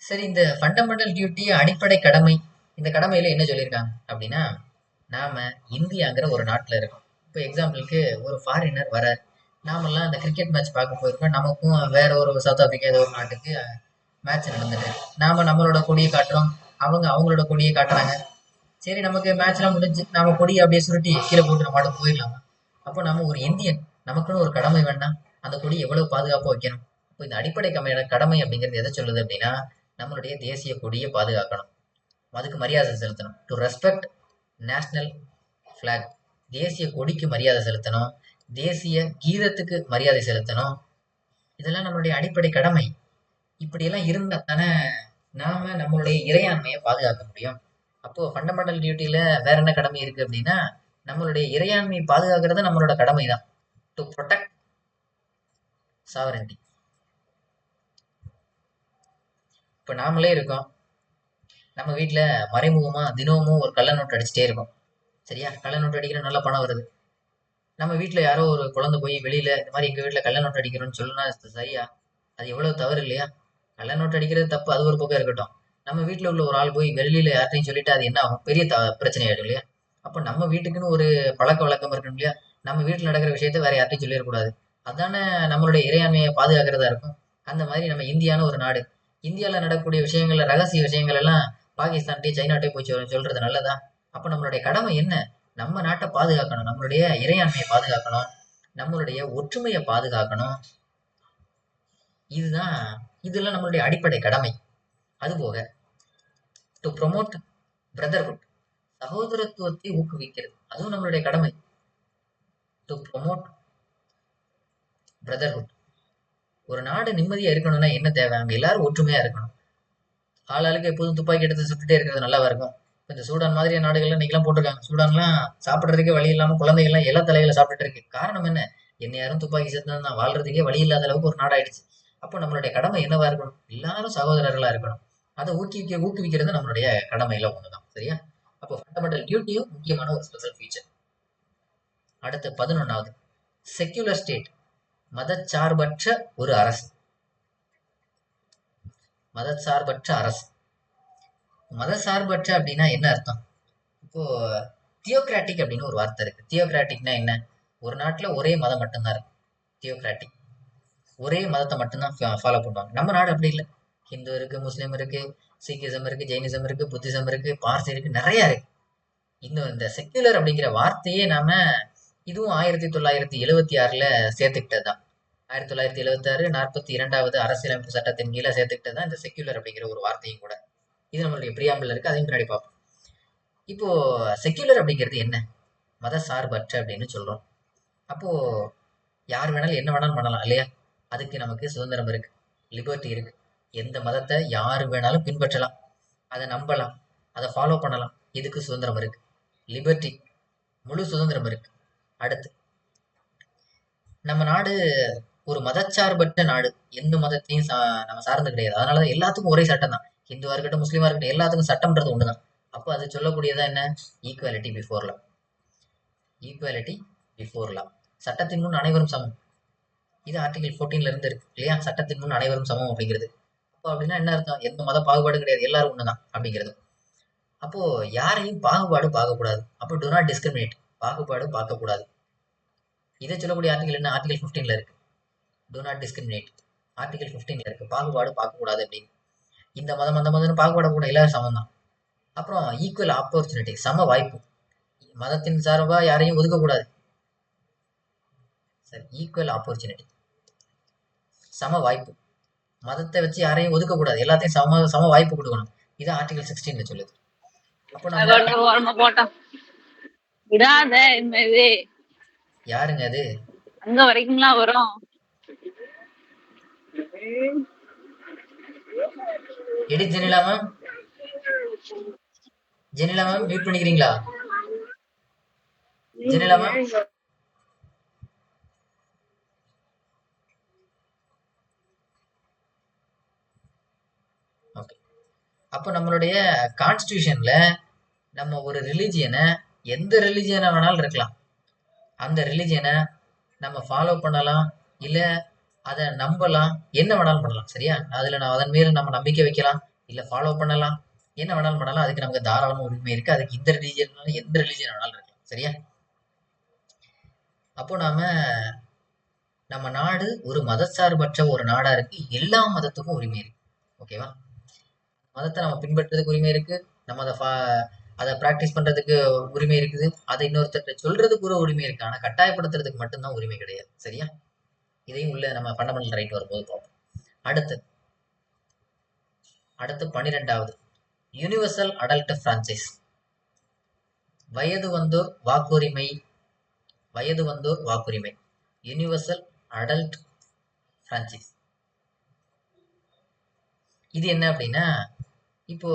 சரி, இந்த ஃபண்டமெண்டல் டியூட்டி, அடிப்படை கடமை, இந்த கடமையில என்ன சொல்லியிருக்காங்க அப்படின்னா, நாம இந்தியாங்கிற ஒரு நாட்டில் இருக்கோம். இப்போ எக்ஸாம்பிளுக்கு ஒரு ஃபாரினர் வரார். நாமெல்லாம் இந்த கிரிக்கெட் மேட்ச் பார்க்க போயிருக்கோம். நமக்கும் வேற ஒரு சவுத் ஆப்பிரிக்கா ஏதோ ஒரு நாட்டுக்கு மேட்ச் நடந்துட்டு நாம நம்மளோட கொடியை காட்டுறோம், அவங்க அவங்களோட கொடியை காட்டுறாங்க. சரி, நமக்கு மேட்ச்லாம் முடிஞ்சு நாம கொடியை அப்படியே சுருட்டி கீழே போட்டு நம்ம மாட்டு போயிடலாமா? அப்போ நம்ம ஒரு இந்தியன், நமக்குன்னு ஒரு கடமை வேண்டாம்? அந்த கொடி எவ்வளவு பாதுகாப்பாக வைக்கணும்? இப்போ இந்த அடிப்படை கடமை அப்படிங்கிறது எதை சொல்லுது அப்படின்னா, நம்மளுடைய தேசிய கொடியை பாதுகாக்கணும், அதுக்கு மரியாதை செலுத்தணும். டு ரெஸ்பெக்ட் நேஷனல் ஃபிளாக், தேசிய கொடிக்கு மரியாதை செலுத்தணும், தேசிய கீதத்துக்கு மரியாதை செலுத்தணும். இதெல்லாம் நம்மளுடைய அடிப்படை கடமை. இப்படியெல்லாம் இருந்தால் தானே நாம நம்மளுடைய இறையாண்மையை பாதுகாக்க முடியும். அப்போ ஃபண்டமெண்டல் டியூட்டியில வேற என்ன கடமை இருக்கு அப்படின்னா, நம்மளுடைய இறையாண்மையை பாதுகாக்கிறது நம்மளோட கடமை தான். To protect சாவரண்டி. இப்போ நாமளே இருக்கோம், நம்ம வீட்டில் மறைமுகமா தினமும் ஒரு கள்ள நோட்டு அடிச்சுட்டே இருக்கோம். சரியா? கள்ள நோட்டு அடிக்கிற நல்ல பணம் வருது. நம்ம வீட்டில் யாரோ ஒரு குழந்தை போய் வெளியில இந்த மாதிரி எங்க வீட்டில் கள்ள நோட்டு அடிக்கிறோம்னு சொல்லுனா சரியா? அது எவ்வளவு தவறு இல்லையா? கள்ள நோட்டு அடிக்கிறது தப்பு, அது ஒரு பக்கம் இருக்கட்டும். நம்ம வீட்டில் உள்ள ஒரு ஆள் போய் வெளியில யார்ட்டையும் சொல்லிட்டு அது என்ன ஆகும்? பெரிய பிரச்சனை ஆயிடும் இல்லையா? அப்போ நம்ம வீட்டுக்குன்னு ஒரு பழக்க வழக்கம் இருக்கணும் இல்லையா? நம்ம வீட்டில் நடக்கிற விஷயத்த வேற யார்ட்டையும் சொல்லிடக்கூடாது. அதானே நம்மளுடைய இறையாண்மையை பாதுகாக்கிறதா இருக்கும். அந்த மாதிரி நம்ம இந்தியான்னு ஒரு நாடு, இந்தியாவில் நடக்கக்கூடிய விஷயங்கள்ல ரகசிய விஷயங்கள் எல்லாம் பாகிஸ்தான்ட்டே சைனாட்டே போய் சொல்றது நல்லதா? அப்போ நம்மளுடைய கடமை என்ன? நம்ம நாட்டை பாதுகாக்கணும், நம்மளுடைய இறையாண்மையை பாதுகாக்கணும், நம்மளுடைய ஒற்றுமையை பாதுகாக்கணும். இதுதான் இதெல்லாம் நம்மளுடைய அடிப்படை கடமை. அதுபோக டு ப்ரொமோட் பிரதர்ஹுட், சகோதரத்துவத்தை ஊக்குவிக்கிறது, அதுவும் நம்மளுடைய கடமை. To promote brotherhood. ஒரு நாடு நிம்மதியா இருக்கணும்னா என்ன தேவை? அங்க எல்லாரும் ஒற்றுமையா இருக்கணும். ஆளாளுக்கு எப்போதும் துப்பாக்கி எடுத்து சுட்டுட்டே இருக்கிறது நல்லாவா இருக்கும்? இந்த சூடான் மாதிரியான நாடுகள்லாம் இன்னைக்கெல்லாம் போட்டிருக்காங்க. சூடான்லாம் சாப்பிட்றதுக்கே வழி இல்லாம குழந்தைகள்லாம் இல தலைகளை சாப்பிட்டுட்டு இருக்கு. காரணம் என்ன? என்ன யாரும் துப்பாக்கி செத்துனா வாழ்றதுக்கே வழி இல்லாத அளவுக்கு ஒரு நாடாயிடுச்சு. அப்போ நம்மளுடைய கடமை என்னவா இருக்கணும்? எல்லாரும் சகோதரர்களா இருக்கணும். அதை ஊக்குவிக்கிறது நம்மளுடைய கடமையில ஒண்ணுதான். சரியா? அப்போ ஃபண்டமெண்டல் டியூட்டியும் முக்கியமான ஒரு ஸ்பெஷல் ஃபீச்சர். அடுத்து 11வது செக்யூலர் ஸ்டேட், மதச்சார்பற்ற ஒரு அரசு. மதச்சார்பற்ற அரசு. மதசார்பற்ற அப்படின்னா என்ன அர்த்தம்? இப்போ தியோக்ராட்டிக் அப்படின்னு ஒரு வார்த்தை இருக்கு. தியோக்ராட்டிக்னா என்ன? ஒரு நாட்டுல ஒரே மதம் மட்டும்தான் இருக்கு. தியோக்ராட்டிக், ஒரே மதத்தை மட்டும்தான் ஃபாலோ பண்ணுவாங்க. நம்ம நாடு அப்படி இல்லை. ஹிந்து இருக்கு, முஸ்லீம் இருக்கு, சீக்கிசம் இருக்கு, ஜெயினிசம் இருக்கு, புத்திசம் இருக்கு, பார்சி இருக்கு, நிறைய இருக்கு. இன்னும் இந்த செக்யுலர் அப்படிங்கிற வார்த்தையே நாம இதுவும் 1976ல சேர்த்துக்கிட்டது தான். 1976 42வது அரசியலமைப்பு சட்டத்தின் கீழே சேர்த்துக்கிட்டது தான் இந்த செக்யுலர் அப்படிங்கிற ஒரு வார்த்தையும் கூட. இது நம்மளுடைய பிரியாம்பிள் இருக்கு, அதையும் பின்னாடி பார்ப்போம். இப்போ செக்யுலர் அப்படிங்கிறது என்ன? மத சார்பற்ற அப்படின்னு சொல்றோம். அப்போ யார் வேணாலும் என்ன வேணாலும் பண்ணலாம் இல்லையா? அதுக்கு நமக்கு சுதந்திரம் இருக்கு, லிபர்ட்டி இருக்கு. எந்த மதத்தை யாரு வேணாலும் பின்பற்றலாம், அதை நம்பலாம், அதை ஃபாலோ பண்ணலாம். இதுக்கு சுதந்திரம் இருக்கு, லிபர்ட்டி, முழு சுதந்திரம் இருக்கு. அடுத்து நம்ம நாடு ஒரு மதச்சார்பற்ற நாடு, எந்த மதத்தையும் நம்ம சார்ந்து கிடையாது. அதனாலதான் எல்லாத்துக்கும் ஒரே சட்டம் தான். ஹிந்துவா இருக்கட்டும், முஸ்லீமா இருக்கட்டும், எல்லாத்துக்கும் சட்டம்ன்றது ஒண்ணுதான். அப்போ அது சொல்லக்கூடியதா என்ன? Equality before law. Equality before law, சட்டத்தின் முன் அனைவரும் சமம். இது ஆர்டிகல் 14ல இருந்து இருக்கு இல்லையா? சட்டத்தின் முன் அனைவரும் சமம் அப்படிங்கிறது. அப்போ அப்படின்னா என்ன அர்த்தம்? எந்த மத பாகுபாடும் கிடையாது, எல்லாரும் ஒண்ணுதான் அப்படிங்கிறது. அப்போ யாரையும் பாகுபாடு பார்க்கக்கூடாது. அப்போ டு நாட் டிஸ்கிரிமினேட், பாகுபாடு பார்க்கக்கூடாது. இதை சொல்லக்கூடிய ஆர்டிகல் என்ன? ஆர்டிகல் 15ல இருக்கு. டு நாட் டிஸ்கிரிமினேட் ஆர்டிகல் 15ல இருக்கு, பாகுபாடு பார்க்கக்கூடாது அப்படின்னு. இந்த மதம் அந்த மதம் பாகுபாடக்கூடாது, எல்லாரும் சமம் தான். அப்புறம் ஈக்குவல் ஆப்பர்ச்சுனிட்டி, சம வாய்ப்பு. மதத்தின் சார்பா யாரையும் ஒதுக்கக்கூடாது. சரி, ஈக்குவல் ஆப்பர்ச்சுனிட்டி, சம வாய்ப்பு. மதத்தை வச்சு யாரையும் ஒதுக்கக்கூடாது, எல்லாத்தையும் சம வாய்ப்பு கொடுக்கணும். இது ஆர்டிகல் 16ல சொல்லுது. அப்போ நம்ம விடாத இது யாருங்க அது? அங்க வரைக்கும்லாம் வரும். எடி ஜெனிலா மேம், ஜெனிலா மேம் மியூட் பண்ணிக்கிறீங்களா? ஜெனிலா மேம், ஓகே. அப்போ நம்மளுடைய கான்ஸ்டியூஷன்ல நம்ம ஒரு ரிலிஜியனை, எந்த ரிலிஜியனை வேணாலும் இருக்கலாம், அந்த ரிலிஜியனை நம்ம ஃபாலோ பண்ணலாம், இல்லை அதை நம்பலாம், என்ன வேணாலும் பண்ணலாம். சரியா? அதில் அதன் மேல நம்ம நம்பிக்கை வைக்கலாம், இல்லை ஃபாலோ பண்ணலாம், என்ன வேணாலும் பண்ணலாம். அதுக்கு நமக்கு தாராளமாக உரிமை இருக்கு. அதுக்கு இந்த ரிலீஜியனாலும் எந்த ரிலீஜியன் வேணாலும் இருக்கலாம். சரியா? அப்போ நம்ம நாடு ஒரு மதச்சார்பற்ற ஒரு நாடா இருக்கு. எல்லா மதத்துக்கும் உரிமை இருக்கு. ஓகேவா? மதத்தை நம்ம பின்பற்றுறதுக்கு உரிமை இருக்கு, நம்ம அதை ப்ராக்டிஸ் பண்றதுக்கு உரிமை இருக்குது, அதை இன்னொருத்தர் சொல்றதுக்கு ஒரு உரிமை இருக்கு. ஆனா கட்டாயப்படுத்துறதுக்கு மட்டும்தான் உரிமை கிடையாது. சரியா? இதையும் உள்ள நம்ம ஃபண்டமெண்டல் ரைட் வரும்போது பார்ப்போம். அடுத்து 12வது யூனிவர்சல் அடல்ட் பிரான்சைஸ், வயது வந்தோர் வாக்குரிமை. யூனிவர்சல் அடல்ட் பிரான்சைஸ் இது என்ன அப்படின்னா, இப்போ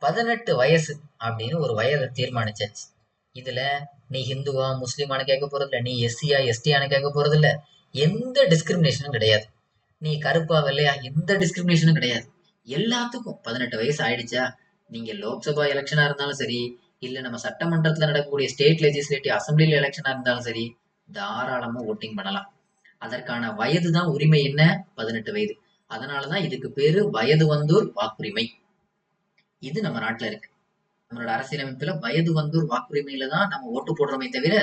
18 வயசு அப்படின்னு ஒரு வயதை தீர்மானிச்சாச்சு. இதுல நீ ஹிந்துவா முஸ்லீமானு கேட்க போறதில்ல, நீ எஸ்சியா எஸ்டியானு கேட்க போறதில்ல, எந்த டிஸ்கிரிமினேஷனும் கிடையாது. நீ கருப்பா வெள்ளையா எந்த டிஸ்கிரிமினேஷனும் கிடையாது. எல்லாத்துக்கும் 18 வயசு ஆயிடுச்சா, நீங்க லோக்சபா எலெக்ஷனா இருந்தாலும் சரி, இல்ல நம்ம சட்டமன்றத்துல நடக்கக்கூடிய ஸ்டேட் லெஜிஸ்லேட்டிவ் அசம்பிளில எலெக்ஷனா இருந்தாலும் சரி, தாராளமா ஓட்டிங் பண்ணலாம். அதற்கான வயது தான் உரிமை என்ன? 18 வயது. அதனாலதான் இதுக்கு பேரு வயது வந்தோர் வாக்குரிமை. இது நம்ம நாட்டுல இருக்கு. நம்மளோட அரசியலமைப்புல வயது வந்தோர் வாக்குரிமையில தான் நம்ம ஓட்டு போடுறோமே தவிர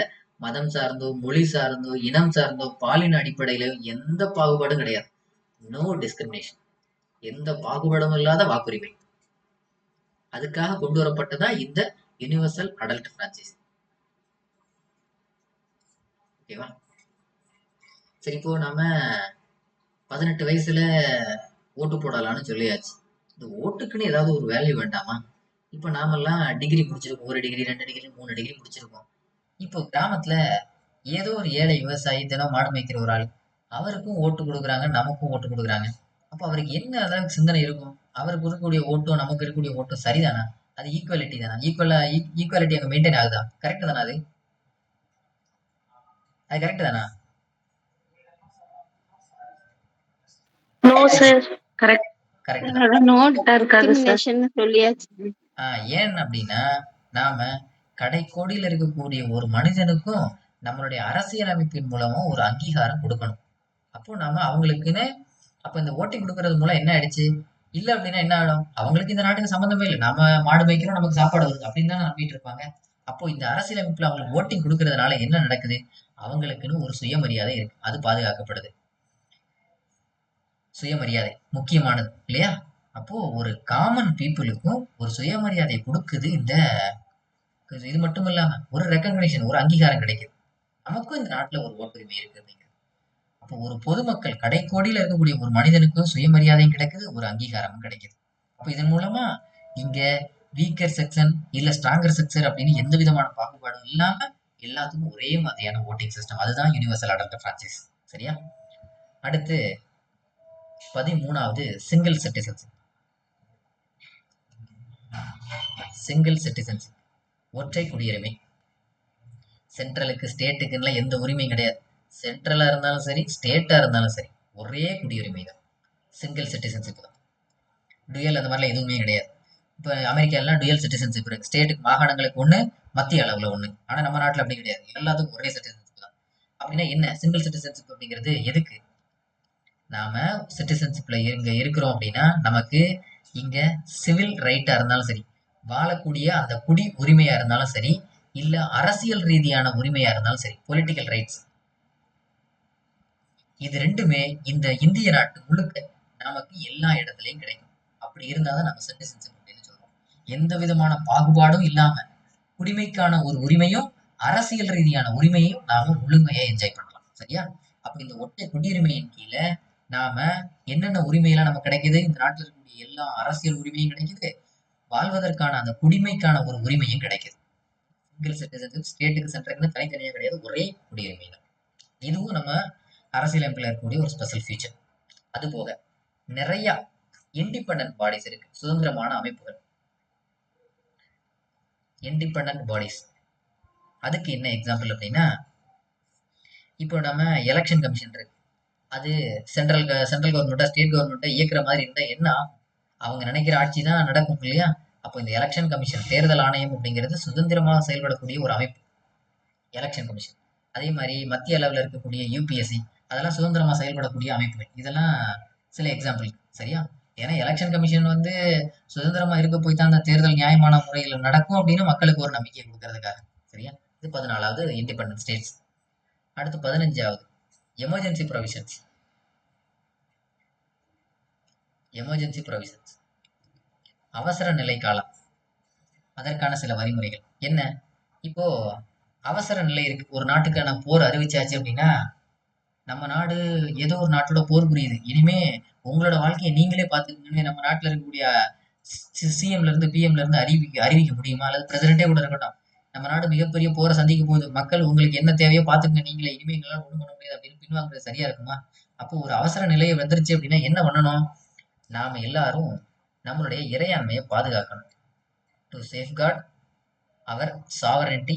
மதம் சார்ந்தோ மொழி சார்ந்தோ இனம் சார்ந்தோ பாலின அடிப்படையில எந்த பாகுபாடும் கிடையாது. No discrimination. எந்த பாகுபாடும் இல்லாத வாக்குரிமை. அதுக்காக கொண்டு வரப்பட்டதா இந்த யுனிவர்சல் அடல்ட் பிரான்ச்சைஸ். ஓகேவா? சரி, இப்போ நாம 18 வயசுல ஓட்டு போடலாம்னு சொல்லியாச்சு. இந்த ஓட்டுக்குன்னு ஏதாவது ஒரு வேல்யூ வேண்டாமா? இப்போ நாமெல்லாம் டிகிரி முடிச்சிருக்கோம், 1 டிகிரி 2 டிகிரி 3 டிகிரி முடிச்சிருக்கோம். இப்போ கிராமத்துல ஏதோ ஒரு ஏழை விவசாயி தினம் மாடு மேய்க்கிற ஒரு ஆள், அவருக்கும் ஓட்டு கொடுக்குறாங்க, நமக்கும் ஓட்டு கொடுக்குறாங்க. அப்போ அவருக்கு என்ன அளவுக்கு சிந்தனை இருக்கும்? அவருக்கு இருக்கக்கூடிய ஓட்டும் நமக்கு இருக்கக்கூடிய ஓட்டும் சரிதானா? அது ஈக்குவாலிட்டி தானா? ஈக்குவாலிட்டி அங்கே மெயின்டைன் ஆகுதா? கரெக்ட் தானா? அது கரெக்ட் தானா? No sir. கரெக்ட். கரெக்ட் தான். அதான் நோட்டா இருக்காது சார். டிஸ்கிரிமினேஷன் சொல்லியாச்சு. ஏன் அப்படின்னா, நாம கடைக்கோடியில் இருக்கக்கூடிய ஒரு மனிதனுக்கும் நம்மளுடைய அரசியலமைப்பின் மூலமா ஒரு அங்கீகாரம் கொடுக்கணும். அப்போ நாம அவங்களுக்குன்னு அப்ப இந்த ஓட்டி கொடுக்கறது மூலம் என்ன ஆயிடுச்சு? இல்ல அப்படின்னா என்ன ஆயிடும்? அவங்களுக்கு இந்த நாட்டுக்கு சம்மந்தமே இல்லை. நாம மாடு மேய்க்கிறோம், நமக்கு சாப்பாடு வருது அப்படின்னு தான் நம்பிட்டு இருப்பாங்க. அப்போ இந்த அரசியலமைப்புல அவங்களுக்கு ஓட்டிங் கொடுக்கறதுனால என்ன நடக்குது? அவங்களுக்குன்னு ஒரு சுயமரியாதை இருக்கு, அது பாதுகாக்கப்படுது. சுயமரியாதை முக்கியமானது இல்லையா? அப்போ ஒரு காமன் பீப்புளுக்கும் ஒரு சுயமரியாதை கொடுக்குது இந்த இது. மட்டும் இல்லாம ஒரு ரெக்கக்னிஷன், ஒரு அங்கீகாரம் கிடைக்குது. நமக்கும் இந்த நாட்டுல ஒரு ஓட்டுரிமை இருக்கு அப்படிங்கிறது. அப்போ ஒரு பொதுமக்கள் கடைக்கோடியில இருக்கக்கூடிய ஒரு மனிதனுக்கும் சுயமரியாதையும் கிடைக்குது, ஒரு அங்கீகாரமும் கிடைக்குது. அப்போ இதன் மூலமா இங்க வீக்கர் செக்ஷன் இல்ல ஸ்ட்ராங்கர் செக்ஷன் அப்படின்னு எந்த விதமான பாகுபாடும் இல்லாம எல்லாத்துக்கும் ஒரே மாதிரியான ஓட்டிங் சிஸ்டம். அதுதான் யூனிவர்சல் அடல்ட் பிரான்ச்சைஸ். சரியா? அடுத்து 13வது சிங்கிள் சிட்டிசன்ஷிப். சிங்கிள் சிட்டிசன்ஷிப், ஒற்றை குடியுரிமை. சென்ட்ரலுக்கு ஸ்டேட்டுக்குன்னு எந்த உரிமையும் கிடையாது. சென்ட்ரலா இருந்தாலும் சரி, ஸ்டேட்டா இருந்தாலும் சரி, ஒரே குடியுரிமை தான். சிங்கிள் சிட்டிசன்ஷிப் தான். டுயல் அந்த மாதிரிலாம் எதுவுமே கிடையாது. இப்போ அமெரிக்காலாம் டுயல் சிட்டிசன்ஷிப் இருக்கு. ஸ்டேட்டுக்கு மாகாணங்களுக்கு ஒன்று, மத்திய அளவில் ஒன்று. ஆனால் நம்ம நாட்டில் அப்படி கிடையாது. எல்லாத்துக்கும் ஒரே சிட்டிசன்ஷிப் தான். அப்படின்னா என்ன சிங்கிள் சிட்டிசன்ஷிப் அப்படிங்கிறது? எதுக்கு? நாம சிட்டிசன்ஷிப்ல இங்க இருக்கிறோம் அப்படின்னா நமக்கு இங்க சிவில் ரைட்டா இருந்தாலும் சரி, வாழக்கூடிய அந்த குடி உரிமையா இருந்தாலும் சரி, இல்ல அரசியல் ரீதியான உரிமையா இருந்தாலும் சரி, பொலிட்டிக்கல் ரைட்ஸ், இது ரெண்டுமே இந்த இந்திய நாட்டு முழுக்க நமக்கு எல்லா இடத்துலயும் கிடைக்கும். அப்படி இருந்தாதான் நம்ம சிட்டிசன்ஷிப் அப்படின்னு சொல்றோம். எந்த விதமான பாகுபாடும் இல்லாம குடிமைக்கான ஒரு உரிமையும் அரசியல் ரீதியான உரிமையும் நாம முழுமையா என்ஜாய் பண்ணலாம். சரியா? அப்ப இந்த ஒற்றை குடியுரிமையின் கீழே நாம என்னென்ன உரிமையெல்லாம் நமக்கு கிடைக்குது? இந்த நாட்டில் இருக்கக்கூடிய எல்லா அரசியல் உரிமையும் கிடைக்குது, வாழ்வதற்கான அந்த குடிமைக்கான ஒரு உரிமையும் கிடைக்குது. சிங்கிள் சிட்டிசன்ஷிப் ஸ்டேட்டுக்கு சென்ட்ரலுக்கு தனித்தனியா கிடையாது, ஒரே குடியுரிமை தான். இதுவும் நம்ம அரசியலமைப்புல இருக்கக்கூடிய ஒரு ஸ்பெஷல் ஃபீச்சர். அது போக நிறைய இண்டிபெண்டன்ட் பாடிஸ் இருக்கு, சுதந்திரமான அமைப்புகள். இண்டிபெண்டன்ட் பாடிஸ் அதுக்கு என்ன எக்ஸாம்பிள் அப்படின்னா, இப்போ நம்ம எலெக்ஷன் கமிஷன் இருக்கு. அது சென்ட்ரல் கவர்மெண்ட்டா ஸ்டேட் கவர்மெண்ட்டா இயக்குற மாதிரி இருந்தா என்ன ஆகும்? அவங்க நினைக்கிற ஆட்சி தான் நடக்கும் இல்லையா? அப்போ இந்த எலெக்ஷன் கமிஷன், தேர்தல் ஆணையம் அப்படிங்கிறது சுதந்திரமாக செயல்படக்கூடிய ஒரு அமைப்பு, எலெக்ஷன் கமிஷன். அதே மாதிரி மத்திய அளவில் இருக்கக்கூடிய யூபிஎஸ்சி, அதெல்லாம் சுதந்திரமா செயல்படக்கூடிய அமைப்புகள். இதெல்லாம் சில எக்ஸாம்பிள். சரியா? ஏன்னா எலெக்ஷன் கமிஷன் வந்து சுதந்திரமா இருக்க போய் தான் அந்த தேர்தல் நியாயமான முறையில் நடக்கும் அப்படின்னு மக்களுக்கு ஒரு நம்பிக்கையை கொடுக்கறதுக்காக. சரியா? இது 14வது இண்டிபெண்டன்ட் ஸ்டேட்ஸ். அடுத்து 15வது எமர்ஜென்சி ப்ரொவிஷன்ஸ். எமர்ஜென்சி ப்ரொவிஷன்ஸ், அவசர நிலை காலம், அதற்கான சில வழிமுறைகள் என்ன? இப்போ அவசர நிலை இருக்கு, ஒரு நாட்டுக்கான போர் அறிவிச்சாச்சு அப்படின்னா, நம்ம நாடு ஏதோ ஒரு நாட்டோட போர் புரியுது, இனிமே உங்களோட வாழ்க்கையை நீங்களே பார்த்துக்கணும்னு நம்ம நாட்டில் இருக்கக்கூடிய சிஎம்ல இருந்து பிஎம்ல இருந்து அறிவிக்க முடியுமா? அல்லது பிரசிடென்டே கூட இருக்கட்டும், நம்ம நாடு மிகப்பெரிய போரை சந்திக்க போகுது, மக்கள் உங்களுக்கு என்ன தேவையோ பார்த்துங்க, நீங்களே, இனிமே எங்களால் ஒன்றும் பண்ண முடியாது அப்படின்னு பின்வாங்குறது சரியா இருக்குமா? அப்போ ஒரு அவசர நிலையை வந்துருச்சு அப்படின்னா என்ன பண்ணணும்? நாம எல்லாரும் நம்மளுடைய இறையாண்மையை பாதுகாக்கணும். டு சேஃப்கார்ட் அவர் சாவரனிட்டி,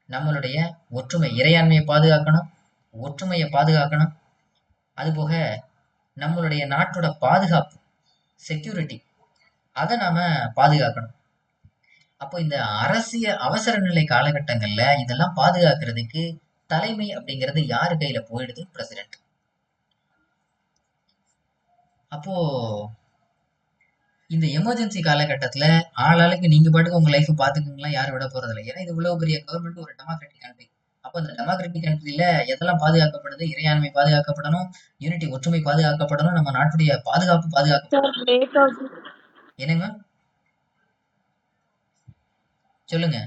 நம்மளுடைய ஒற்றுமை இறையாண்மையை பாதுகாக்கணும், ஒற்றுமையை பாதுகாக்கணும். அதுபோக நம்மளுடைய நாட்டோட பாதுகாப்பு செக்யூரிட்டி அதை நாம பாதுகாக்கணும். அப்போ இந்த அவசர நிலை காலகட்டங்கள்ல இதெல்லாம் பாதுகாக்கிறதுக்கு தலைமை அப்படிங்கிறது யாரு கையில போயிடுது? பிரசிடென்ட். அப்போ இந்த எமர்ஜென்சி காலகட்டத்துல ஆளாளுக்கு நீங்க பாட்டுக்கு உங்க லைஃப் பாத்துக்கீங்களா, யாரும் விட போறது இல்லை. ஏன்னா இது இவ்வளவு பெரிய கவர்மெண்ட், ஒரு டெமோக்ராட்டிக் கண்ட்ரி. அப்போ அந்த டெமோக்ராட்டிக் கண்ட்ரில எதெல்லாம் பாதுகாக்கப்படுது? இறையாண்மை பாதுகாக்கப்படணும், யூனிட்டி ஒற்றுமை பாதுகாக்கப்படணும், நம்ம நாட்டுடைய பாதுகாப்பு பாதுகாக்கப்படணும். என்னங்க சொல்லுங்க.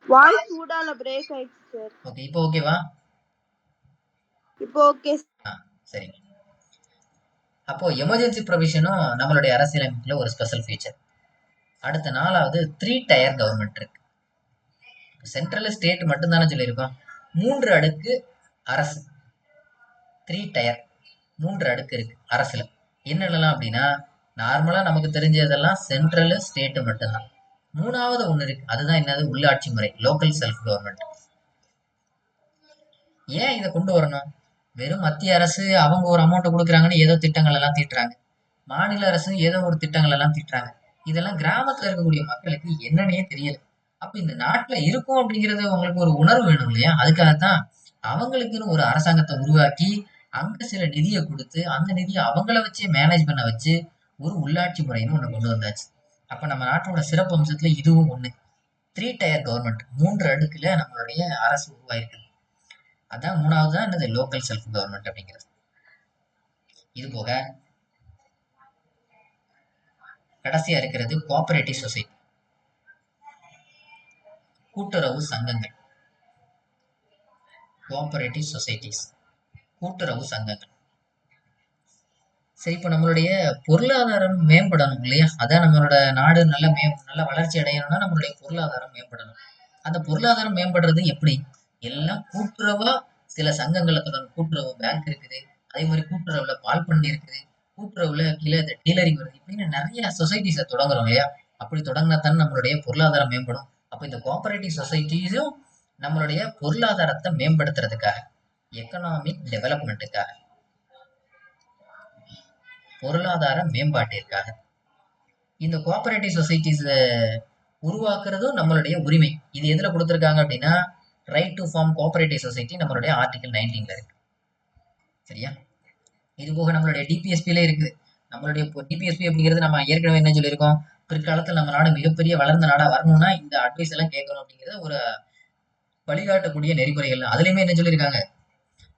வாய்ஸ் ஊடால பிரேக் ஆயிடுச்சு சார். ஓகே, இப்போ ஓகேவா? இப்போ ஓகே. சரிங்க. அப்போ எமர்ஜென்சி ப்ரொவிஷனும் நம்மளுடைய அரசியலமைப்புல ஒரு ஸ்பெஷல் ஃபீச்சர். அடுத்த 4வது 3 டயர் கவர்மெண்ட் இருக்கு. சென்ட்ரல் ஸ்டேட் மட்டும்தானே சொல்லியிருக்கோம். 3 அடுக்கு அரசு, 3 டயர், 3 அடுக்கு இருக்கு அரசுல. என்னென்னலாம் அப்படின்னா, நார்மலா நமக்கு தெரிஞ்சதெல்லாம் சென்ட்ரல் ஸ்டேட் மட்டும்தான். 3வது ஒண்ணு இருக்கு, அதுதான் என்னது? உள்ளாட்சி முறை, லோக்கல் செல்ஃப் கவர்மெண்ட். ஏன் இதை கொண்டு வரணும்? வெறும் மத்திய அரசு அவங்க ஒரு அமௌண்ட் கொடுக்குறாங்கன்னு ஏதோ திட்டங்கள் எல்லாம் தீட்டுறாங்க, மாநில அரசு ஏதோ ஒரு திட்டங்கள் எல்லாம் தீட்டுறாங்க. இதெல்லாம் கிராமத்துல இருக்கக்கூடிய மக்களுக்கு என்னன்னே தெரியல. அப்ப இந்த நாட்டுல இருக்கும் அப்படிங்கிறது உங்களுக்கு ஒரு உணர்வு வேணும் இல்லையா? அதுக்காகத்தான் அவங்களுக்குன்னு ஒரு அரசாங்கத்தை உருவாக்கி அங்க சில நிதியை கொடுத்து அந்த நிதியை அவங்கள வச்சே மேனேஜ் பண்ண வச்சு ஒரு உள்ளாட்சி முறைன்னு ஒண்ணு கொண்டு வந்தாச்சு. அப்ப நம்ம நாட்டோட சிறப்பு அம்சத்துல இதுவும் ஒண்ணு. 3 டயர் கவர்மெண்ட், 3 அடுக்குல நம்மளுடைய அரசு உருவாயிருக்கு. அதான் 3வது தான் என்னது? லோக்கல் செல்ஃப் கவர்மெண்ட் அப்படிங்கிறது. இது போக கடைசியா இருக்கிறது கோஆபரேட்டிவ் சொசைட்டி, கூட்டுறவு சங்கங்கள். கோஆபரேட்டிவ் சொசைட்டிஸ், கூட்டுறவு சங்கங்கள். சரி, இப்போ நம்மளுடைய பொருளாதாரம் மேம்படணும் இல்லையா? அதான் நம்மளோட நாடு நல்ல வளர்ச்சி அடையணும்னா நம்மளுடைய பொருளாதாரம் மேம்படணும். அந்த பொருளாதாரம் மேம்படுறது எப்படி? எல்லாம் கூட்டுறவா சில சங்கங்களை தொடர்ந்து. கூட்டுறவு பேங்க் இருக்குது, அதே மாதிரி கூட்டுறவுல பால் பண்ணி இருக்குது, கூட்டுறவுல கீழே டீலரிங் வருது, இப்படின்னு நிறைய சொசைட்டிஸை தொடங்குறோம் இல்லையா? அப்படி தொடங்கினா தானே நம்மளுடைய பொருளாதாரம் மேம்படும். அப்போ இந்த கோஆபரேட்டிவ் சொசைட்டிஸும் நம்மளுடைய பொருளாதாரத்தை மேம்படுத்துறதுக்காக, எக்கனாமிக் டெவலப்மெண்ட்டுக்காக, பொருளாதார மேம்பாட்டிற்காக இந்த கோஆபரேட்டிவ் சொசைட்டிஸ் உருவாக்குறதும் நம்மளுடைய உரிமை. இது எதுல கொடுத்துருக்காங்க அப்படின்னா, right to form cooperative society நம்மளுடைய ஆர்டிகல் 19ல இருக்கு. சரியா? இது போக நம்மளுடைய டிபிஎஸ்பில இருக்குது. நம்மளுடைய டிபிஎஸ்பி அப்படிங்கிறது நம்ம ஏற்கனவே என்ன சொல்லியிருக்கோம், பிற்காலத்தில் நம்ம நாடு மிகப்பெரிய வளர்ந்த நாடா வரணும்னா இந்த அட்வைஸ் எல்லாம் கேட்கணும் அப்படிங்கிறது ஒரு வழிகாட்டக்கூடிய நெறிமுறைகள். அதுலயுமே என்ன சொல்லியிருக்காங்க,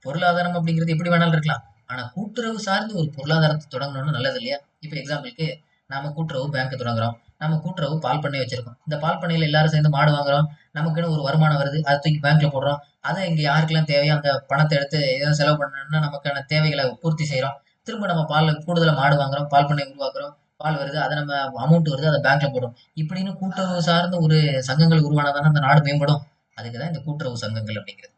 பொருளாதாரம் அப்படிங்கிறது எப்படி வேணாலும் இருக்கலாம், ஆனா கூட்டுறவு சார்ந்து ஒரு பொருளாதாரத்தை தொடங்கணும்னு நல்லது இல்லையா? இப்ப எக்ஸாம்பிளுக்கு நாம கூட்டுறவு பேங்க் தொடங்குறோம், நம்ம கூட்டுறவு பால் பண்ணை வச்சிருக்கோம். இந்த பால் பண்ணையில எல்லாரும் சேர்ந்து மாடு வாங்குறோம், நமக்குன்னு ஒரு வருமானம் வருது, அதை தூக்கி பேங்க்ல போடுறோம். அதை இங்க யாருக்கெல்லாம் தேவையோ அந்த பணத்தை எடுத்து ஏதோ செலவு பண்ணணும்னா நமக்கான தேவைகளை பூர்த்தி செய்யறோம். திரும்ப நம்ம பால் கூடுதலா மாடு வாங்குறோம், பால் பண்ணை உருவாக்குறோம், பால் வருது, அதை நம்ம அமௌண்ட் வருது, அதை பேங்க்ல போடுறோம். இப்படின்னு கூட்டுறவு சார்ந்த ஒரு சங்கங்கள் உருவானதானே அந்த நாடு மேம்படும். அதுக்குதான் இந்த கூட்டுறவு சங்கங்கள் அப்படிங்கிறது.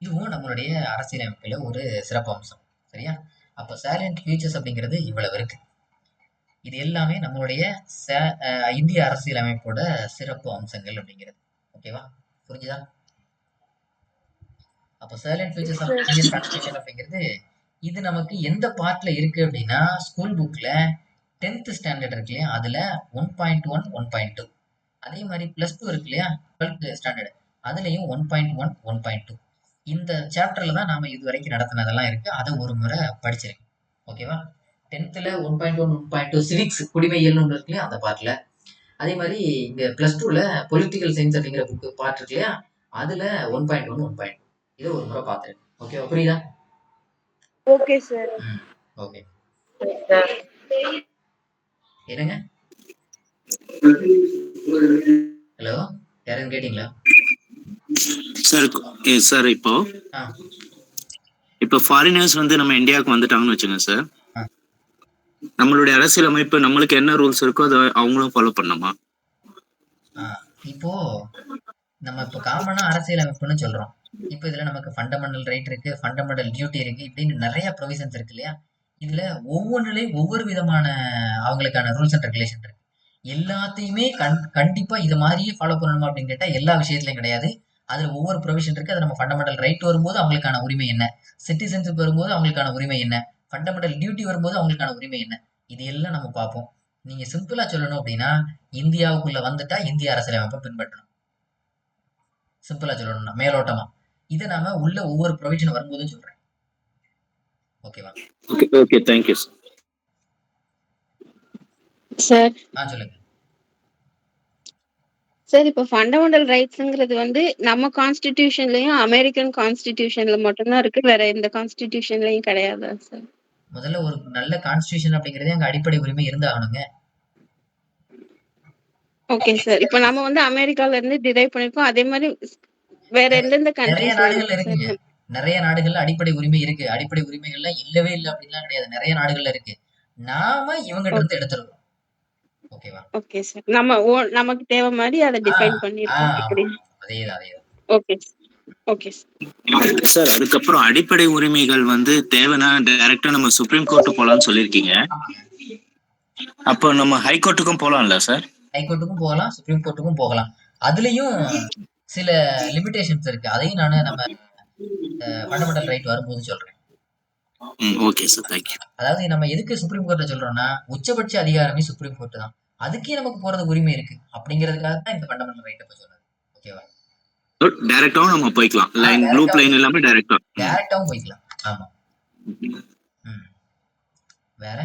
இதுவும் நம்மளுடைய அரசியலமைப்புல ஒரு சிறப்பு அம்சம். சரியா? அப்போ சேலியன்ட் ஃபீச்சர்ஸ் அப்படிங்கிறது இவ்வளவு இருக்கு. இது எல்லாமே நம்மளுடைய இந்திய அரசியலமைப்போட சிறப்பு அம்சங்கள் அப்படிங்கிறது. ஓகேவா? புரிஞ்சுதா? அப்போ salient features of Indian constitution அப்படிங்கிறது இது நமக்கு எந்த பார்ட்ல இருக்கு அப்படின்னா, ஸ்கூல் புக்ல 10th ஸ்டாண்டர்ட் இருக்கு இல்லையா, அதுல 1.1 1.2, அதே மாதிரி +2 இருக்கு இல்லையா 12th ஸ்டாண்டர்ட், அதுலயும் 1.1 1.2. இந்த சாப்டர்ல தான் நாம இது வரைக்கும் நடத்தினதெல்லாம் இருக்கு. அதை ஒரு முறை படிச்சிருக்கேன். ஓகேவா? 10th 1.1 1.2 சிவிக்ஸ் குடிமையியல்னு ஒன்று இருக்கு இல்லையா, அந்த பார்ட்ல. அதே மாதிரி இந்த +2ல பொலிட்டிக்கல் சயின்ஸ் அப்படிங்கிற புக்கு பார்ட் இருக்கு இல்லையா, அதுல 1.1 1.2 இதை ஒரு முறை பார்த்துருக்கேன். ஓகேவா? புரியுதா? Okay sir. ஓகே. என்னங்க? ஹலோ, யாரும் கேட்டீங்களா சார்? சார் இப்போ ஃபாரினர்ஸ் வந்து நம்ம இந்தியாவுக்கு வந்துட்டாங்கன்னு வச்சுங்க சார், நம்மளுடைய அரசியலமைப்பு நம்மளுக்கு என்ன ரூல்ஸ் இருக்கோ அதை அவங்களும் ஃபாலோ பண்ணணுமா? இப்போ நம்ம இப்போ காமனா அரசியலமைப்புன்னு சொல்றோம். இப்போ இதுல நமக்கு ஃபண்டமெண்டல் ரைட் இருக்கு, ஃபண்டமெண்டல் டியூட்டி இருக்கு, இப்படின்னு நிறைய ப்ரொவிஷன்ஸ் இருக்கு இல்லையா? இதுல ஒவ்வொன்றுலயும் ஒவ்வொரு விதமான அவங்களுக்கான ரூல்ஸ் அண்ட் ரெகுலேஷன் இருக்கு. எல்லாத்தையுமே கண்டிப்பா இது மாதிரியே ஃபாலோ பண்ணணுமா அப்படின்னு கேட்டா எல்லா விஷயத்துலயும் கிடையாது. அதுல ஒவ்வொரு ப்ரொவிஷன் இருக்கு. அது நம்ம ஃபண்டமெண்டல் ரைட் வரும்போது அவங்களுக்கான உரிமை என்ன, சிட்டிசன்ஷிப் வரும்போது அவங்களுக்கான உரிமை என்ன, ஃபண்டமெண்டல் டியூட்டி வரும்போது அவங்களுக்கான உரிமை என்ன, இது எல்லாம் நம்ம பார்ப்போம். நீங்க சிம்பிளா சொல்லணும் அப்படின்னா இந்தியாவுக்குள்ள வந்துட்டா இந்திய அரசியலமைப்பை பின்பற்றணும். சிம்பிளா சொல்லணும்னா மேலோட்டமா. இதை நாம உள்ள ஒவ்வொரு ப்ரொவிஷன் வரும்போதும் சொல்றேன். ஓகேவா? Okay okay, thank you sir. Sir சொல்லுங்க. சார் இப்போ ஃபண்டமெண்டல் ரைட்ஸ்ங்கிறது வந்து நம்ம கான்ஸ்டிடியூஷன்லயும் அமெரிக்கன் கான்ஸ்டிடியூஷன்ல மட்டும்தான் இருக்கு, வேற எந்த கான்ஸ்டிடியூஷன்லயும் கிடையாதா சார்? முதல்ல ஒரு நல்ல கான்ஸ்டிடியூஷன் அப்படிங்கறதே அங்க அடிப்படை உரிமை இருந்தாகணுங்க. Okay sir. இப்போ நம்ம வந்து அமெரிக்கால இருந்து டிரைவ் பண்ணிருக்கோம், அதே மாதிரி வேற எந்தெந்த நிறைய கண்ட்ரீஸ்ல நாடுகள்ல இருக்கு இருக்குங்க. சார்? நிறைய நாடுகள்ல அடிப்படை உரிமை இருக்கு. அடிப்படை உரிமைகள்ல இல்லவே இல்லை அப்படின்லாம் கிடையாது. நிறைய நாடுகள்ல இருக்கு. நாம இவங்கிட்ட இருந்து எடுத்துருக்கோம். ஓகேவா? Okay sir. நம்ம நமக்கு தேவை மாதிரி அதை டிஃபைன் பண்ணிருக்கோம் இப்படி. அதேதான். Okay okay sir. சார் அதுக்கப்புறம் அடிப்படை உரிமைகள் வந்து தேவைன்னா டைரக்டா நம்ம சுப்ரீம் கோர்ட்டு போலாம்னு சொல்லியிருக்கீங்க. அப்போ நம்ம ஹைகோர்ட்டுக்கும் போலாம்ல சார்? ஹைகோர்ட்டுக்கும் போகலாம், சுப்ரீம் கோர்ட்டுக்கும் போகலாம். அதுலயும் சில லிமிடேஷன்ஸ் இருக்கு. அதையும் நம்ம ஃபண்டமெண்டல் ரைட் வரும்போது சொல்றேன். Okay sir, thank you. அதாவது நம்ம எதுக்கு சுப்ரீம் கோர்ட்டை சொல்றோம்னா உச்சபட்ச அதிகாரமே சுப்ரீம் கோர்ட் தான். அதுக்கே நமக்கு போறதுக்கு உரிமை இருக்கு. அப்படிங்கிறதுக்காக தான் இந்த ஃபண்டமெண்டல் ரைட்டை இப்ப சொல்றது. ஓகேவா? டைரக்டாவும் நம்ம போய்க்கலாம். லைன் லூப் லைன் இல்லாம டைரக்டாவும் போய்க்கலாம். ஆமா. வேற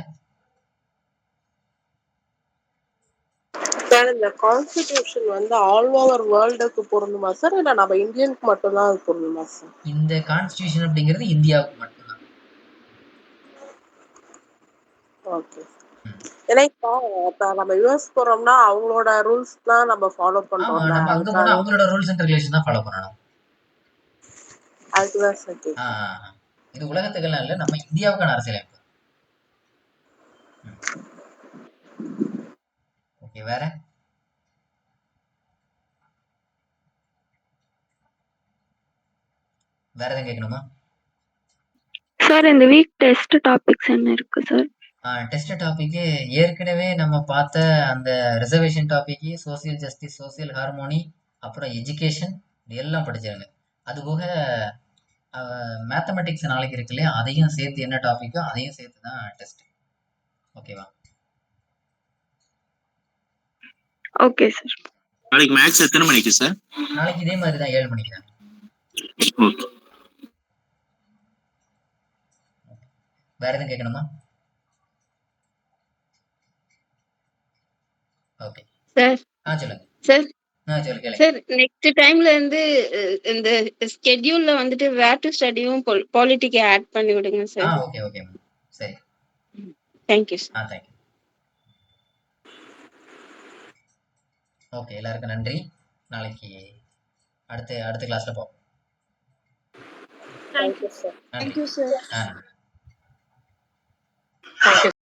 சார் இந்த கான்ஸ்டிடியூஷன் வந்து ஆல் ஓவர் வேர்ல்டுக்கு பொருந்துமா சார், இல்ல நம்ம இந்தியனுக்கு மட்டும்தான் அது பொருந்துமா சார்? இந்த கான்ஸ்டிடியூஷன் அப்படிங்கிறது இந்தியாவுக்கு மட்டும்தான். ஓகே. ஏன்னா இப்ப நம்ம யுஎஸ் போறோம்னா அவங்களோட ரூல்ஸ் தான் நம்ம ஃபாலோ பண்றோம்ல, நம்ம அங்க போனா அவங்களோட ரூல்ஸ் அண்ட் ரெகுலேஷன் தான் ஃபாலோ பண்ணணும். அதுதான் சார் கேட்குறேன். இது உலகத்துக்கெல்லாம் இல்ல, நம்ம இந்தியாவுக்கான அரசியலமைப்பு. ஓகே, வேற எதுவும் கேட்கணுமா சார்? இந்த வீக் டெஸ்ட் டாபிக்ஸ் என்ன இருக்கு சார்? டெஸ்ட் டாபிக் ஏற்கனவே நம்ம பார்த்த அந்த reservation topic, social justice, social harmony, அப்புறம் எஜுகேஷன் எல்லாம் படிச்சாங்க. அது போக மேத்தமெட்டிக்ஸ் நாளைக்கு இருக்கு இல்லையா, அதையும் சேர்த்து என்ன டாபிக்கோ அதையும் சேர்த்து தான் டெஸ்ட். ஓகேவா? Okay sir. நாளைக்கு மேக்ஸ் எத்தனை மணிக்கு சார்? நாளைக்கு இதே மாதிரி தான் 7 மணிக்கு தான். ஓகே. வேற எதுவும் கேட்கணுமா? ஓகே சார் சொல்லுங்க சார். சொல்லுங்க. சார் நெக்ஸ்ட் டைம்ல இருந்து இந்த ஸ்கெட்யூல்ல வந்துட்டு வேர் டு ஸ்டடியும் பாலிட்டிக்கை ஆட் பண்ணி விடுங்க சார். ஓகே ஓகே சரி. Thank you sir. தேங்க்யூ. ஓகே, எல்லாருக்கும் நன்றி. நாளைக்கு அடுத்த கிளாஸ்ல பார்ப்போம். Thank you sir. நன்றி. சார். நன்றி. தேங்க்யூ.